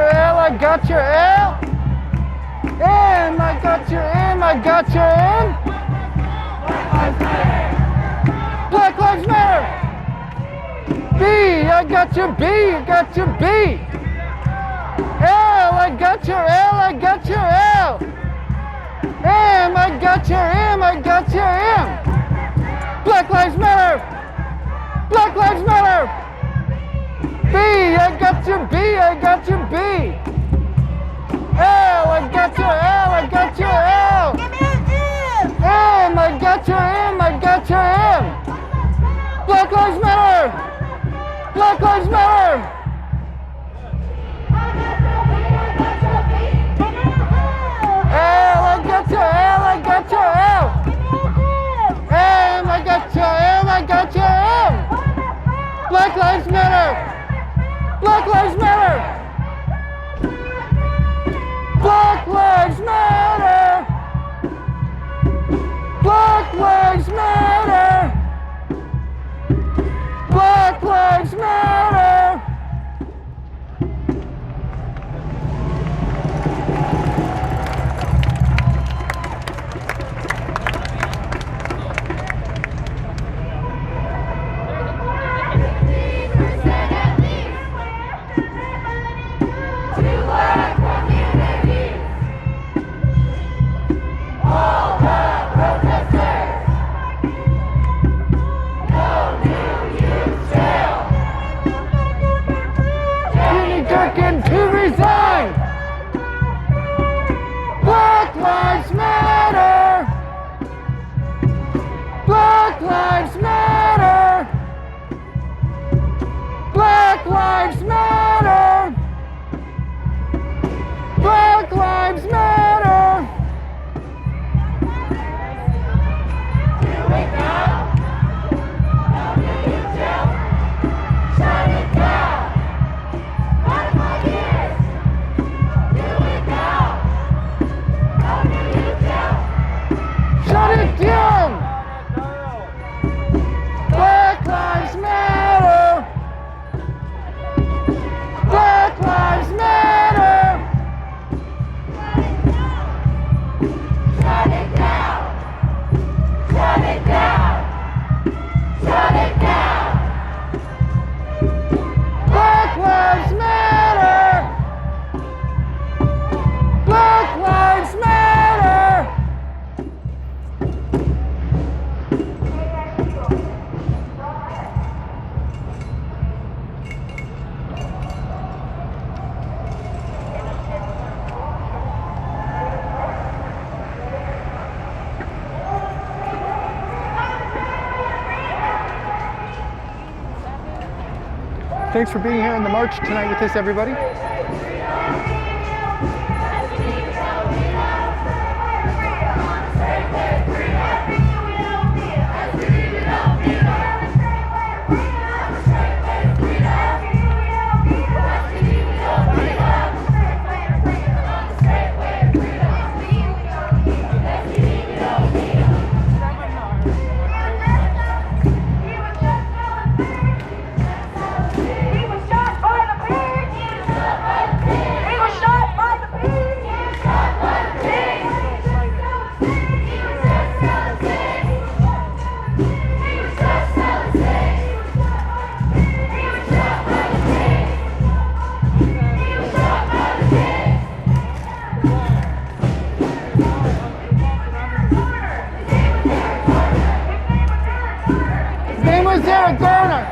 L, I got your L. M, I got your M, I got your M. Black Lives Matter. B, I got your B, I got your B. L, I got your L, I got your L. M, I got your M, I got your M. Black Lives Matter. Black Lives Matter. B, I got your B, I got your B. L, I got your L, I got your L. M, I got your M, I got your M. Black Lives Matter. Black Lives Matter. L, I got your L, I got your L. M, I got your M, I got your M. Black Lives Matter. Black Lives Matter. Black Lives Matter. Black Lives Matter. Black Lives Matter. To resign. Black Lives Matter. Black Lives Matter. Black Lives Matter. Black Lives Matter. Here we go. Now you tell. Shut it down. Shut it down! Black Lives Matter! Black Lives Matter! Shut it down! Shut it down! Shut it down! Black Lives Matter! Black Lives Matter! Thanks for being here in the march tonight with us, everybody. Eric Garner.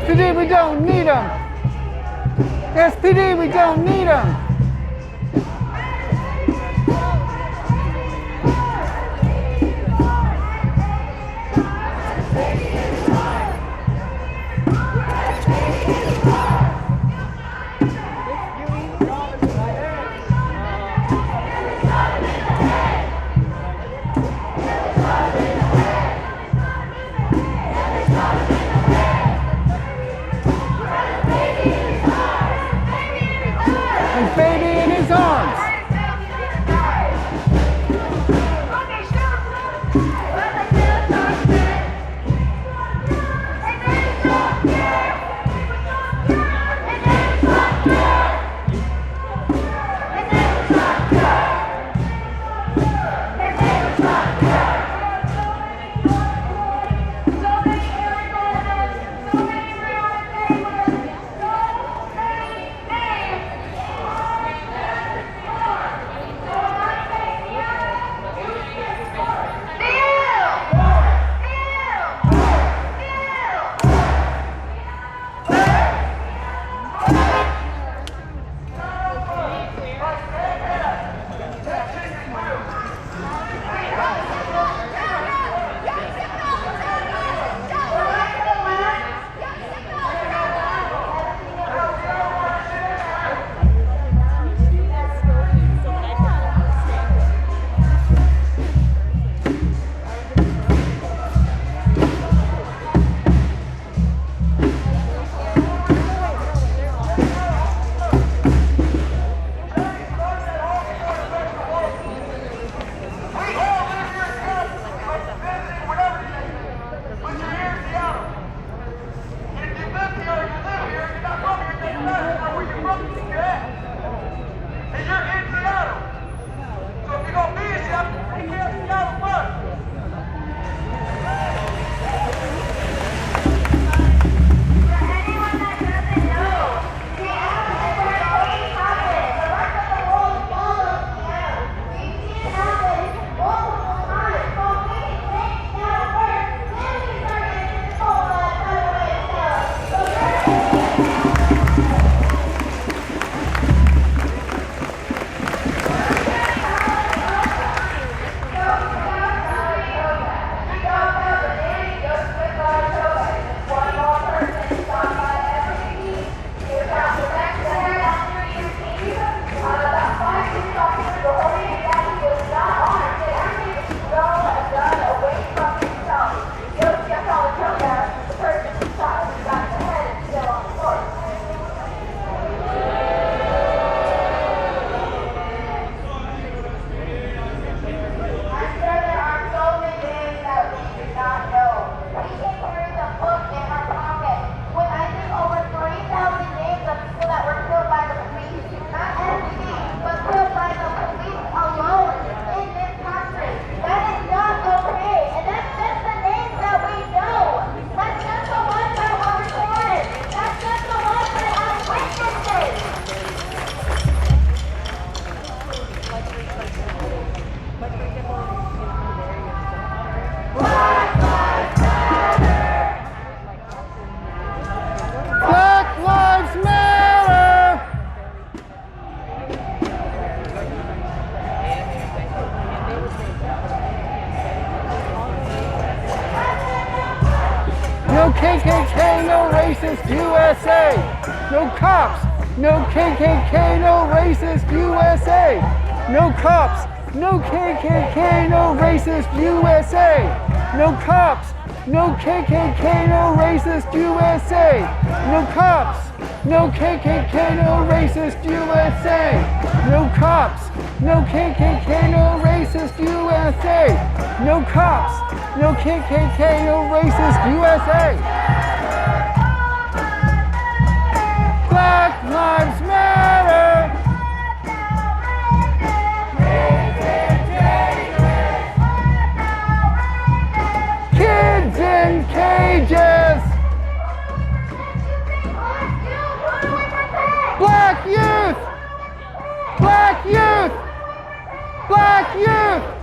SPD, we don't need them. SPD, we don't need them. and baby in his arms. No KKK, no racist USA. No cops, no KKK, no racist USA. No cops, no KKK, no racist USA. No cops, no KKK, no racist USA. No cops, no KKK, no racist USA. No cops, no KKK, no racist USA. No cops, no KKK, no racist USA. Black Lives Matter. Kids in cages. Black youth. Black youth. Black youth.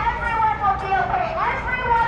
Everyone will be okay. Everyone.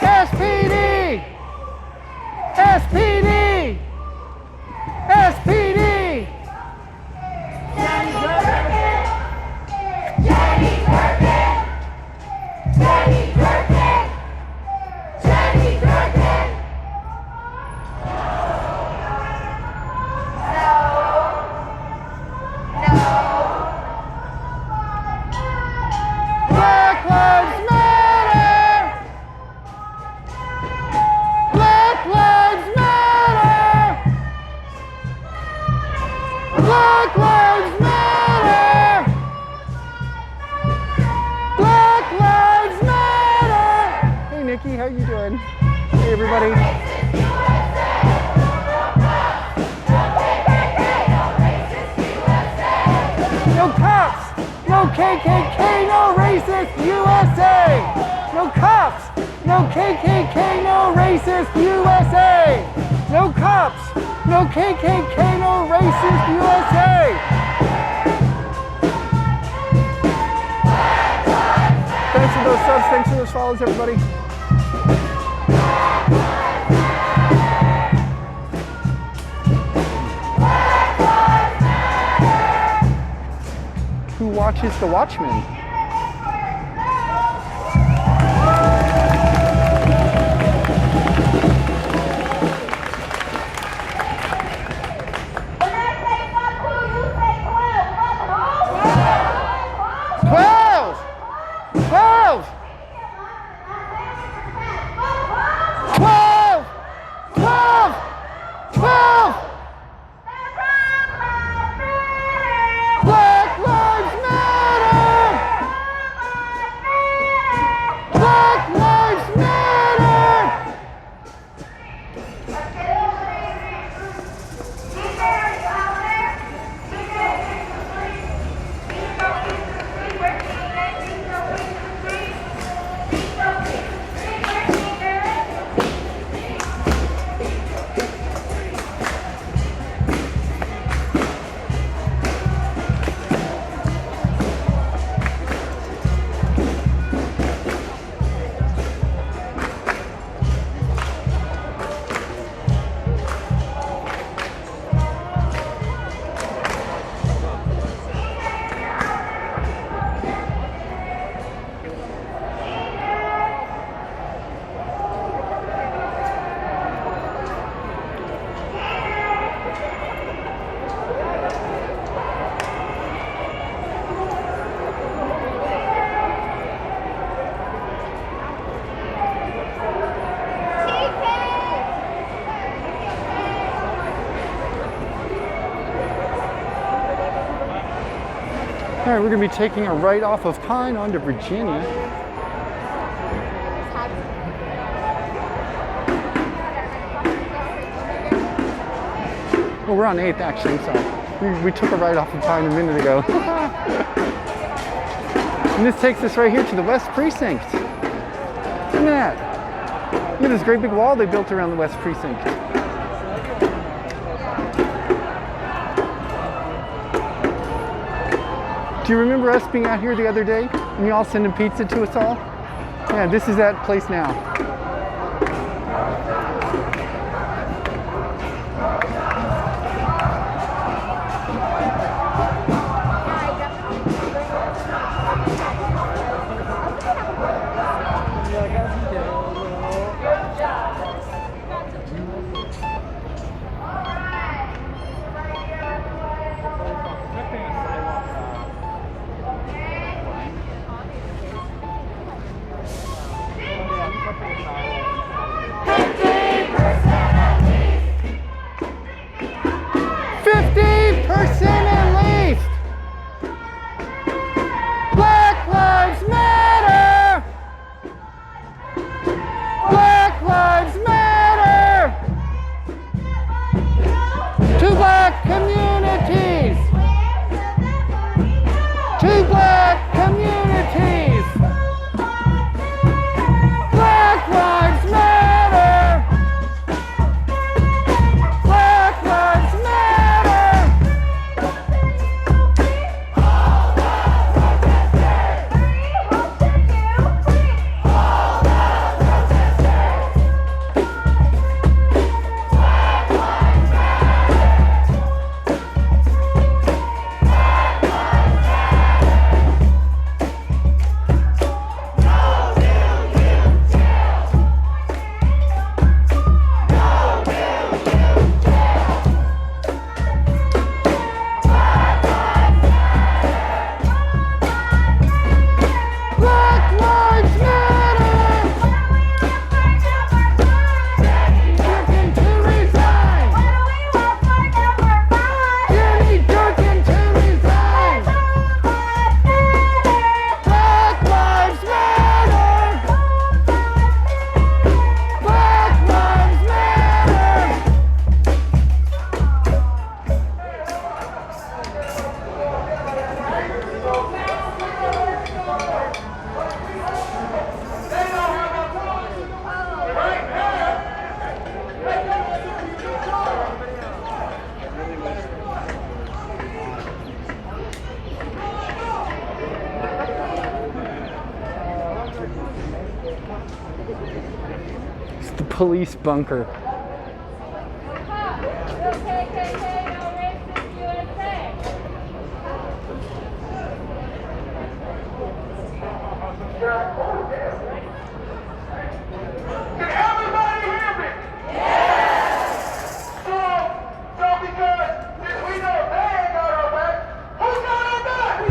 SPD! SPD! SPD! Black Lives Matter! Black Lives Matter! Black Lives Matter! Black Lives Matter! Hey Nikki, how you doing? Hey everybody. No cops! No KKK, no racist USA! No cops! No KKK, no racist USA! No cops! No KKK, no racist USA! Thanks for those subs, thanks for those follows, everybody. Who watches The Watchmen? Black Lives Matter! Black Lives Matter! All right, we're gonna be taking a right off of Pine onto Virginia. Well, we're on 8th actually, so we took a right off of Pine a minute ago. And this takes us right here to the West Precinct. Look at that. Look at this great big wall they built around the West Precinct. Do you remember us being out here the other day and you all sending pizza to us all? Yeah, this is that place now. the police bunker.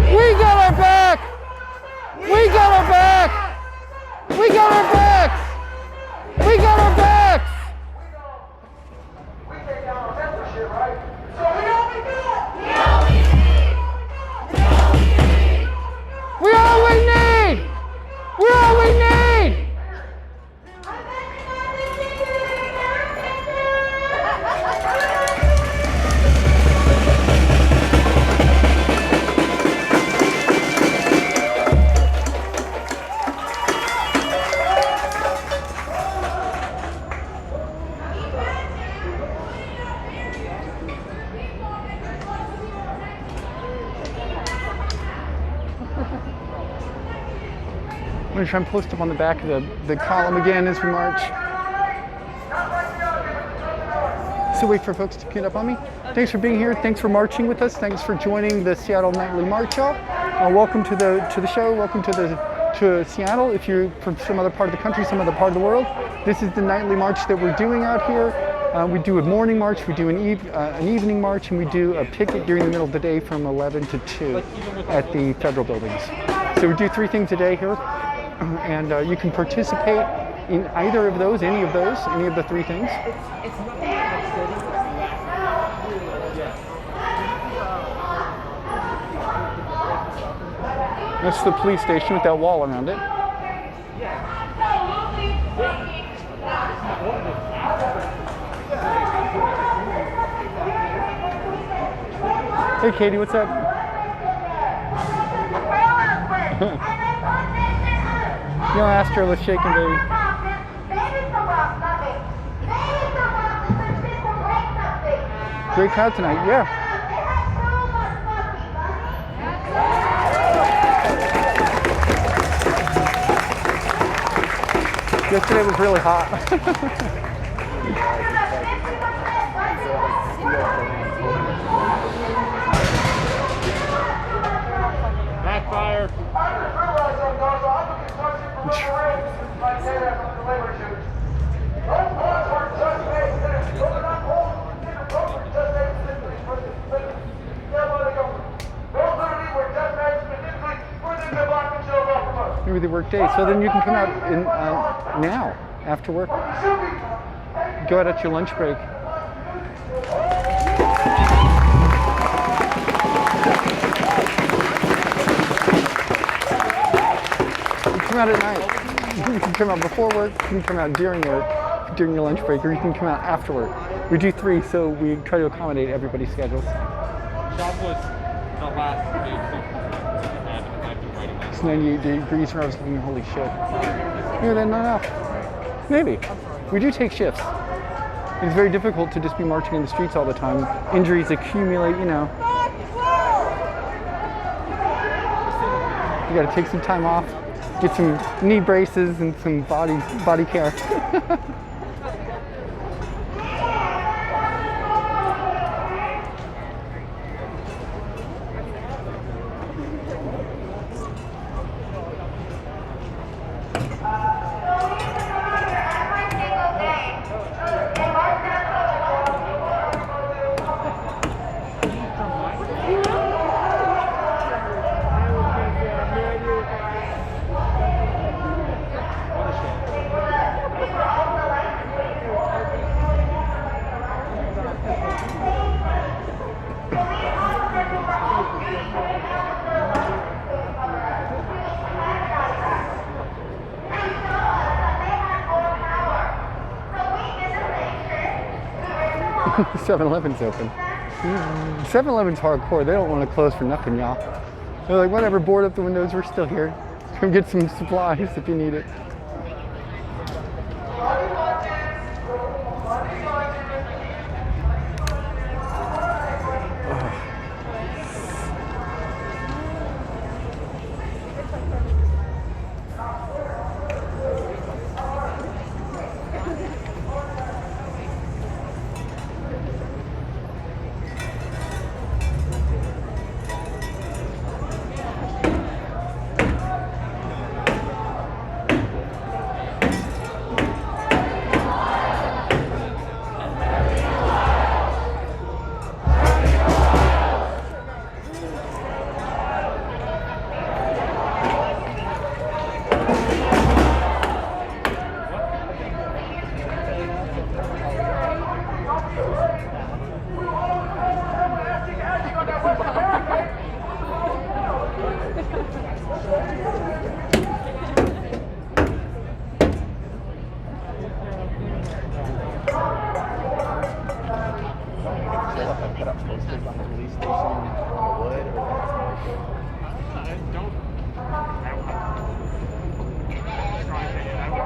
We got our back! We got our back! We got our backs! We got our backs! We all we need! We're all we need! I'm going to try and post up on the back of the column again as we march. So wait for folks to get up on me. Thanks for being here. Thanks for marching with us. Thanks for joining the Seattle Nightly March, y'all. Welcome to the show. Welcome to Seattle. If you're from some other part of the country, some other part of the world, this is the nightly march that we're doing out here. We do a morning march, we do an evening march, and we do a picket during the middle of the day from 11 to 2 at the federal buildings. So we do 3 things a day here. And you can participate in either of those, any of the 3 things. That's the police station with that wall around it. Hey Katie, what's up? You don't ask her what's shaking, baby. Great crowd tonight, yeah. Yesterday was really hot. Backfire. Maybe they work days, so then you can come out in, now, after work. Go out at your lunch break. You come out at night. You can come out before work, you can come out during work, during your lunch break, or you can come out after work. We do 3, so we try to accommodate everybody's schedules. Shop was the last big It's 98 degrees where I was thinking, holy shit. Yeah, then not enough. Maybe. We do take shifts. It's very difficult to just be marching in the streets all the time. Injuries accumulate, you know. You gotta take some time off, get some knee braces and some body care. 7-Eleven's open. 7-Eleven's hardcore. They don't want to close for nothing, y'all. They're like, whatever, board up the windows, we're still here. Come get some supplies if you need it. put up posters on the police station on the wood, or I don't have a strong opinion. I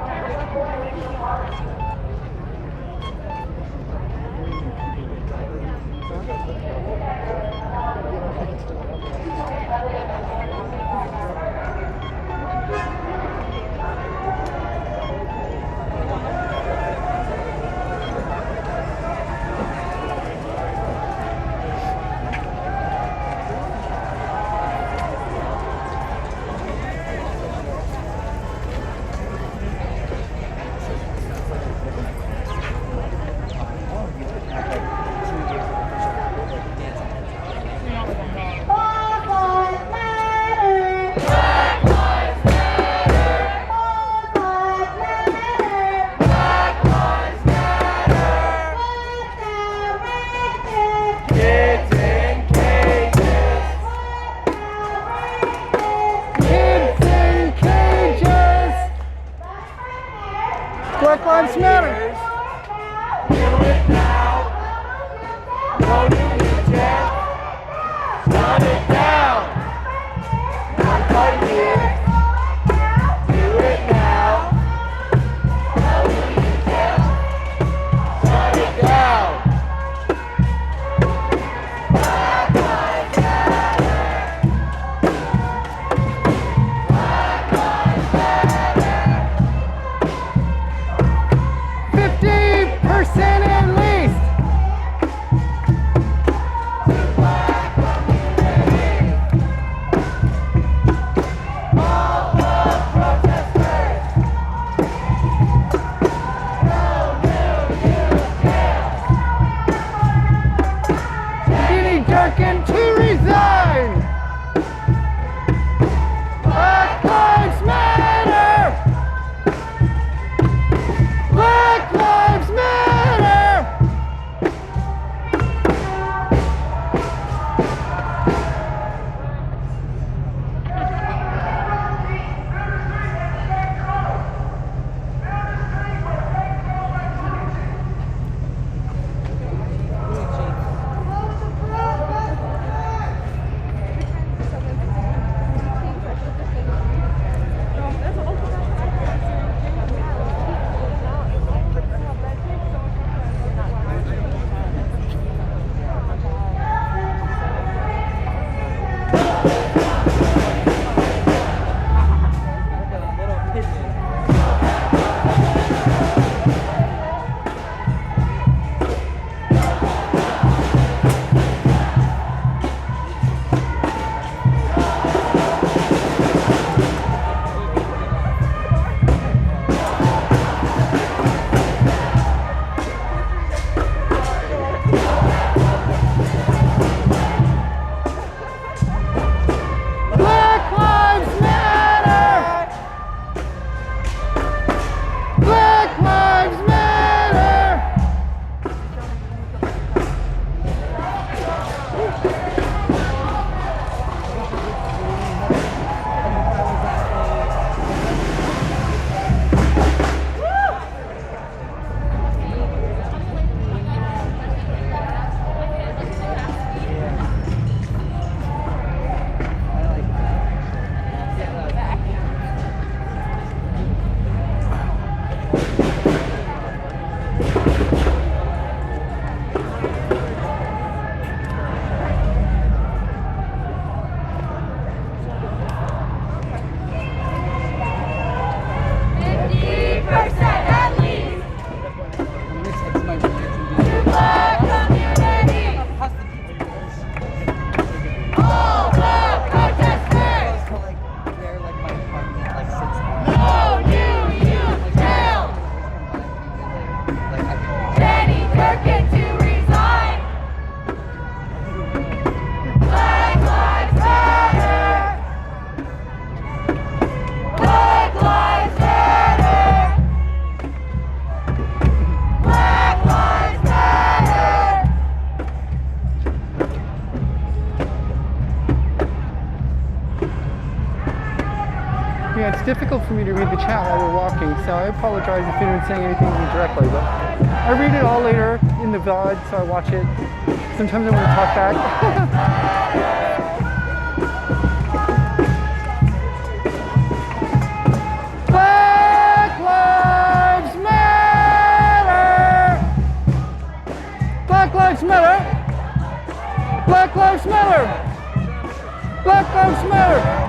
Black Lives Matter. Do it now. Don't do it yet. Shut it down. Not right here. Do it now. Don't do it yet. Shut it down. Black Lives Matter. Black Lives Matter. 50% at least. All the protesters. No new jail. Skinny Durkin to resign. Black Lives Matter. Black Lives Matter. Black Lives Matter. Black Lives Matter. Yeah, it's difficult for me to read the chat while we're walking, so I apologize if anyone's saying anything to me directly, but I read it all later in the VOD, so I watch it. sometimes I want to talk back. Black Lives Matter! Black Lives Matter! Black Lives Matter! Black Lives Matter!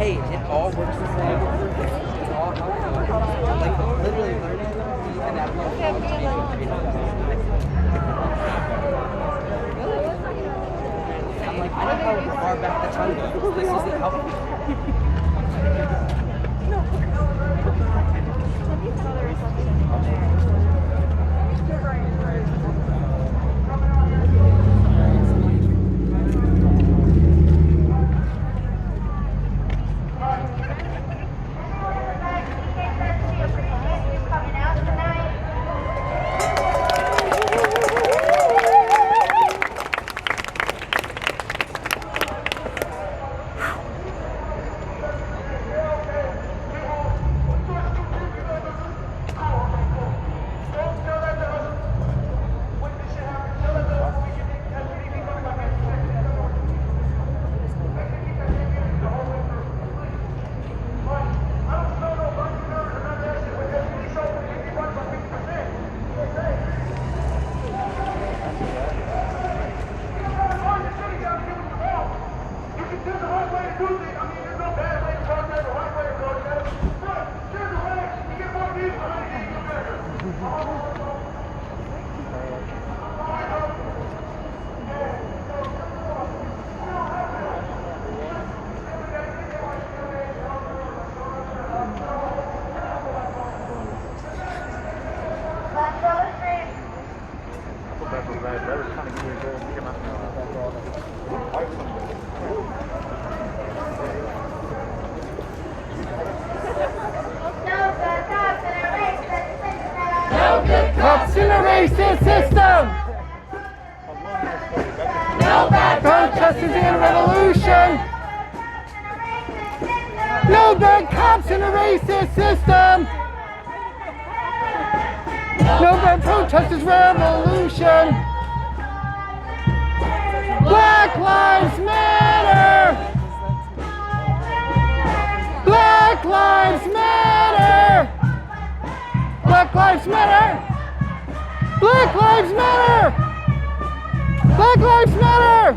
Hey, it all works the same. It's all like literally learning and I'm like, I know how far back the tongue goes. This isn't helpful. Cops in a racist system! No bad protesters in revolution! No bad cops in a racist system! No bad protesters revolution! Black Lives Matter! Black Lives Matter! Black Lives Matter! Black Lives Matter! Black Lives Matter!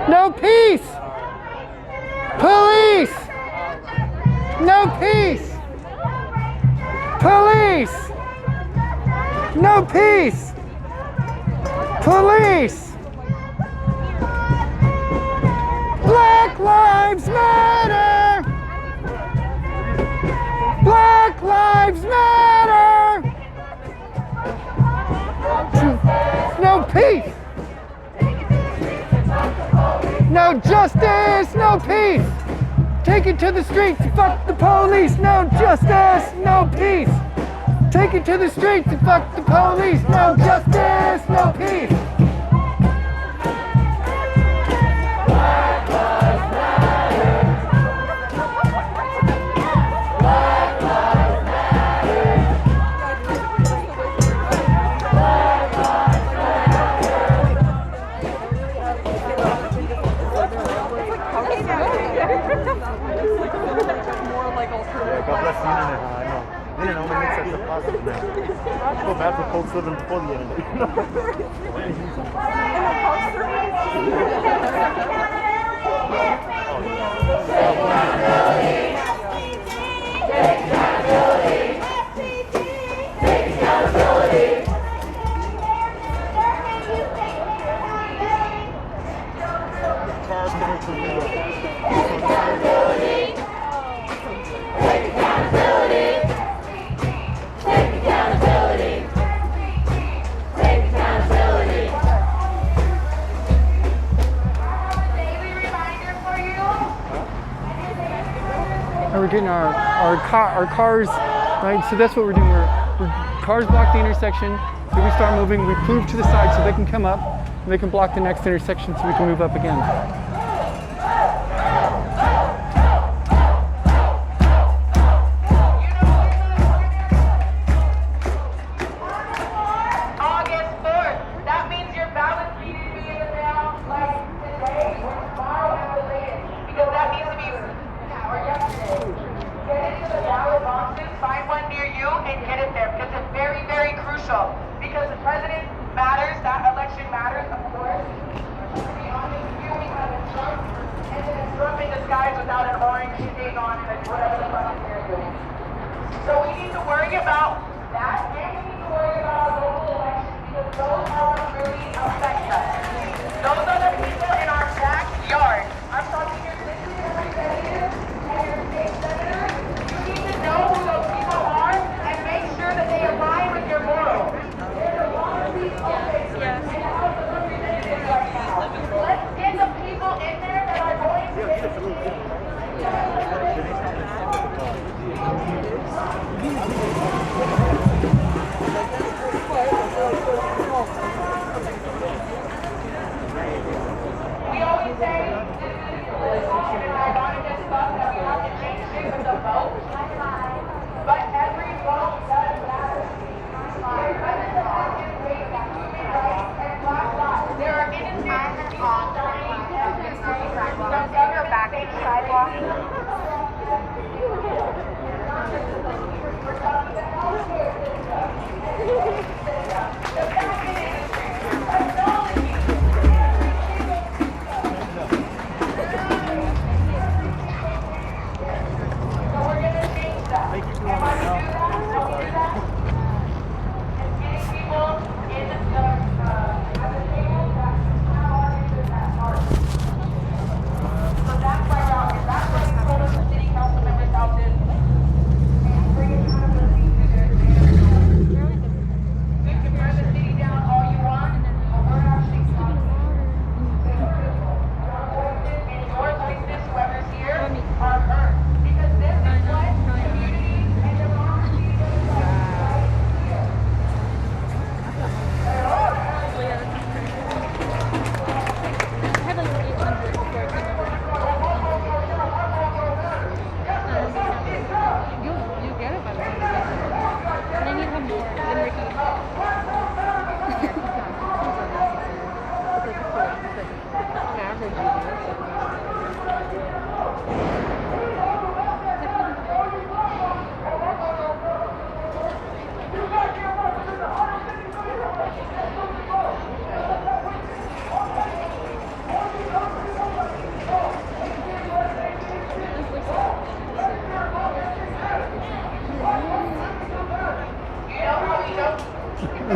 No peace! Police! No peace! Police! No peace! Police! Black Lives Matter! Black Lives Matter! No peace! No justice, no peace! Take it to the streets, fuck the police! No justice, no peace! Take it to the streets and fuck the police! No justice, no peace! Black Lives Matter! Black Lives Matter! Black Lives Yeah, God bless the internet, I know. The internet only makes sense to positive now. I feel bad for folks living before the internet. We're getting our cars, right? So that's what we're doing. We're cars block the intersection. Then we start moving. We move to the side so they can come up. And they can block the next intersection so we can move up again. August 4th. That means your ballot needed to be in the mail like today or tomorrow at the latest. Because that needs to be now or yesterday. Get into the ballot boxes, find one near you, and get it there. Because it's very, very crucial. Because the president matters, that election matters, of course. To be honest with you, we have a Trump, and then a Trump in disguise without an orange thing on it, whatever the fuck they're doing. So we need to worry about that, and we need to worry about our local elections, because those are what really affect us. Those are the people in our backyard. I'm talking your city representatives and your state senators. You need to know who those people are and make sure that they align with your morals. There's a lot of these openings in the House of Representatives right now. Let's get the people in there that are going to get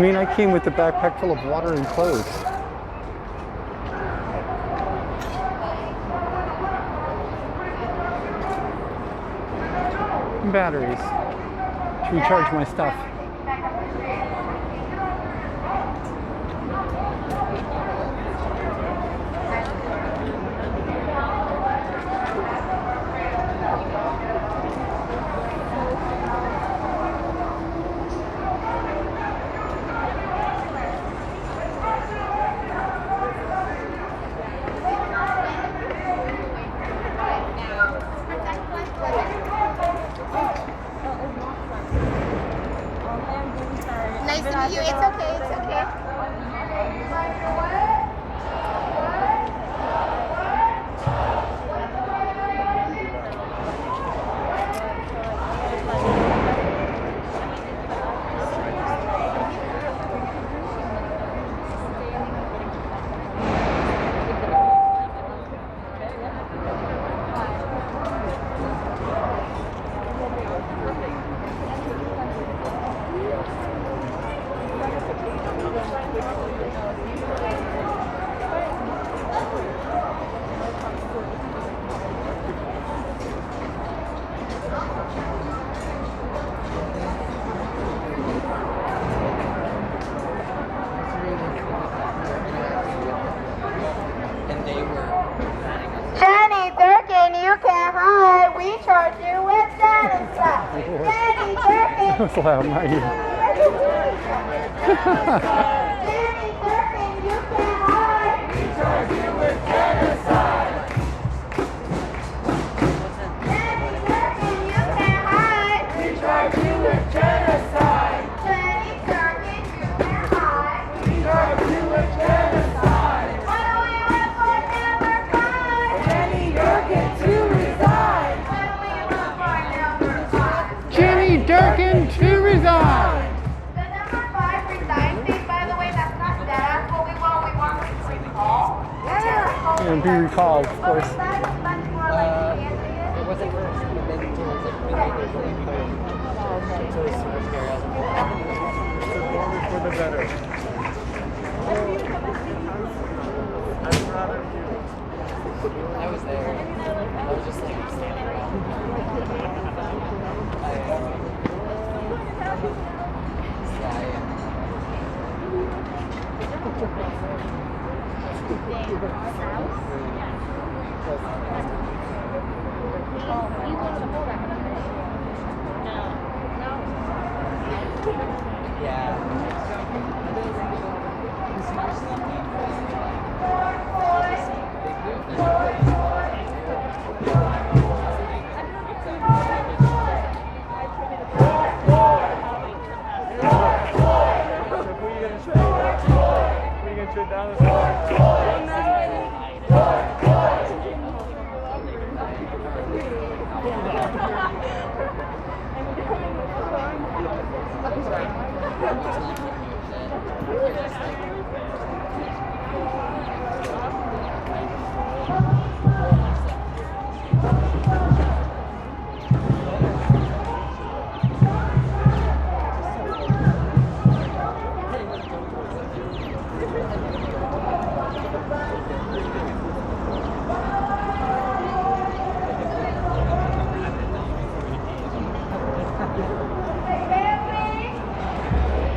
mean, I came with a backpack full of water and clothes. And batteries to recharge my stuff. Nice to meet you. It's okay. It's okay. Jenny Durkin, you can't hide. We charge you with genocide. Jenny Durkin. That was loud, not you. Jenny Durkin, you can't hide. We charge you with genocide. Jenny Durkin, you can't hide. We charge you with genocide. Jenny Durkin, you can't hide. We charge you with genocide. What do we want for number 5? Jenny Durkin to resign. What do we want for number 5? Jenny Durkin to resign. The number 5 resign thing, by the way, that's not that. What we want to recall. Yeah. And be recalled, of course. That's more like It wasn't first, but then it was like really good. So it was super scary. I was like, For the better. I'm proud of you. I was there. I was just like standing around.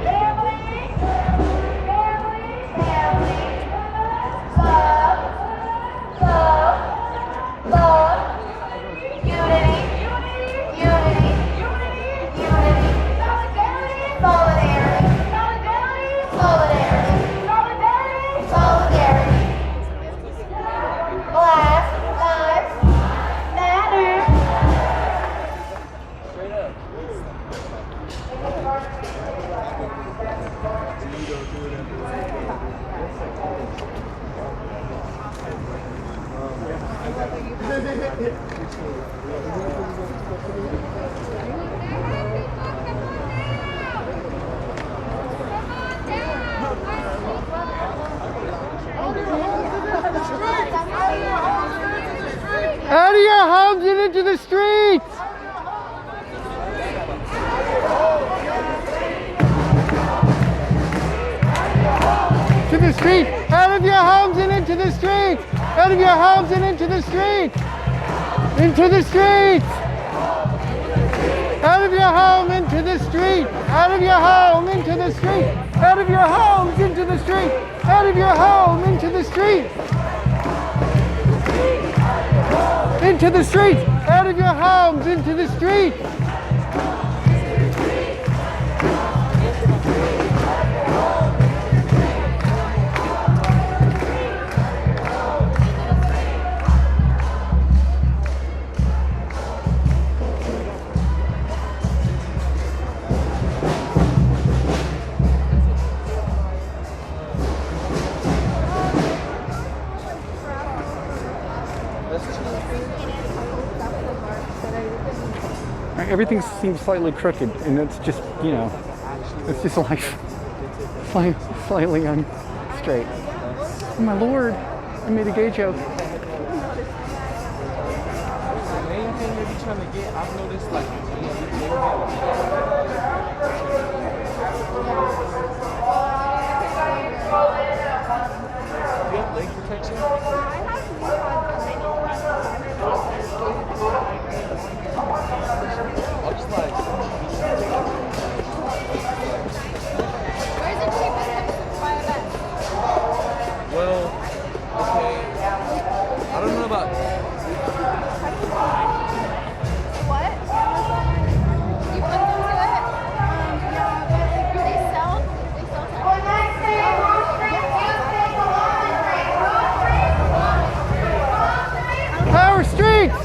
Family, the street. Out of your homes and into the street. Out of your homes and into the street. Into the street. Out of your home into the street. Out of your home into the street. Out of your homes into the street. Out of your home into the street. Into the street. Out of your homes into the street. Everything seems slightly crooked, and it's just, you know, it's just like slightly straight. Oh my lord, I made a gay joke. The main thing they're trying to get, I've noticed, like, do you have leg protection? I'll just like. Where's the cheapest buy a vest? Well, okay. I don't know about. What? You put them to it? Yeah, but like, do they sell? They sell Power Streets!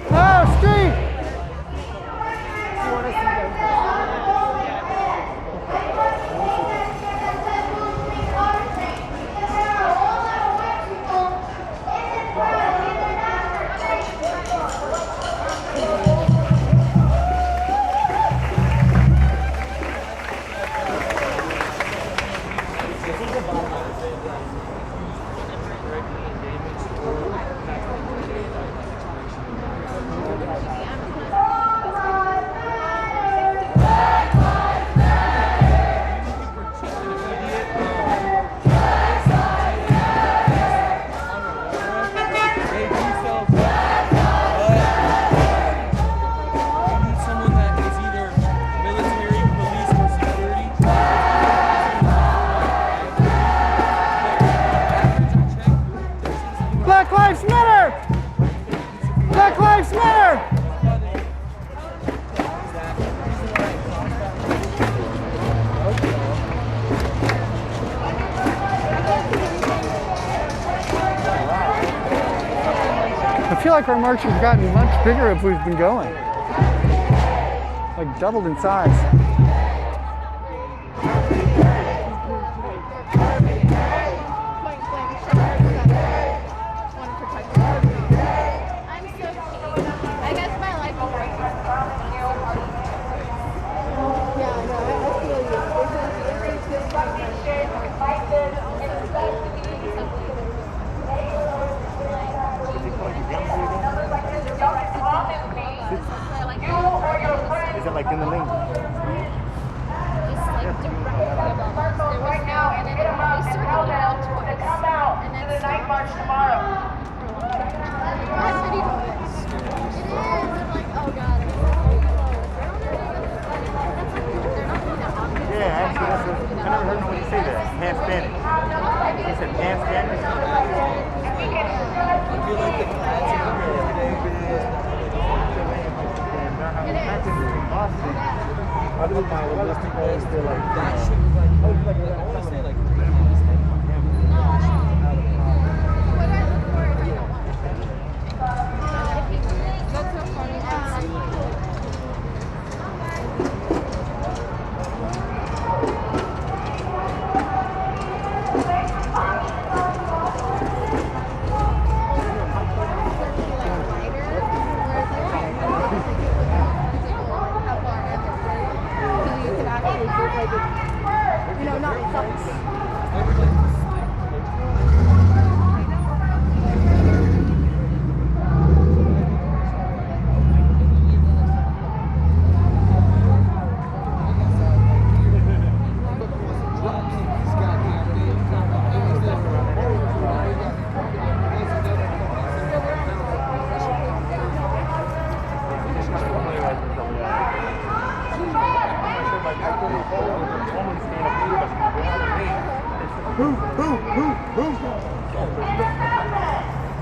Power Street! Black Lives Matter! Black Lives Matter! I feel like our march has gotten much bigger if we've been going. Like doubled in size. I guess my life is right. Yeah, no, I feel you. Is it like in the lane? Just like directly above us. There was no, and then they circled around twice. And then the night march tomorrow. What city was it? It is. I'm like, oh god. Yeah, actually, that's what, I never heard nobody say that. Pan-Spanish. He said Pan-Spanish? I feel like the class is every day. I do my listing goals, they're like, That shit was like, I want to say like 3 months. That's so funny. You know, not sucks. Kind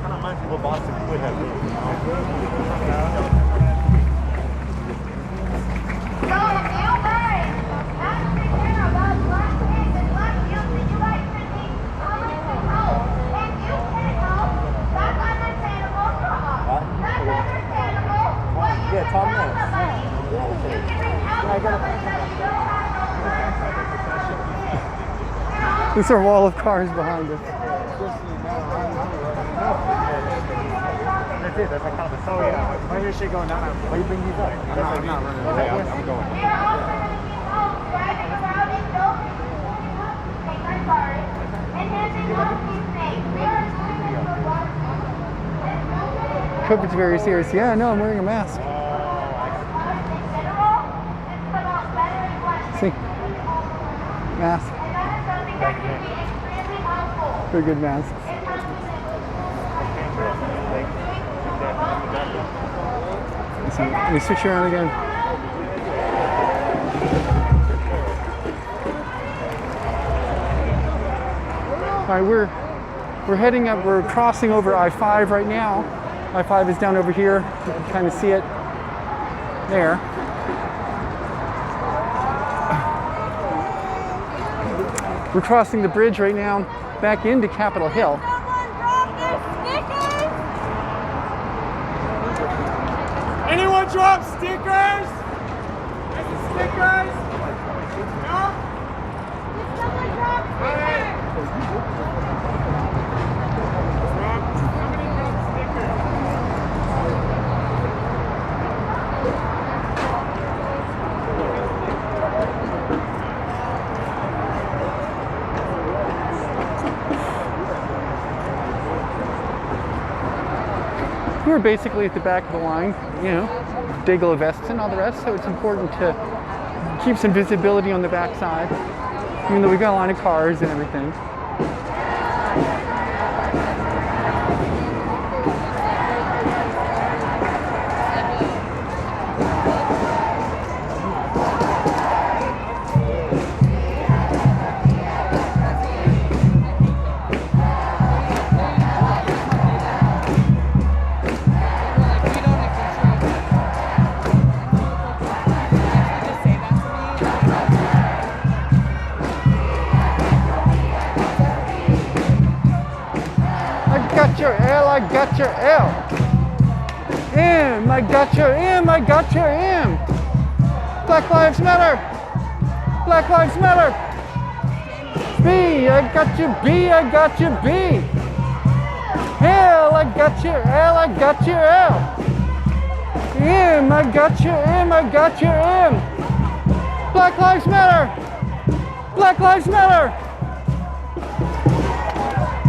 of reminds me of what Boston would have been. Yeah, Tom Ness. There's a wall of cars behind us. That's it. That's like kind of a story. Why is your shit going down? Why you bring these up? I'm not running away. I'm going. COVID's very serious. Yeah, no, I'm wearing a mask. See? Mask. They're good masks. Let me switch you around again. All right, we're heading up. We're crossing over I-5 right now. I-5 is down over here. You can kind of see it there. We're crossing the bridge right now back into Capitol Hill. Anyone drop stickers? Any stickers? No? We're basically at the back of the line, you know, Dayglow vests and all the rest, so it's important to keep some visibility on the backside, even though we've got a line of cars and everything. I got your L. M, I got your M, I got your M. Black Lives Matter. Black Lives Matter. B, I got your B, I got your B. L, I got your L, I got your L. M, I got your M, I got your M. Black Lives Matter. Black Lives Matter.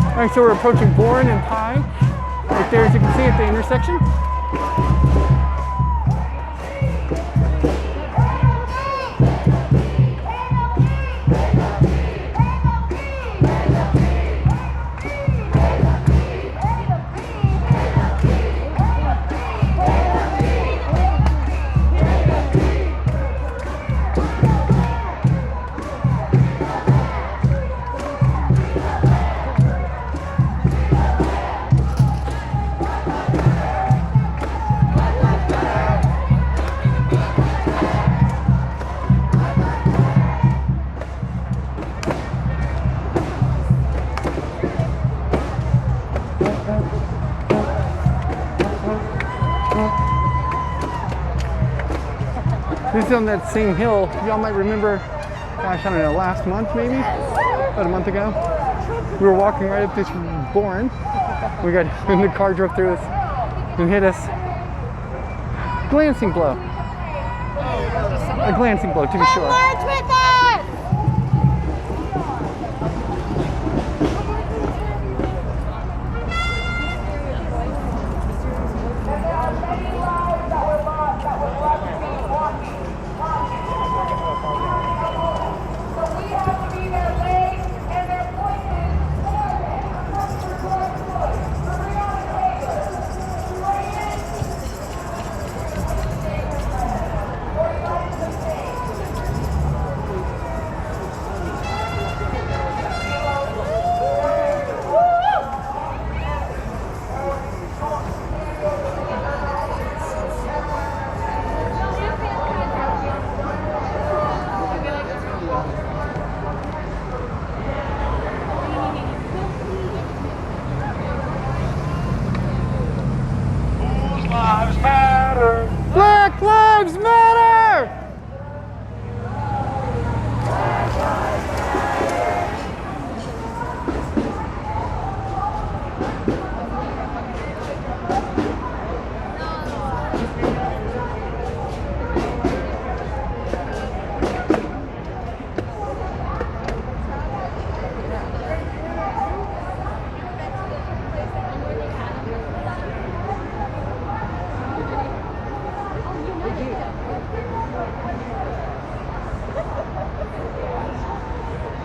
All right, so we're approaching Bourne and Pine. Right there, as you can see at the intersection. This is on that same hill. Y'all might remember, gosh, I don't know, last month maybe? About a month ago. We were walking right up this Bourne. We got in the car, drove through us and hit us. Glancing blow. A glancing blow, to be sure.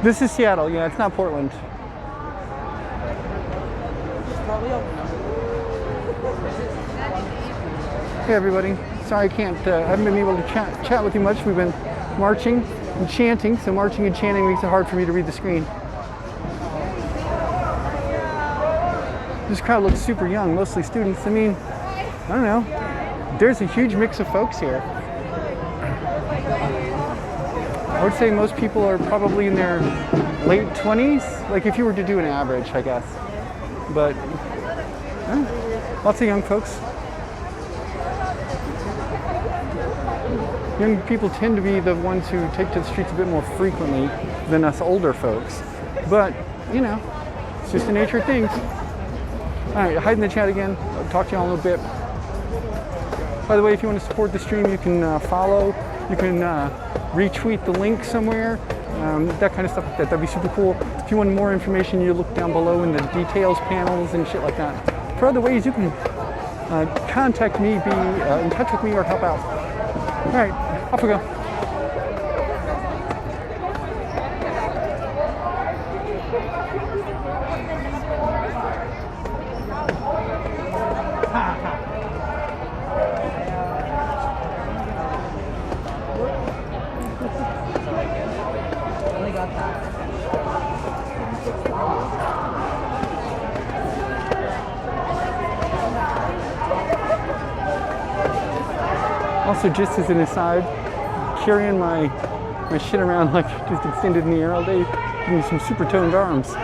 This is Seattle. Yeah, it's not Portland. Hey everybody. Sorry I haven't been able to chat with you much. We've been marching and chanting, so marching and chanting makes it hard for me to read the screen. This crowd looks super young, mostly students. I mean, I don't know. There's a huge mix of folks here. I would say most people are probably in their late 20s, like if you were to do an average, I guess. But lots of young folks. Young people tend to be the ones who take to the streets a bit more frequently than us older folks. But, you know, it's just the nature of things. All right, hide in the chat again. I'll talk to you all in a little bit. By the way, if you want to support the stream, you can follow. You can retweet the link somewhere. That kind of stuff like that. That'd be super cool. If you want more information, you look down below in the details panels and shit like that. For other ways, you can contact me, be in touch with me, or help out. All right, off we go. Also, just as an aside, carrying my shit around like just extended in the air all day, giving me some super toned arms.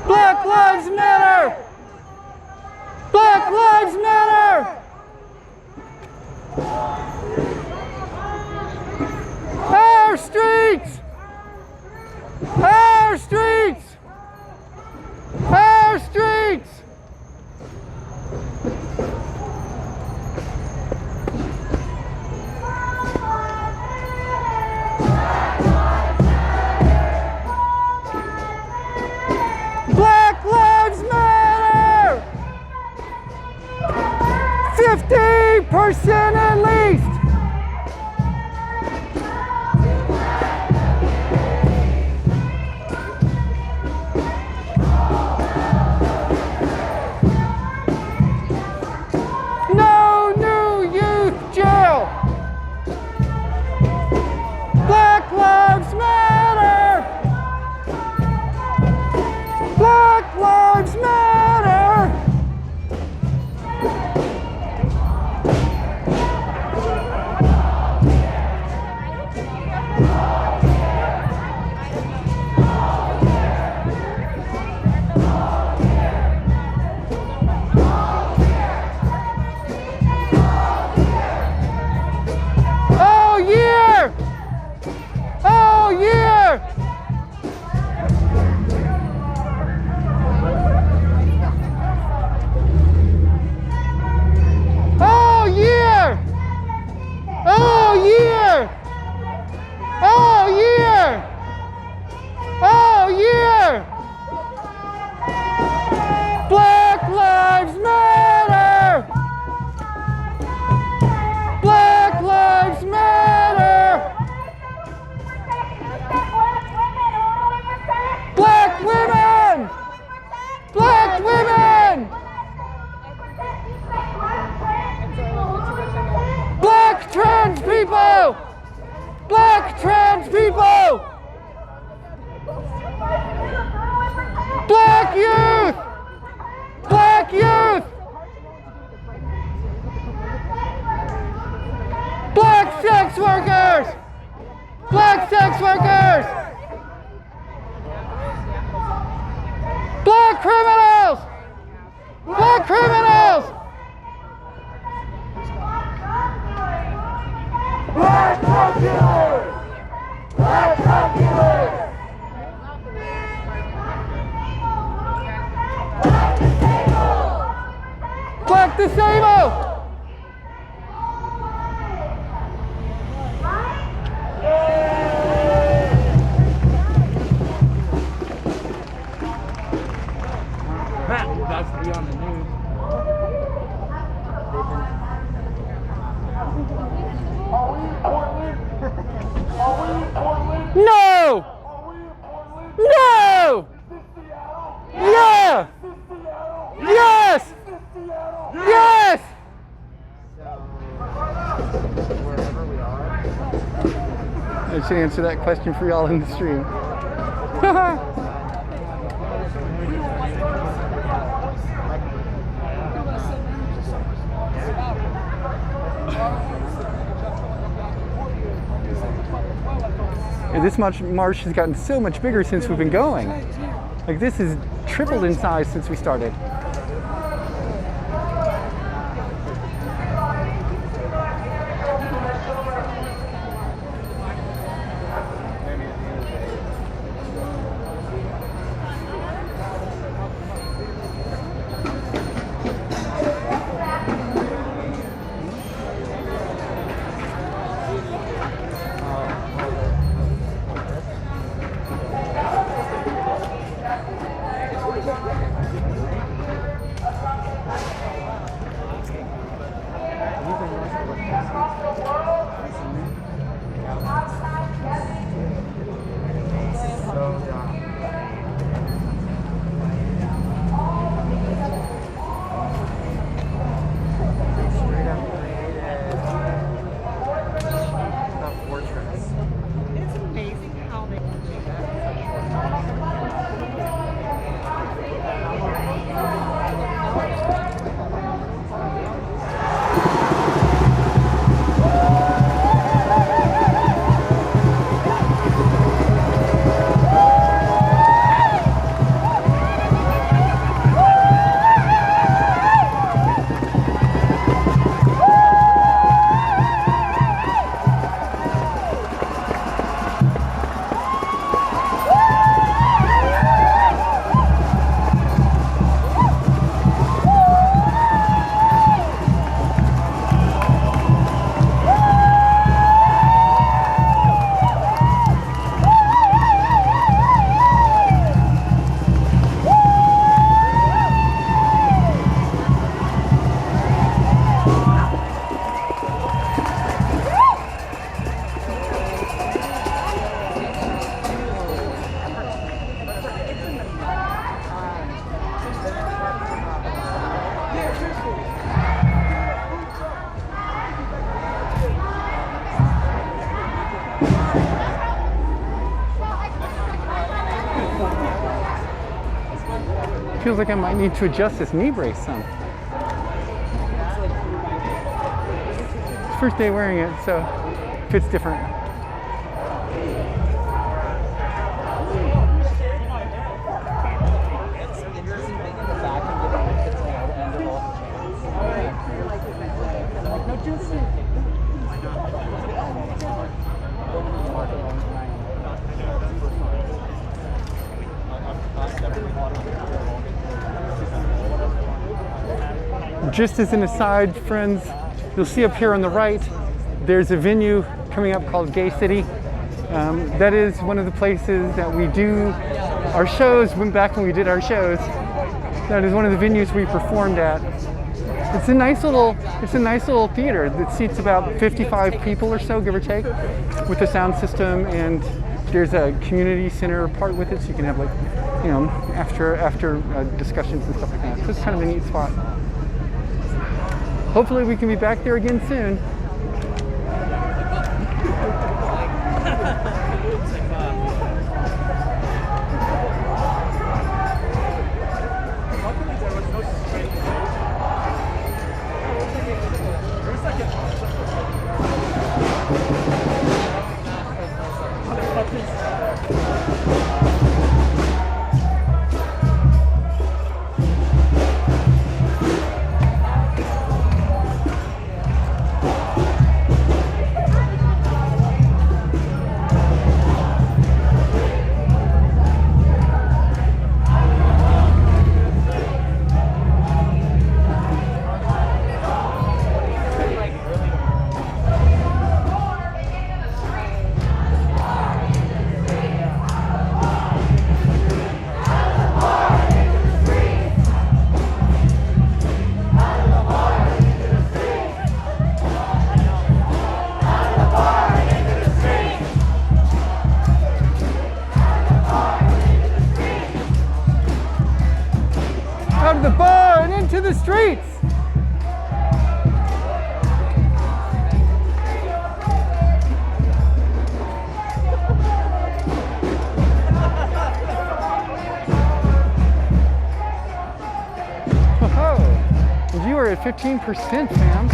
Black Lives Matter! Black Lives Matter! Our streets! Our streets! Our streets! Black Lives Matter! 50% at least! No new youth jail! Black Lives Matter! Black Lives Matter! sex workers! Black criminals! Black criminals! Black drug dealers! Black drug dealers! Black disabled! That's to be on the news. No! No! Yeah! Yes! Yes! I should answer that question for y'all in the stream. This march has gotten so much bigger since we've been going. Like, this has tripled in size since we started. Feels like I might need to adjust this knee brace some. It's first day wearing it, so it fits different. Just as an aside, friends, you'll see up here on the right, there's a venue coming up called Gay City. That is one of the places that we do our shows. Back when we did our shows, that is one of the venues we performed at. It's a nice little theater that seats about 55 people or so, give or take, with a sound system, and there's a community center part with it, so you can have, like, you know, after discussions and stuff like that. So it's kind of a neat spot. Hopefully we can be back there again soon. the bar and into the streets. Oh, you are at 15%, fam.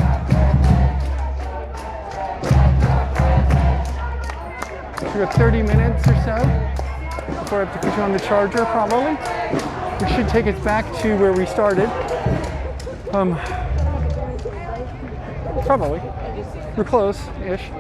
We have 30 minutes or so before I have to put you on the charger, probably. Which should take us back to where we started. Probably. We're close-ish.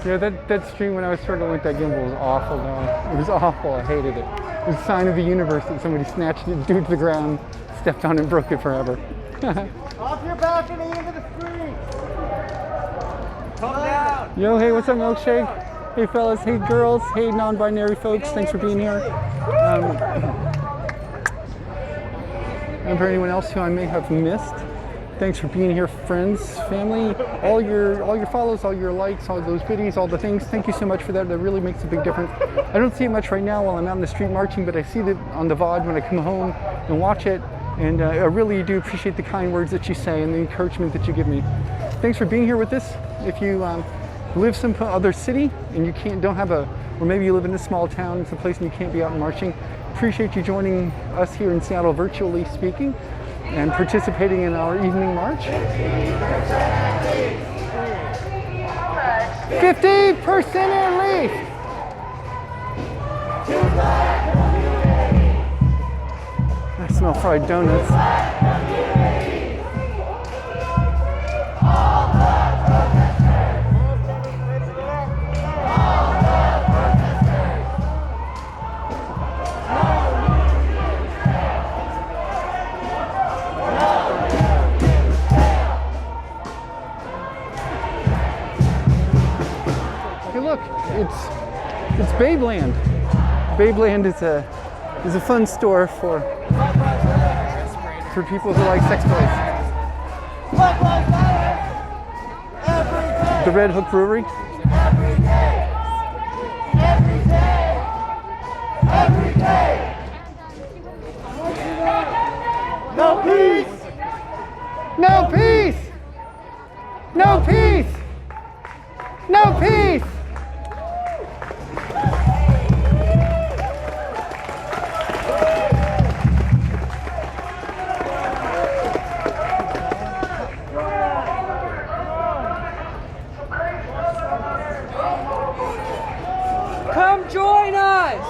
Yeah, that stream when I was struggling with that gimbal was awful, though. It was awful. I hated it. It was a sign of the universe that somebody snatched it, dude to the ground, stepped on it, and broke it forever. Off your balcony into the street! Come down! Yo, hey, what's up, Milkshake? Hey, fellas. Hey, girls. Hey, non-binary folks. Thanks for being here. And for anyone else who I may have missed, thanks for being here, friends, family, all your follows, all your likes, all those goodies, all the things. Thank you so much for that. That really makes a big difference. I don't see it much right now while I'm out in the street marching, but I see it on the VOD when I come home and watch it. And I really do appreciate the kind words that you say and the encouragement that you give me. Thanks for being here with us. If you live some other city and you don't have or maybe you live in a small town, it's a place and you can't be out marching, appreciate you joining us here in Seattle, virtually speaking, and participating in our evening march. 50% at least. smell fried donuts. Hey, look, it's Babeland. Babeland is a fun store for people who like sex toys. The Red Hook Brewery. No peace! No peace! No peace! No peace! Come join us!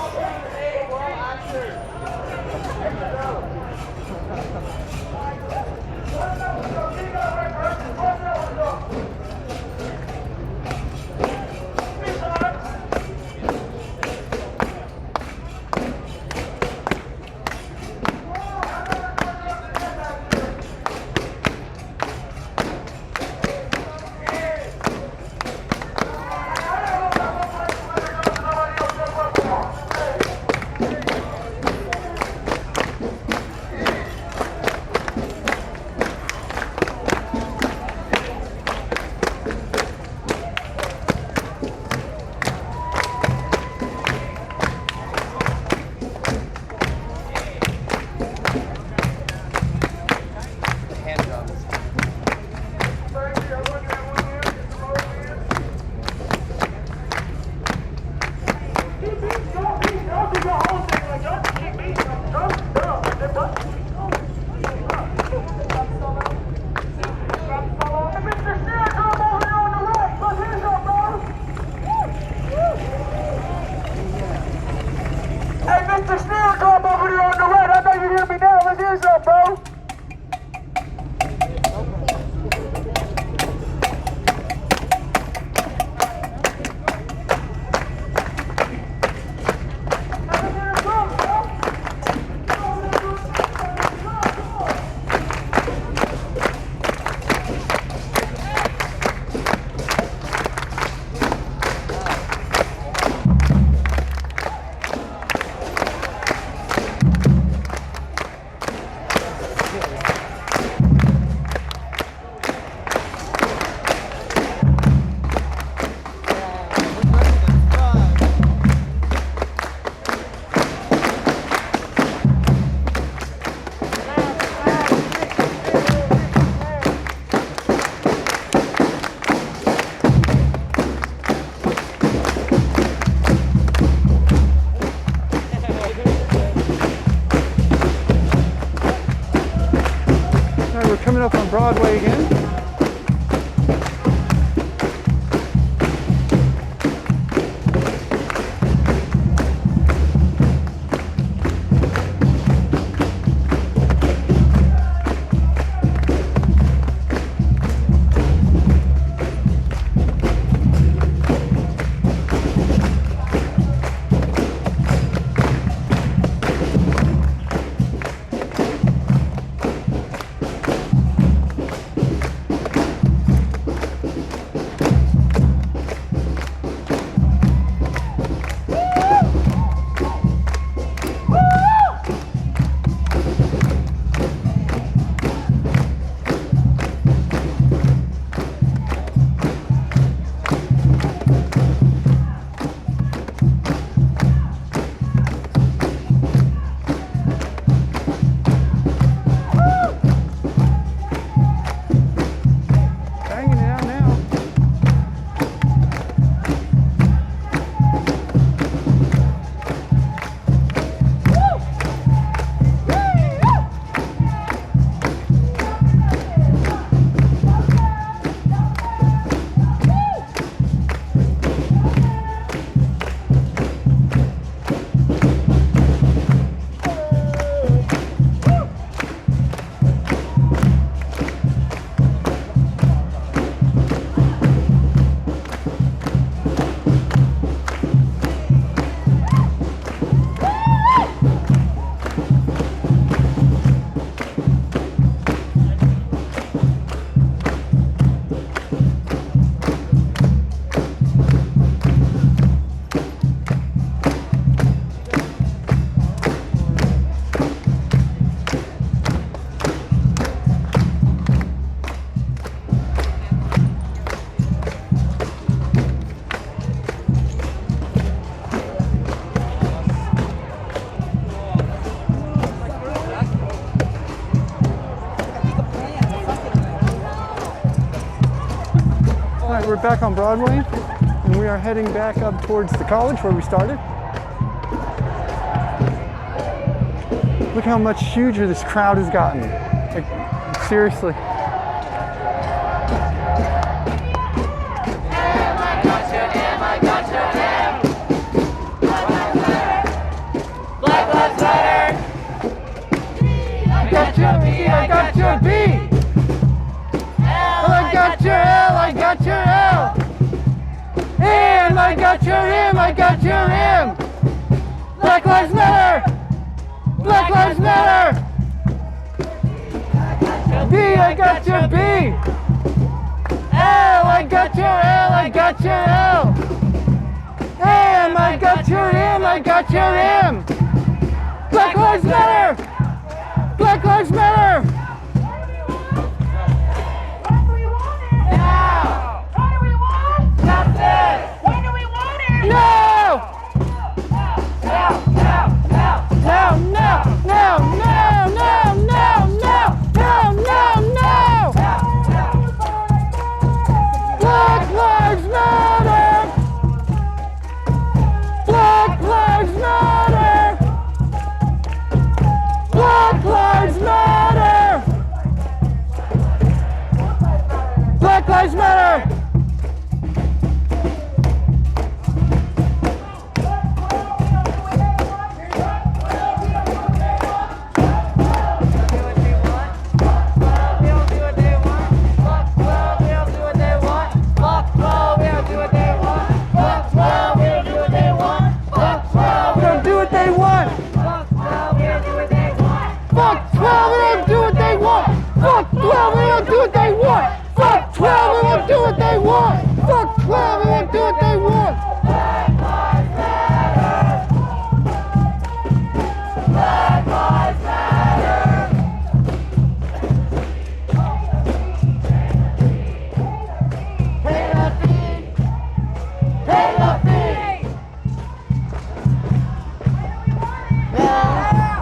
Coming up on Broadway again. we're back on Broadway, and we are heading back up towards the college where we started. Look how much huger this crowd has gotten. Like, seriously. I got your B. Well, I got your L, I got your L. And I got your M, I got your M. Black Lives Matter. Black Lives Matter. B, I got your B. L, I got your L, I got your L. M, I got your M, I got your M. Black Lives Matter. Black Lives Matter! When do we want it? Now! What do we want? Justice! When do we want it? Now! Now! Now! Now! Now! Now! Now! Now! Now! Now! Now! Now! Now! Black Lives Matter! Black Lives Matter! Black Lives Matter! Black Lives Matter! Fuck 12, they don't do what they want. Fuck 12, they don't do what they want. Fuck 12, they don't do what they want. Fuck 12, they don't do what they want. Black Lives Matter. Black Lives Matter. Hey, Lefty. Hey, Lefty. Now,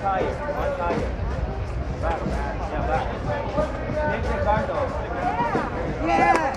tire. Back. Yeah, back. Nick Ricardo. Yeah!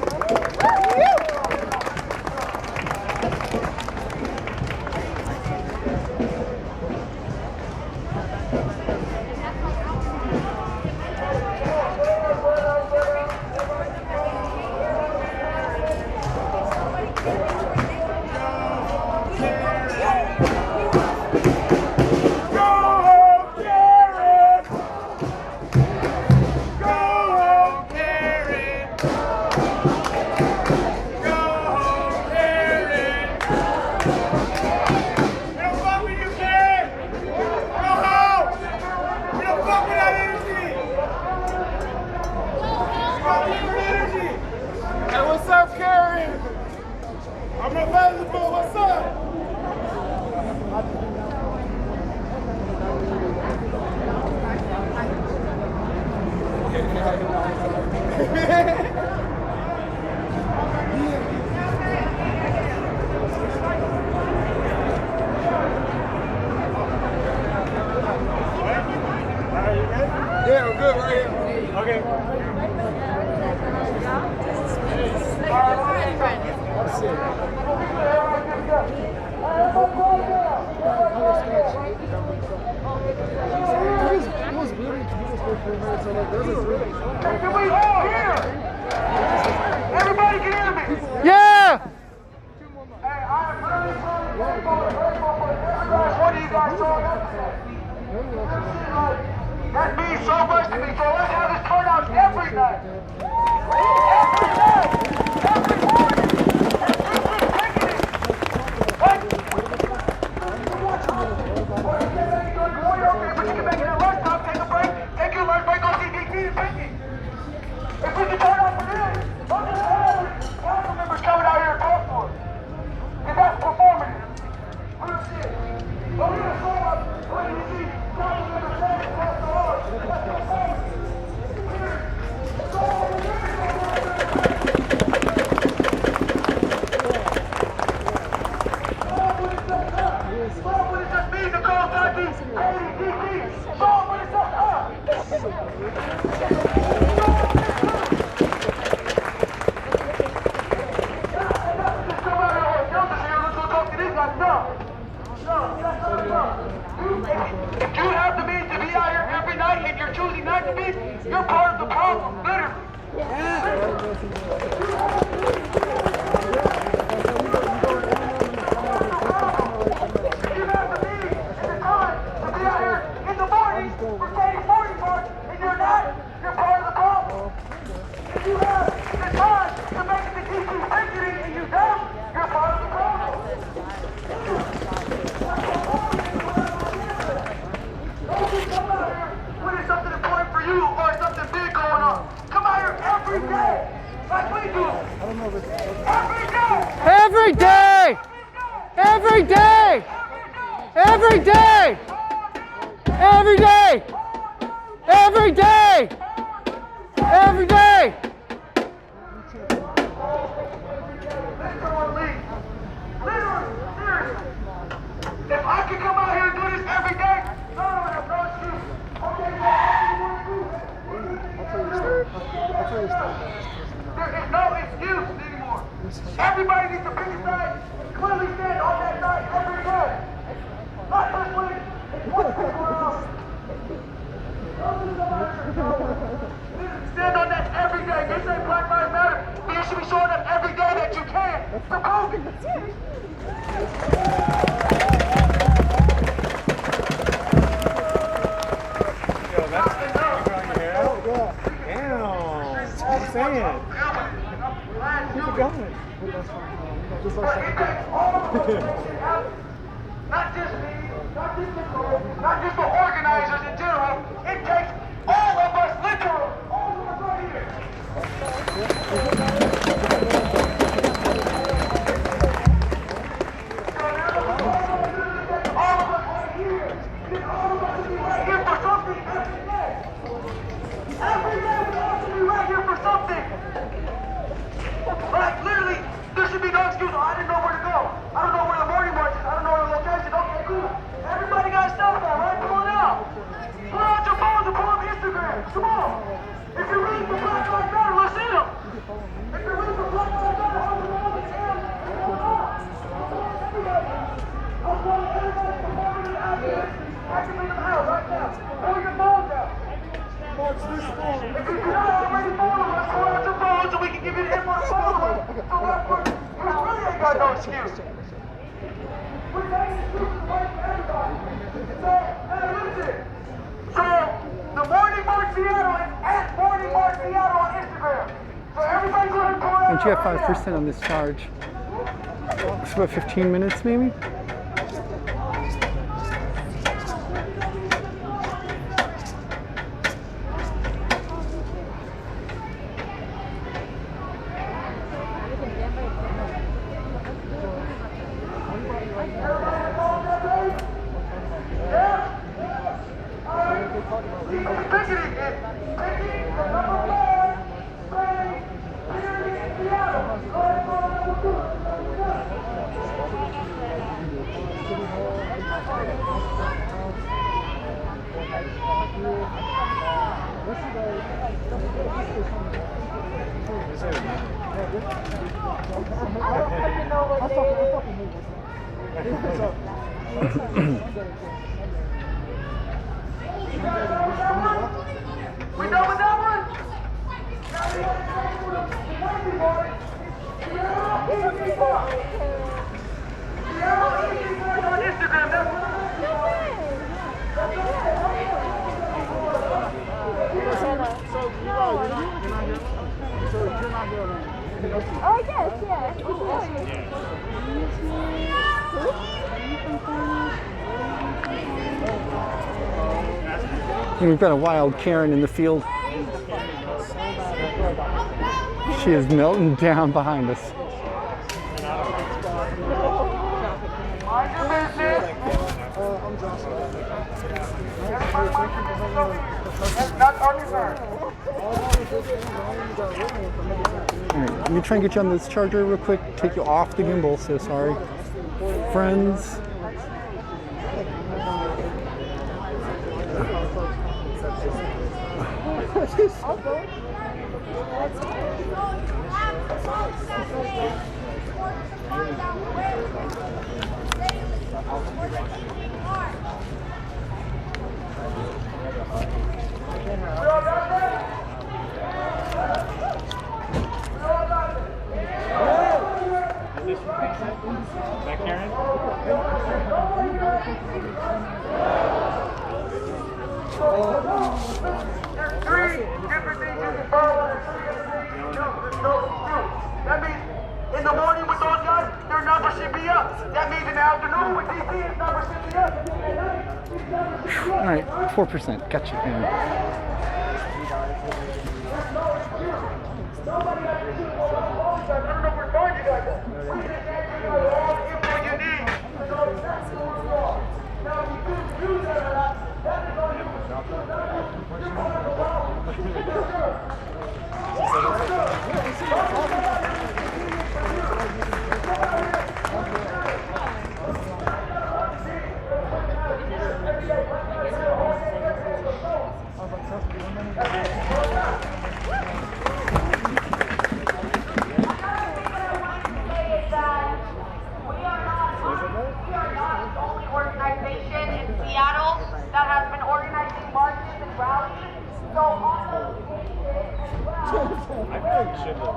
Hey, what's up, Karen? I'm available. What's up? Yeah, I'm good right here. Okay. Can we all hear? Everybody can hear me? Yeah! Hey, I'm really grateful for every one of you guys showing up today. That means so much to me, so let's have this turnout every night. Every day! Every morning! Take your lunch break, go see DT and Pinky. If we can turn out for this, don't just have council members coming out here and talk for us. Because that's performative. Real shit. But we're gonna show up when you see council members saying across the hall. That's performative. What does that mean, Nicole Dundee, Katie, DT? Show them what it's up to. If you have the means to be out here every night and you're choosing not to be, you're part of the problem, literally. Every day! Every day! Every day! Every day! Every day! Every day! If I could come out here and do this every day, no, I have no excuse. Okay, I'll tell you a story. There is no excuse anymore. Everybody needs to pick a side, clearly stand on that side every day. Not just when it's one people around. Stand on that every day. They say Black Lives Matter, but you should be showing up every day that you can. For COVID. I'm saying. Keep it going. Just like not just me, not just Nicole, not just the organizers in general. It takes all of us, literally, all of us right here. All of us right here. All of us should be right here for something every day. Every day we all should be right here for something. Like literally, there should be no excuse. I didn't know where to go. I don't know where the morning march is. I don't know where the location. Okay, cool. Everybody got a cell phone, right? Pull it out. Come on. If you're ready for Black Lives Matter, let's hit them. If you're ready for Black Lives Matter, hold them on the chair. I want everybody performing the actively in the house right now. Pull your phones out. If you do not already follow us, pull out your phones so we can give you the info to follow us. So that way, you really ain't got no excuse. We're making excuses right for everybody. So, now listen. So, the Morning March Seattle is at Morning March Seattle on Instagram. So everybody go ahead and pull out. And you have 5% on this charge. It's about 15 minutes maybe? We done with that one? On Instagram, Oh, yes, yeah. And we've got a wild Karen in the field. She is melting down behind us. Alright, let me try and get you on this charger real quick. Take you off the gimbal, so sorry. Friends. Back Karen? There's three different things you can follow. That means in the morning with those guys, their number should be up. That means in the afternoon with DC, his number should be up. Alright, 4%. Gotcha. Nobody got to do all I don't know where to find you guys at. We can get you all the info you need to know exactly what's going on. Now, if you couldn't do that or not, that is on you. You're part of the problem. Organization in Seattle that has been organizing marches and rallies. So on those occasions as well,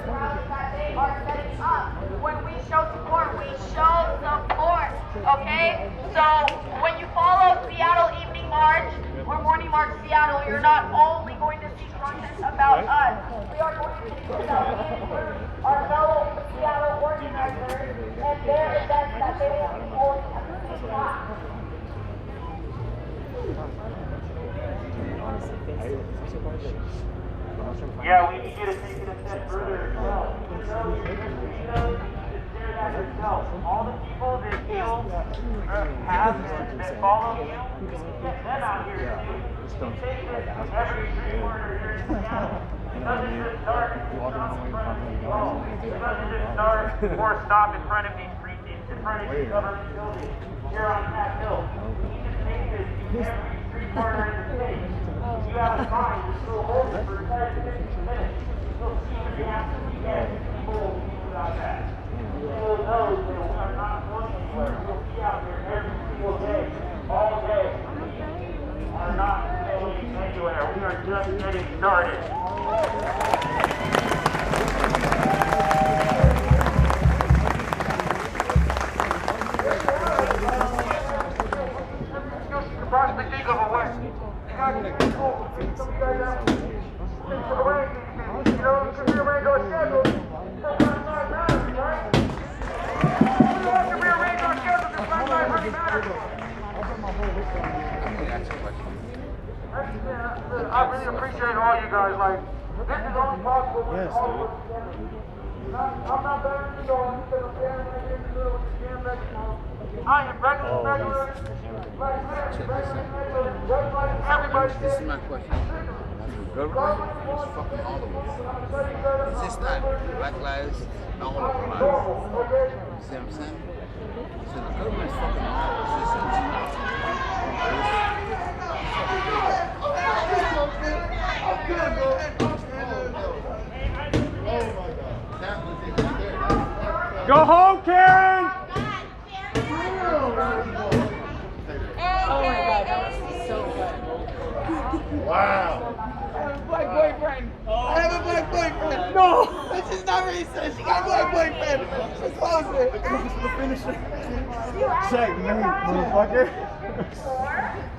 that they are setting up. When we show support, we show support. Okay? So when you follow Seattle Evening March or Morning March Seattle, you're not only going to see content about us. We are going to see about our fellow Seattle organizers and their events that they will be holding at the same time. Yeah, we need you to take it a step further as well. All the people that you have that follow you, get them out here too. Take this every street corner here in Seattle. It doesn't just start in front of me. It doesn't just start or stop in front of these precincts, in front of these government buildings here on Cat Hill. We need to take We are just getting started. I really appreciate all you guys. Like, this is only possible. Yes, dude. I'm not better than you all. I'm standing right here in the middle with the damn megaphone. I am regular. Everybody. This is my question. Government is fucking all of us. It's just not Black lives, all of our lives. You see what I'm saying? So the government is fucking all of us. Go home, Karen! Oh my god, that was so good. Wow. I have a black boyfriend. I have a black boyfriend. No! This is not racist. She got a black boyfriend. Just close it. The finisher. Checkmate, motherfucker.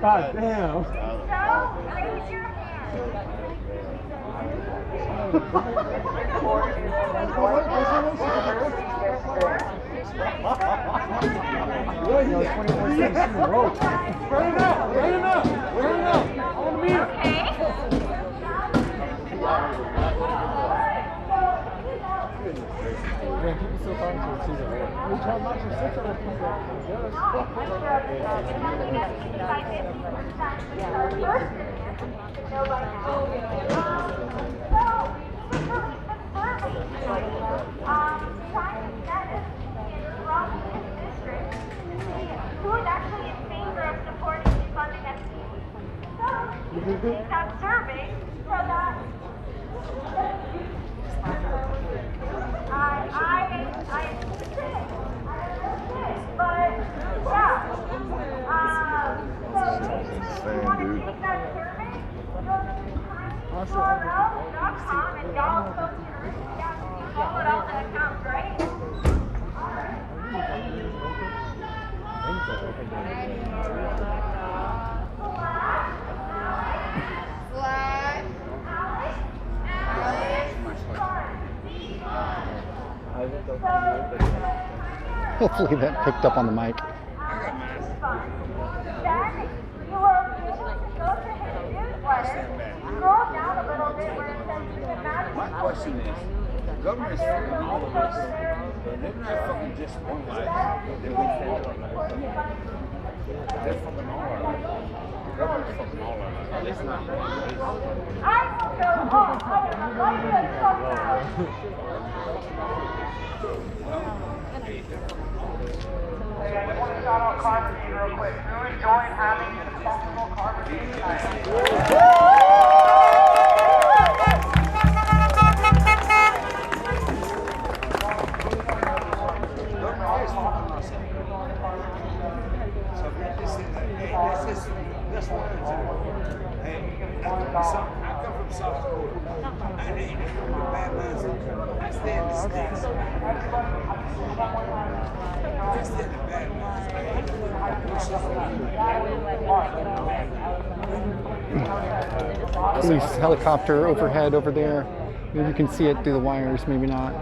God damn. Raise your hand. Who is actually in favor of supporting the funding STD? So, he's not serving so that I understand, but yeah, so if you want to take that survey, go to tinyurl.com and y'all go to your you followed all the accounts, right? Hopefully that picked up on the mic. My question is, the government is fucking all of us. They're not fucking just one life. They're fucking all our lives. They're fucking all our lives. The government's fucking all our lives. It's not Hey, I just want to shout out Carmody real quick. Who enjoyed having the functional Carmody tonight? Police helicopter overhead over there. Maybe you can see it through the wires, maybe not.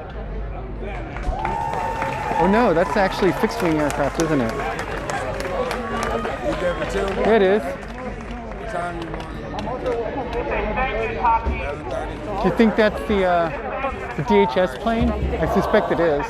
Oh no, that's actually fixed wing aircraft, isn't it? Yeah, it is. Do you think that's the DHS plane? I suspect it is.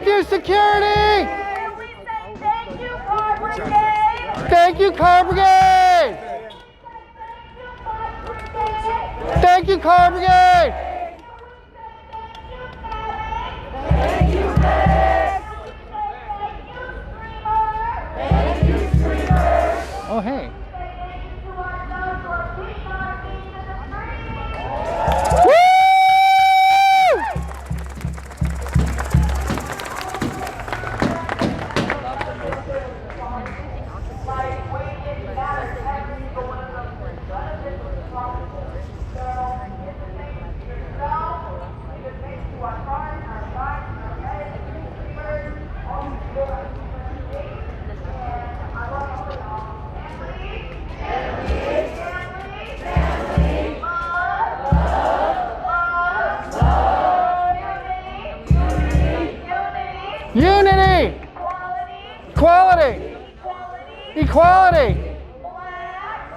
Thank you, security! And we say thank you, Car Brigade! Thank you, Car Brigade! Thank you, Car Brigade! Thank you, Max! Thank you, Screamer! Oh, hey. Unity! Equality! Equality!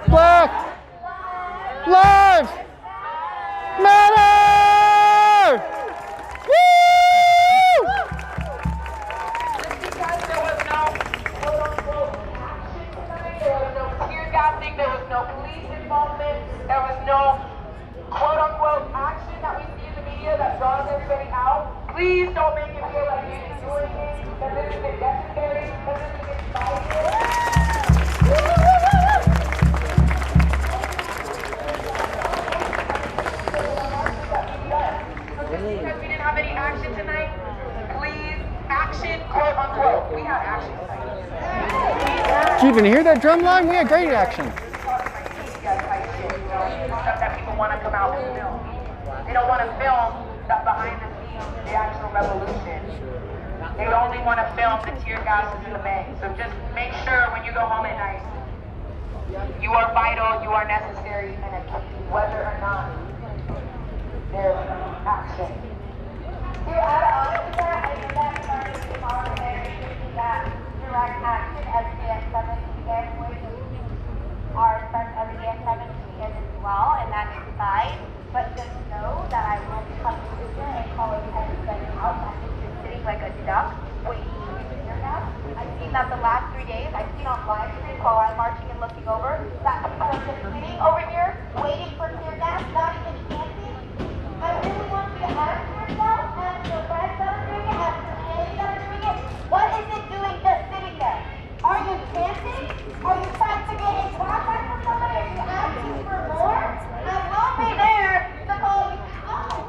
Black lives matter! Woo! Just because there was no quote-unquote action tonight, there was no tear gassing, there was no police involvement, there was no quote-unquote action that we see in the media that draws everybody out. Please don't make it feel like you're doing it, that this isn't necessary, that this isn't exciting. Because we didn't have any action tonight, please, action, quote unquote. We had action tonight. Did you even hear that drum line? We had great action. Stuff that people want to come out and film. They don't want to film the behind the scenes, the actual revolution. They only want to film the tear gases and the bangs. So just make sure when you go home at night, you are vital, you are necessary, and whether or not there's action. To add on to that, I know that starting tomorrow is that direct action every day at 7 p.m. Our starts every day at 7 p.m. as well, and that is fine. But just know that I will be coming to visit and calling everybody out. I'm just sitting like a duck, waiting to hear that. I've seen that the last 3 days. I've seen on live stream while I'm marching and looking over that people are just sitting over here waiting for tear gas, not even camping. I really want you to ask yourself, ask your friends that are doing it, ask your family that are doing it, what is it doing just sitting there? Are you camping? Are you trying to get in contact with somebody? Are you asking for more? I will be there to call you out.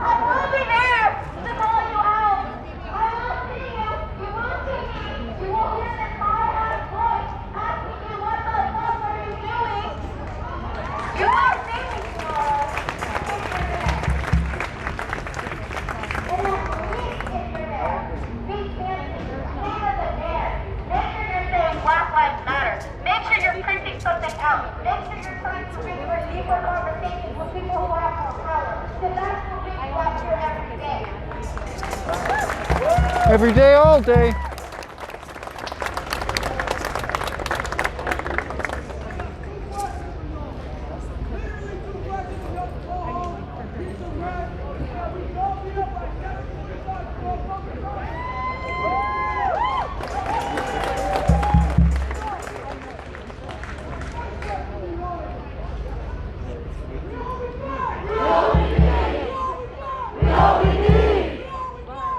I will be there to call you out. I will see you. You will see me. You will hear this high voice asking you what the fuck are you doing? You will see me tomorrow. And then please, if you're there, be camping. Stand as a man. Make sure you're saying Black Lives Matter. Make sure you're printing something out. Make sure you're trying to bring more deeper conversations with people who have more power. Because that's what we do out here every day. Every day, all day.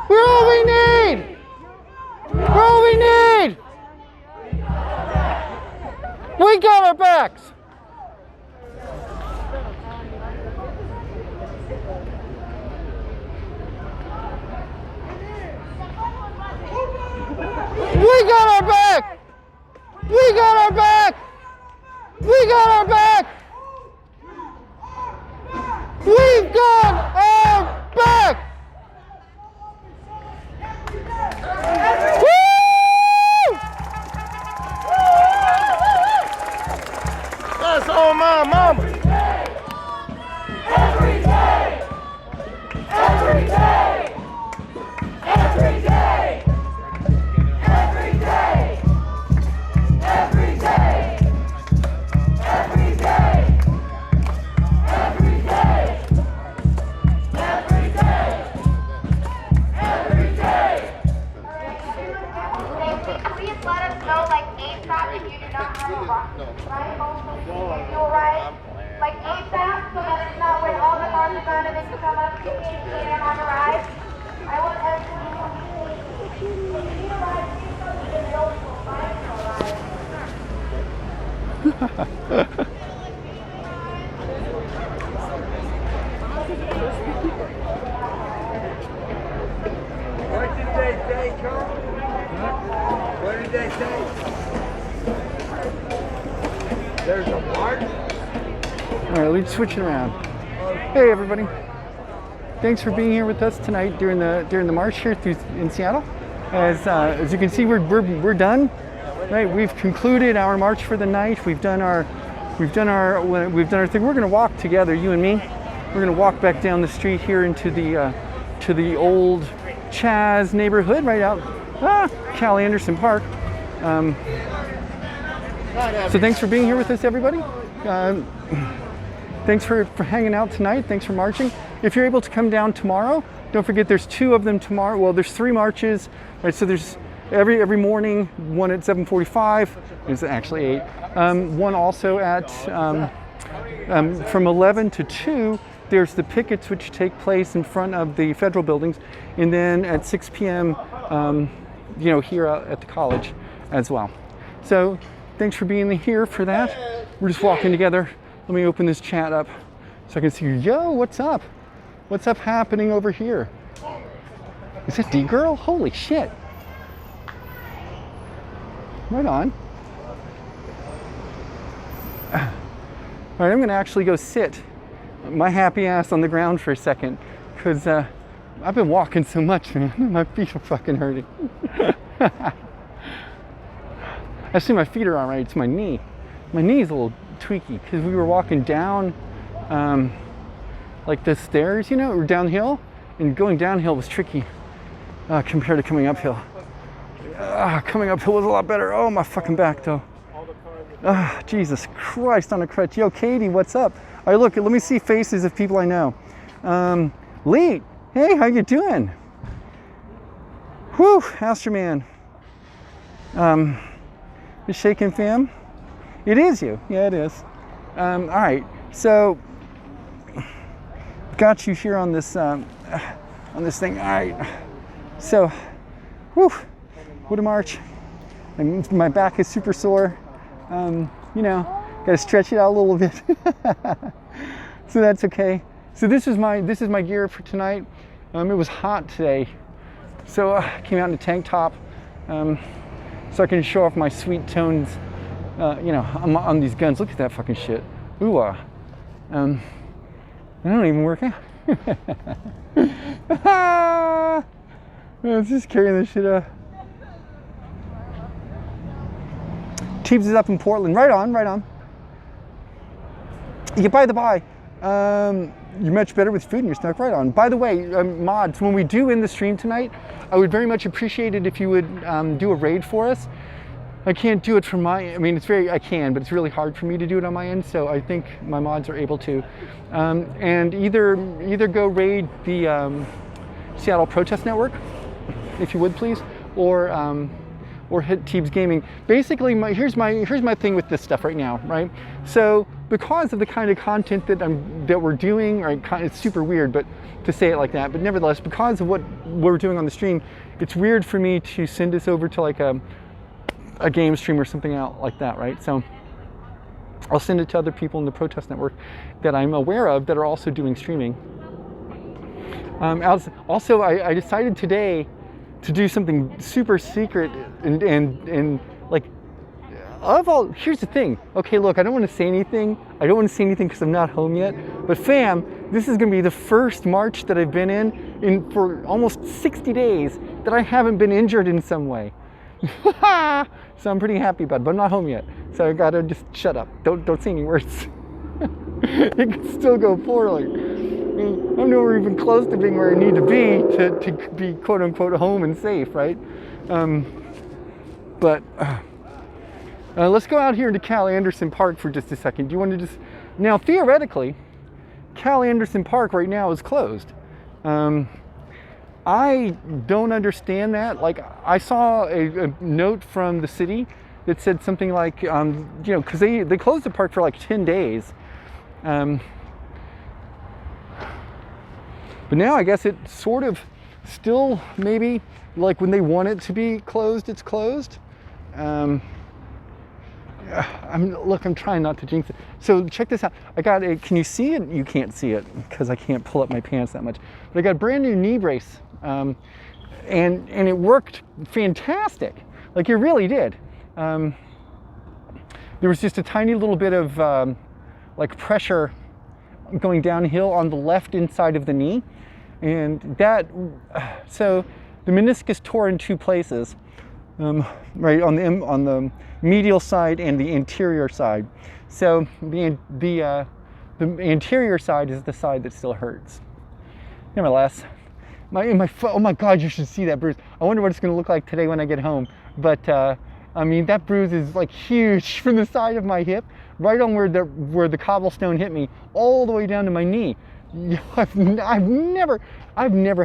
We're all we need! We're all we need! We got our backs! We got our back! We got our back! We got our back! We've got our back! Woo! That's on my mama. Every day! women to come up to me and on the ride. I want everyone to come to me. If you need a ride, please come to the middle. We'll find you a ride. What did they say, Carl? What did they say? There's a march? All right, let's switch it around. Hey, everybody. Thanks for being here with us tonight during the march here in Seattle. As you can see, we're done. Right, we've concluded our march for the night. We've done our thing. We're going to walk together, you and me. We're going to walk back down the street here into the old Chaz neighborhood, right out Callie Anderson Park. So thanks for being here with us, everybody. Thanks for hanging out tonight. Thanks for marching. If you're able to come down tomorrow, don't forget there's 2 of them tomorrow. Well, there's 3 marches, right? So there's every morning, one at 7:45. It's actually 8. One also at from 11 to 2. There's the pickets which take place in front of the federal buildings, and then at 6 p.m. Here at the college as well. So thanks for being here for that. We're just walking together. Let me open this chat up so I can see you. Yo, what's up? What's up happening over here? Is that D-Girl? Holy shit. Right on. All right, I'm gonna actually go sit my happy ass on the ground for a second because I've been walking so much, man. My feet are fucking hurting. Actually, my feet are all right. It's my knee. My knee is a little tweaky because we were walking down like the stairs, or downhill, and going downhill was tricky compared to coming uphill. Coming uphill was a lot better. Oh, my fucking back though. Jesus Christ on a crutch. Yo, Katie, what's up? All right, look, let me see faces of people I know. Lee, hey, how you doing? Whew, Astroman. You shaking, fam? It is you. Yeah, it is. All right, so got you here on this thing. All right, so, whew, what a march. And my back is super sore. Got to stretch it out a little bit. So that's okay. So this is my gear for tonight. It was hot today, so I came out in a tank top, so I can show off my sweet tones. On these guns. Look at that fucking shit. Ooh, I don't even work out. I was just carrying this shit up. Teebs is up in Portland. Right on. Yeah, by the by, you're much better with food in your stomach. Right on. By the way, mods, when we do end the stream tonight, I would very much appreciate it if you would do a raid for us. I can't do it from I can, but it's really hard for me to do it on my end, so I think my mods are able to. And either go raid the Seattle Protest Network, if you would please, or hit Teebs Gaming. Basically, here's my thing with this stuff right now, right? So because of the kind of content that we're doing, right? It's super weird, but to say it like that, but nevertheless, because of what we're doing on the stream, it's weird for me to send this over to like a game stream or something out like that, right? So I'll send it to other people in the Protest Network that I'm aware of that are also doing streaming. Also, I decided today to do something super secret and like, here's the thing. Okay, look, I don't want to say anything. I don't want to say anything because I'm not home yet. But fam, this is going to be the first march that I've been in for almost 60 days that I haven't been injured in some way. So I'm pretty happy about it, but I'm not home yet. So I gotta just shut up. Don't say any words. It can still go poorly. I'm nowhere even close to being where I need to be be quote unquote home and safe, right? But let's go out here into Callie Anderson Park for just a second. Do you want to just, now theoretically, Callie Anderson Park right now is closed. I don't understand that. Like, I saw a note from the city that said something like, because they closed the park for like 10 days. But now I guess it's sort of still maybe like when they want it to be closed, it's closed. I'm trying not to jinx it. So check this out. I got a, can you see it? You can't see it because I can't pull up my pants that much. But I got a brand new knee brace, and it worked fantastic. Like it really did. There was just a tiny little bit of like pressure going downhill on the left inside of the knee, and that, so the meniscus tore in two places, right on the medial side and the anterior side. So the anterior side is the side that still hurts. Nevertheless, oh my God, you should see that bruise. I wonder what it's going to look like today when I get home. But I mean, that bruise is like huge from the side of my hip, right on where the cobblestone hit me, all the way down to my knee. I've never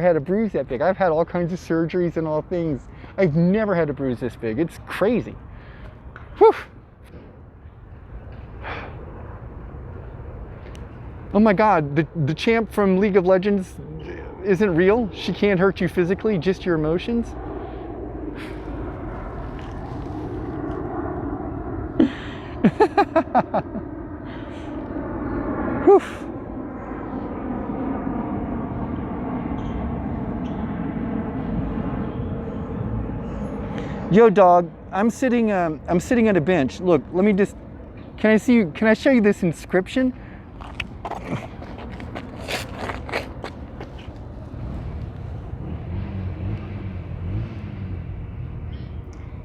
had a bruise that big. I've had all kinds of surgeries and all things. I've never had a bruise this big. It's crazy. Whew. Oh my God, the champ from League of Legends isn't real. She can't hurt you physically, just your emotions. Whew. Yo, dog, I'm sitting at a bench. Look, let me just, can I show you this inscription?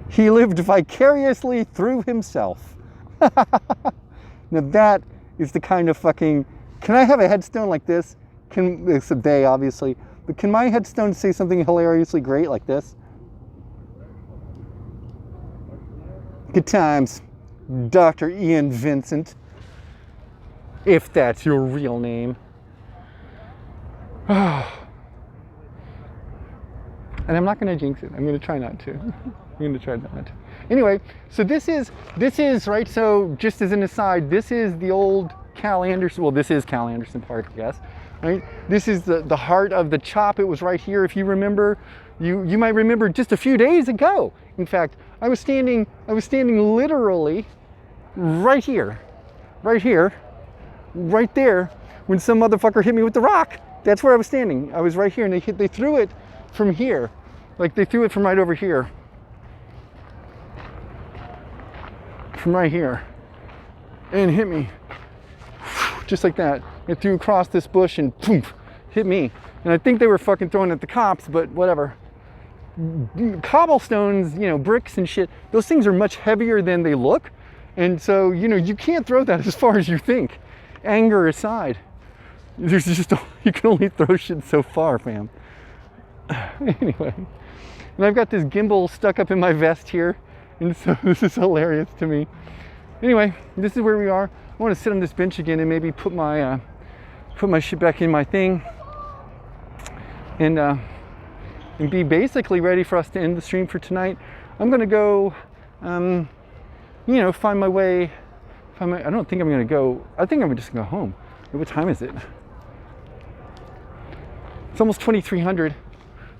He lived vicariously through himself. Now that is the kind of fucking, can I have a headstone like this? It's a day, obviously, but can my headstone say something hilariously great like this? Good times, Dr. Ian Vincent, if that's your real name. And I'm not going to jinx it. I'm going to try not to. I'm going to try not to. Anyway, so this is right. So just as an aside, this is the old Cal Anderson. Well, this is Cal Anderson Park, I guess. Right. This is the heart of the chop. It was right here. If you remember, you might remember just a few days ago. In fact, I was standing literally right here, right there, when some motherfucker hit me with the rock. That's where I was standing. I was right here, and they threw it from here, like they threw it from right over here, from right here, and hit me, just like that. It threw across this bush and boom, hit me. And I think they were fucking throwing at the cops, but whatever. Cobblestones, you know, bricks and shit, those things are much heavier than they look. And so, you know, you can't throw that as far as you think. Anger aside, there's just, you can only throw shit so far, fam. Anyway, and I've got this gimbal stuck up in my vest here, and so this is hilarious to me. Anyway, this is where we are. I want to sit on this bench again and maybe put my shit back in my thing, and be basically ready for us to end the stream for tonight. I'm gonna go, you know, find my way. I don't think I'm gonna go. I think I'm just gonna go home. What time is it? It's almost 2300.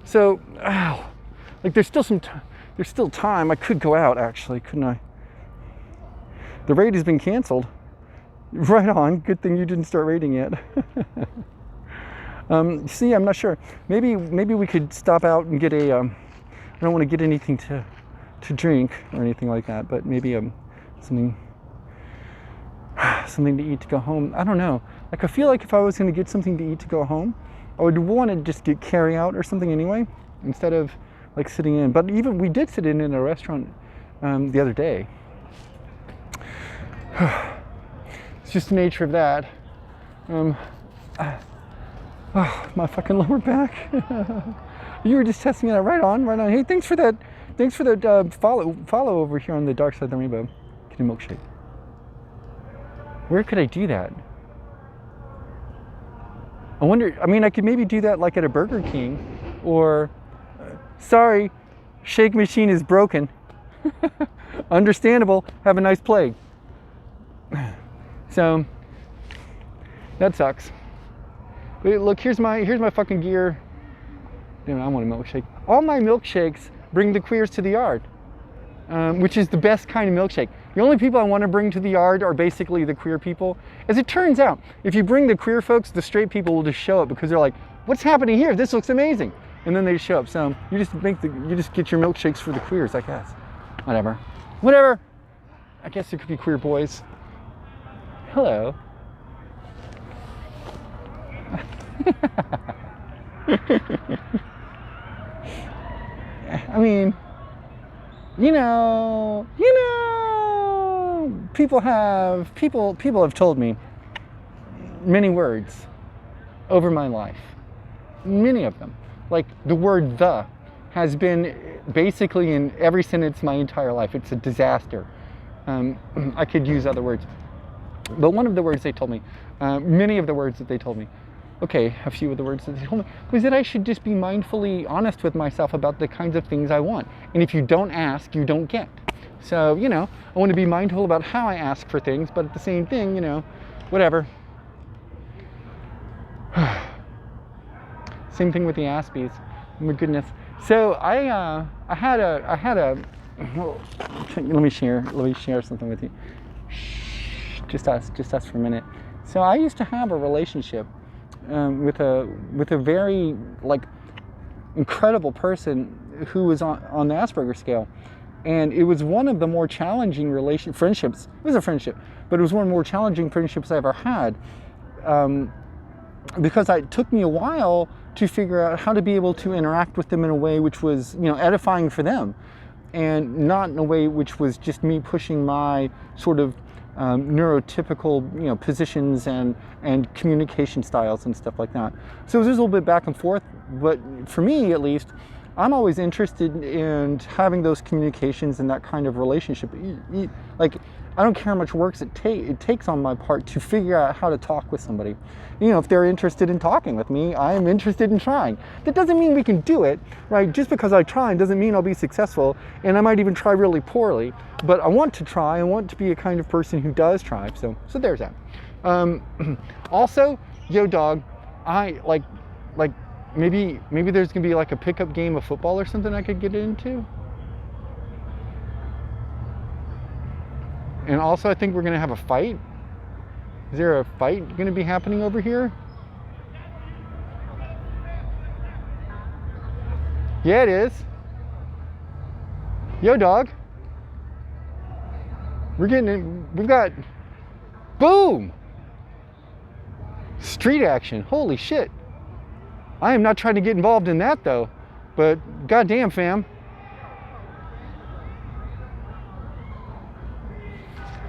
So, ow, like there's still there's still time. I could go out actually, couldn't I? The raid has been canceled. Right on. Good thing you didn't start raiding yet. See, I'm not sure. Maybe we could stop out and get a. I don't want to get anything to drink or anything like that, but maybe something to eat to go home. I don't know. Like I feel like if I was going to get something to eat to go home, I would want to just get carry out or something anyway, instead of like sitting in. But even we did sit in a restaurant the other day. It's just the nature of that. Oh, my fucking lower back. You were just testing it out. Right on. Hey, thanks for that follow over here on the Dark Side of the Rainbow. Kitty milkshake. Where could I do that? I wonder, I mean, I could maybe do that like at a Burger King, or sorry, shake machine is broken. Understandable. Have a nice play. So that sucks. Wait, look, here's my fucking gear. Damn, I want a milkshake. All my milkshakes bring the queers to the yard, which is the best kind of milkshake. The only people I want to bring to the yard are basically the queer people. As it turns out, if you bring the queer folks, the straight people will just show up because they're like, what's happening here? This looks amazing. And then they show up. So you just get your milkshakes for the queers, I guess. Whatever. I guess there could be queer boys. Hello. I mean, people have told me many words over my life. Many of them. Like the word "the" has been basically in every sentence my entire life. It's a disaster. I could use other words. But one of the words they told me, many of the words that they told me, okay, a few of the words that they told me, was that I should just be mindfully honest with myself about the kinds of things I want. And if you don't ask, you don't get. So, I want to be mindful about how I ask for things, but at the same thing, whatever. Same thing with the Aspies. Oh my goodness. So I had a. Let me share something with you. Shh, just us for a minute. So I used to have a relationship with a very incredible person who was on the Asperger scale, and it was one of the more challenging friendships. It was a friendship, but it was one of the more challenging friendships I ever had, because it took me a while to figure out how to be able to interact with them in a way which was edifying for them, and not in a way which was just me pushing my sort of neurotypical positions and communication styles and stuff like that. So it was just a little bit back and forth, but for me at least, I'm always interested in having those communications and that kind of relationship. I don't care how much work it takes on my part to figure out how to talk with somebody. If they're interested in talking with me, I'm interested in trying. That doesn't mean we can do it, right? Just because I try doesn't mean I'll be successful, and I might even try really poorly. But I want to try. I want to be a kind of person who does try. So there's that. Also, yo dog, I like maybe there's gonna be like a pickup game of football or something I could get into. And also, I think we're gonna have a fight. Is there a fight gonna be happening over here? Yeah, it is. Yo, dog. We've got, boom! Street action, holy shit. I am not trying to get involved in that though, but goddamn fam.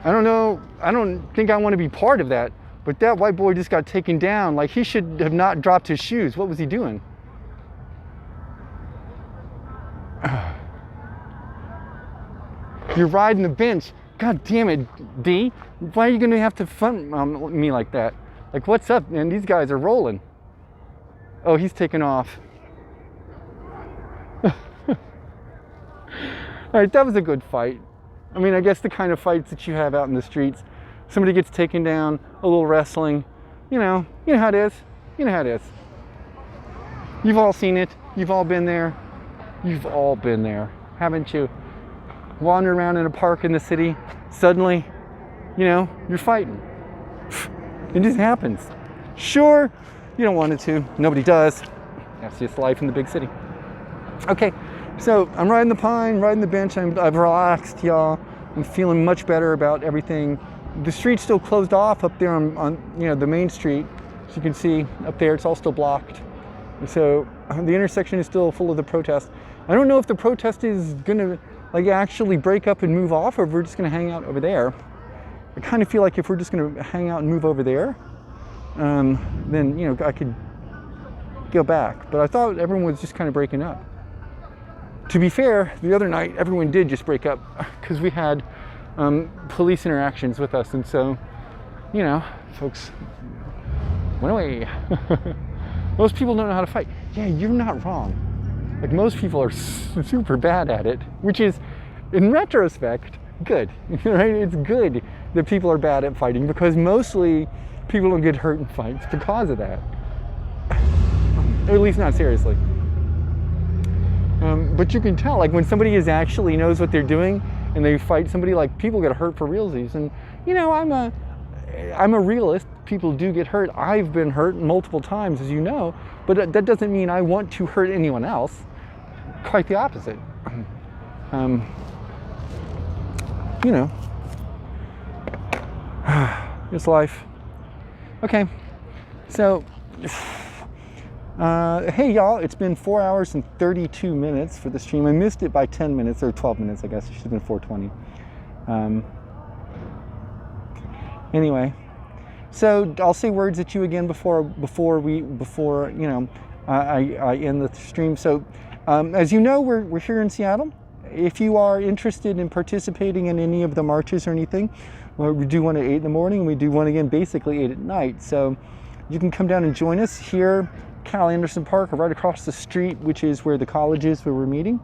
I don't know, I don't think I want to be part of that, but that white boy just got taken down. Like, he should have not dropped his shoes. What was he doing? You're riding the bench. God damn it, D. Why are you gonna have to front me like that? Like, what's up, man? These guys are rolling. Oh, he's taking off. All right, that was a good fight. I mean, I guess the kind of fights that you have out in the streets. Somebody gets taken down, a little wrestling. You know how it is. You know how it is. You've all seen it. You've all been there. You've all been there, haven't you? Wander around in a park in the city, suddenly, you're fighting. It just happens. Sure, you don't want it to. Nobody does. That's just life in the big city. Okay, so I'm riding the pine, riding the bench. I've relaxed, y'all. I'm feeling much better about everything. The street's still closed off up there on the main street. As you can see up there, it's all still blocked. And so the intersection is still full of the protest. I don't know if the protest is gonna actually break up and move off, or if we're just gonna hang out over there. I kind of feel like if we're just gonna hang out and move over there, then I could go back. But I thought everyone was just kind of breaking up. To be fair, the other night everyone did just break up because we had police interactions with us, and so folks went away. Most people don't know how to fight. Yeah, you're not wrong. Like, most people are super bad at it, which is, in retrospect, good. Right? It's good that people are bad at fighting, because mostly people don't get hurt in fights because of that. or at least not seriously. But you can tell, like when somebody actually knows what they're doing and they fight somebody, like people get hurt for realsies. And you know, I'm a realist. People do get hurt. I've been hurt multiple times, as you know, but that doesn't mean I want to hurt anyone else. Quite the opposite. You know, it's life. Okay, so hey y'all, it's been 4 hours and 32 minutes for the stream. I missed it by 10 minutes, or 12 minutes, I guess. It should have been 4:20. Anyway, so I'll say words at you again before you know I end the stream. So as you know, we're here in Seattle. If you are interested in participating in any of the marches or anything, well, we do one at 8 in the morning, and we do one again basically 8 at night. So you can come down and join us here, Cal Anderson Park, or right across the street, which is where the college is where we're meeting.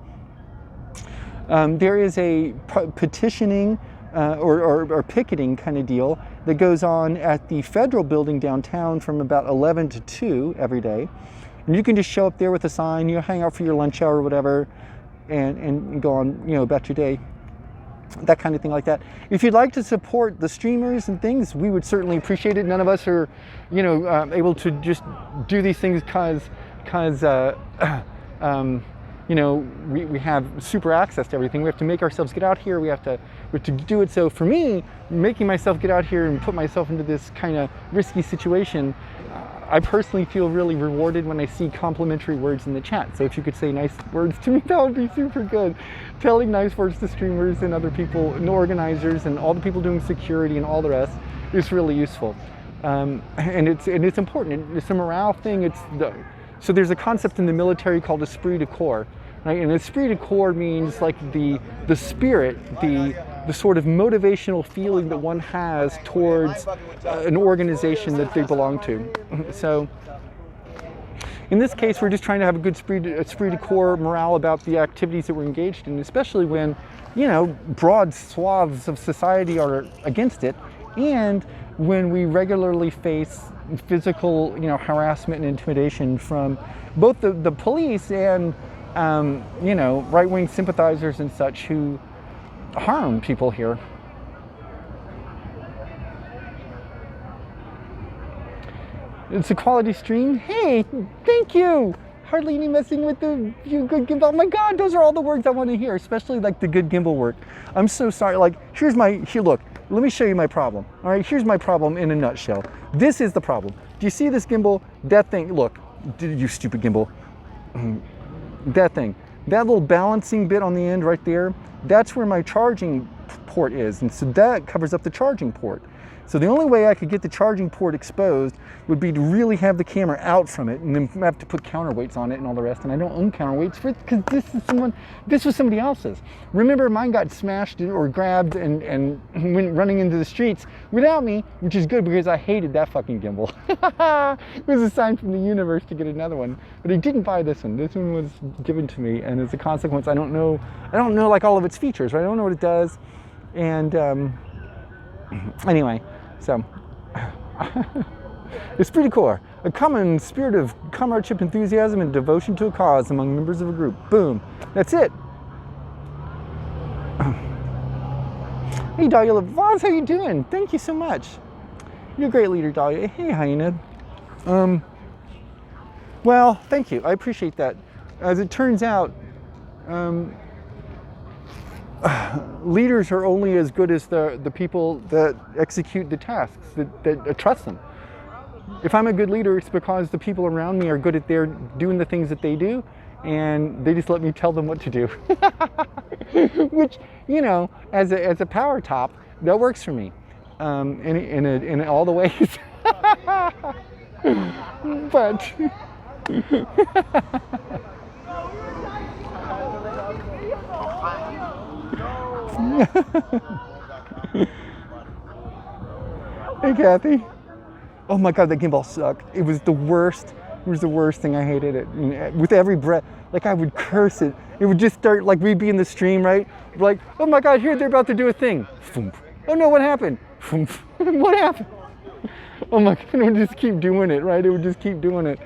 There is a petitioning or picketing kind of deal that goes on at the federal building downtown from about 11 to 2 every day. And you can just show up there with a sign, you hang out for your lunch hour or whatever, and go on, you know, about your day, that kind of thing like that. If you'd like to support the streamers and things, we would certainly appreciate it. None of us are, you know, able to just do these things because you know, we have super access to everything. We have to make ourselves get out here. We have to do it. So for me, making myself get out here and put myself into this kind of risky situation, I personally feel really rewarded when I see complimentary words in the chat. So if you could say nice words to me, that would be super good. Telling nice words to streamers and other people and organizers and all the people doing security and all the rest is really useful. And it's important. It's a morale thing. So there's a concept in the military called esprit de corps, right? And esprit de corps means like the spirit, the sort of motivational feeling that one has towards an organization that they belong to. So in this case, we're just trying to have a good esprit de corps morale about the activities that we're engaged in, especially when, you know, broad swaths of society are against it, and when we regularly face physical, you know, harassment and intimidation from both the police and, you know, right-wing sympathizers and such who harm people here. It's a quality stream. Hey, thank you. Hardly any messing with the good gimbal. Oh my God, those are all the words I want to hear, especially like the good gimbal work. I'm so sorry. Like, here, look. Let me show you my problem. All right, here's my problem in a nutshell. This is the problem. Do you see this gimbal? That thing, look, you stupid gimbal. That thing, that little balancing bit on the end right there, that's where my charging port is. And so that covers up the charging port. So the only way I could get the charging port exposed would be to really have the camera out from it and then have to put counterweights on it and all the rest. And I don't own counterweights for it because this was somebody else's. Remember, mine got smashed or grabbed and went running into the streets without me, which is good because I hated that fucking gimbal. It was a sign from the universe to get another one, but I didn't buy this one. This one was given to me, and as a consequence, I don't know like all of its features, right? I don't know what it does, and anyway. So, esprit de corps, a common spirit of comradeship, enthusiasm, and devotion to a cause among members of a group. Boom. That's it. Hey, Dahlia Voz, how you doing? Thank you so much. You're a great leader, Dahlia. Hey, Hyaenid. Well, thank you. I appreciate that. As it turns out, leaders are only as good as the people that execute the tasks, that trust them. If I'm a good leader, it's because the people around me are good at doing the things that they do, and they just let me tell them what to do. Which, you know, as a power top, that works for me in all the ways. But hey, Kathy. Oh my God, that gimbal sucked. It was the worst. It was the worst thing. I hated it. With every breath, like I would curse it. It would just start, like we'd be in the stream, right? Like, oh my God, here they're about to do a thing. Oh no, what happened? What happened? Oh my God, it would just keep doing it, right? It would just keep doing it.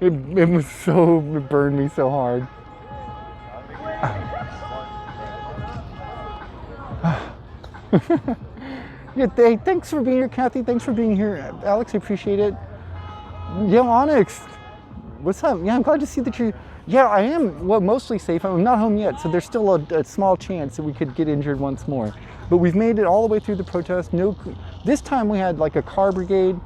It was so, it burned me so hard. Yeah, thanks for being here, Kathy. Thanks for being here, Alex. I appreciate it. Yeah, Onyx, what's up? Yeah, I'm glad to see that you're. Yeah, I am. Well, mostly safe. I'm not home yet, so there's still a small chance that we could get injured once more. But we've made it all the way through the protest. No, this time we had like a car brigade.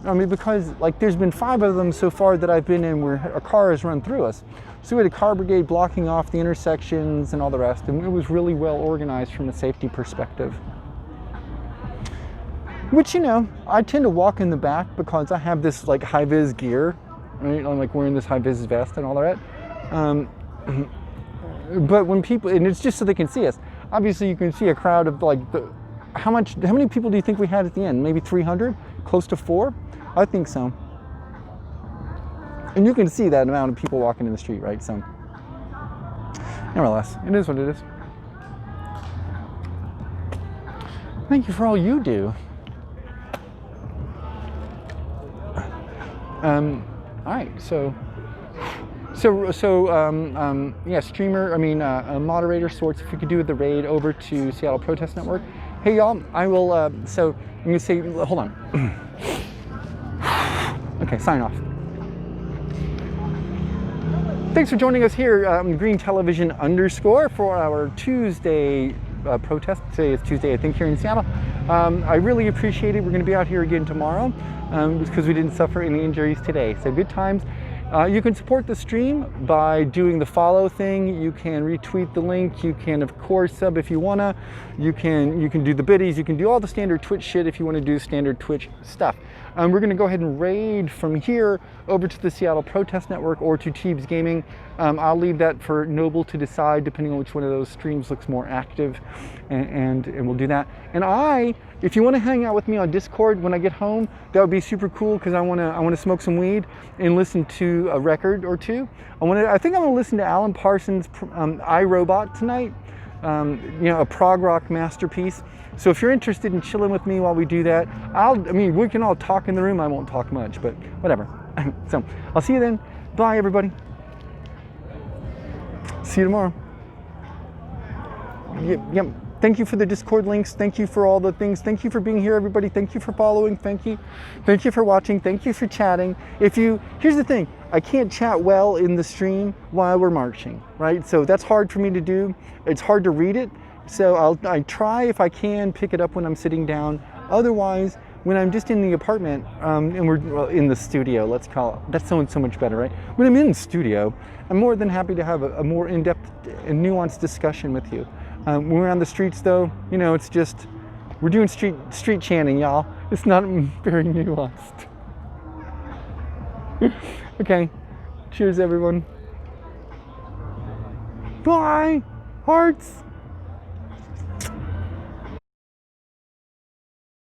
I mean, because like there's been 5 of them so far that I've been in where a car has run through us. So we had a car brigade blocking off the intersections and all the rest, and it was really well organized from a safety perspective. Which, you know, I tend to walk in the back because I have this like high-vis gear, right? I'm like wearing this high-vis vest and all that. But when people, and it's just so they can see us. Obviously, you can see a crowd of like how many people do you think we had at the end? Maybe 300, close to 4. I think so. And you can see that amount of people walking in the street, right? So, nevertheless, it is what it is. Thank you for all you do. All right, yeah, streamer, I mean, moderator sorts, if we could do the raid over to Seattle Protest Network. Hey, y'all, I will, so I'm gonna say, hold on. Okay, sign off. Thanks for joining us here on Green Television _ for our Tuesday protest. Today is Tuesday, I think, here in Seattle. I really appreciate it. We're gonna be out here again tomorrow because we didn't suffer any injuries today. So good times. You can support the stream by doing the follow thing. You can retweet the link. You can, of course, sub if you wanna. You can do the biddies. You can do all the standard Twitch shit if you want to do standard Twitch stuff. We're gonna go ahead and raid from here over to the Seattle Protest Network or to Teebs Gaming. I'll leave that for Noble to decide, depending on which one of those streams looks more active, and we'll do that. And if you want to hang out with me on Discord when I get home, that would be super cool because I want to smoke some weed and listen to a record or two. I think I'm gonna listen to Alan Parsons' iRobot tonight. You know, a prog rock masterpiece. So if you're interested in chilling with me while we do that, we can all talk in the room. I won't talk much, but whatever. So I'll see you then. Bye, everybody. See you tomorrow. Yep. Thank you for the Discord links. Thank you for all the things. Thank you for being here, everybody. Thank you for following. Thank you for watching. Thank you for chatting. Here's the thing, I can't chat well in the stream while we're marching, right? So that's hard for me to do. It's hard to read it. So I try, if I can, pick it up when I'm sitting down. Otherwise, when I'm just in the apartment, and we're in the studio, let's call it, that sounds so much better, right? When I'm in the studio, I'm more than happy to have a more in-depth and nuanced discussion with you. When we're on the streets, though, you know, it's just, we're doing street chanting, y'all. It's not very nuanced. Okay, cheers, everyone. Bye, hearts.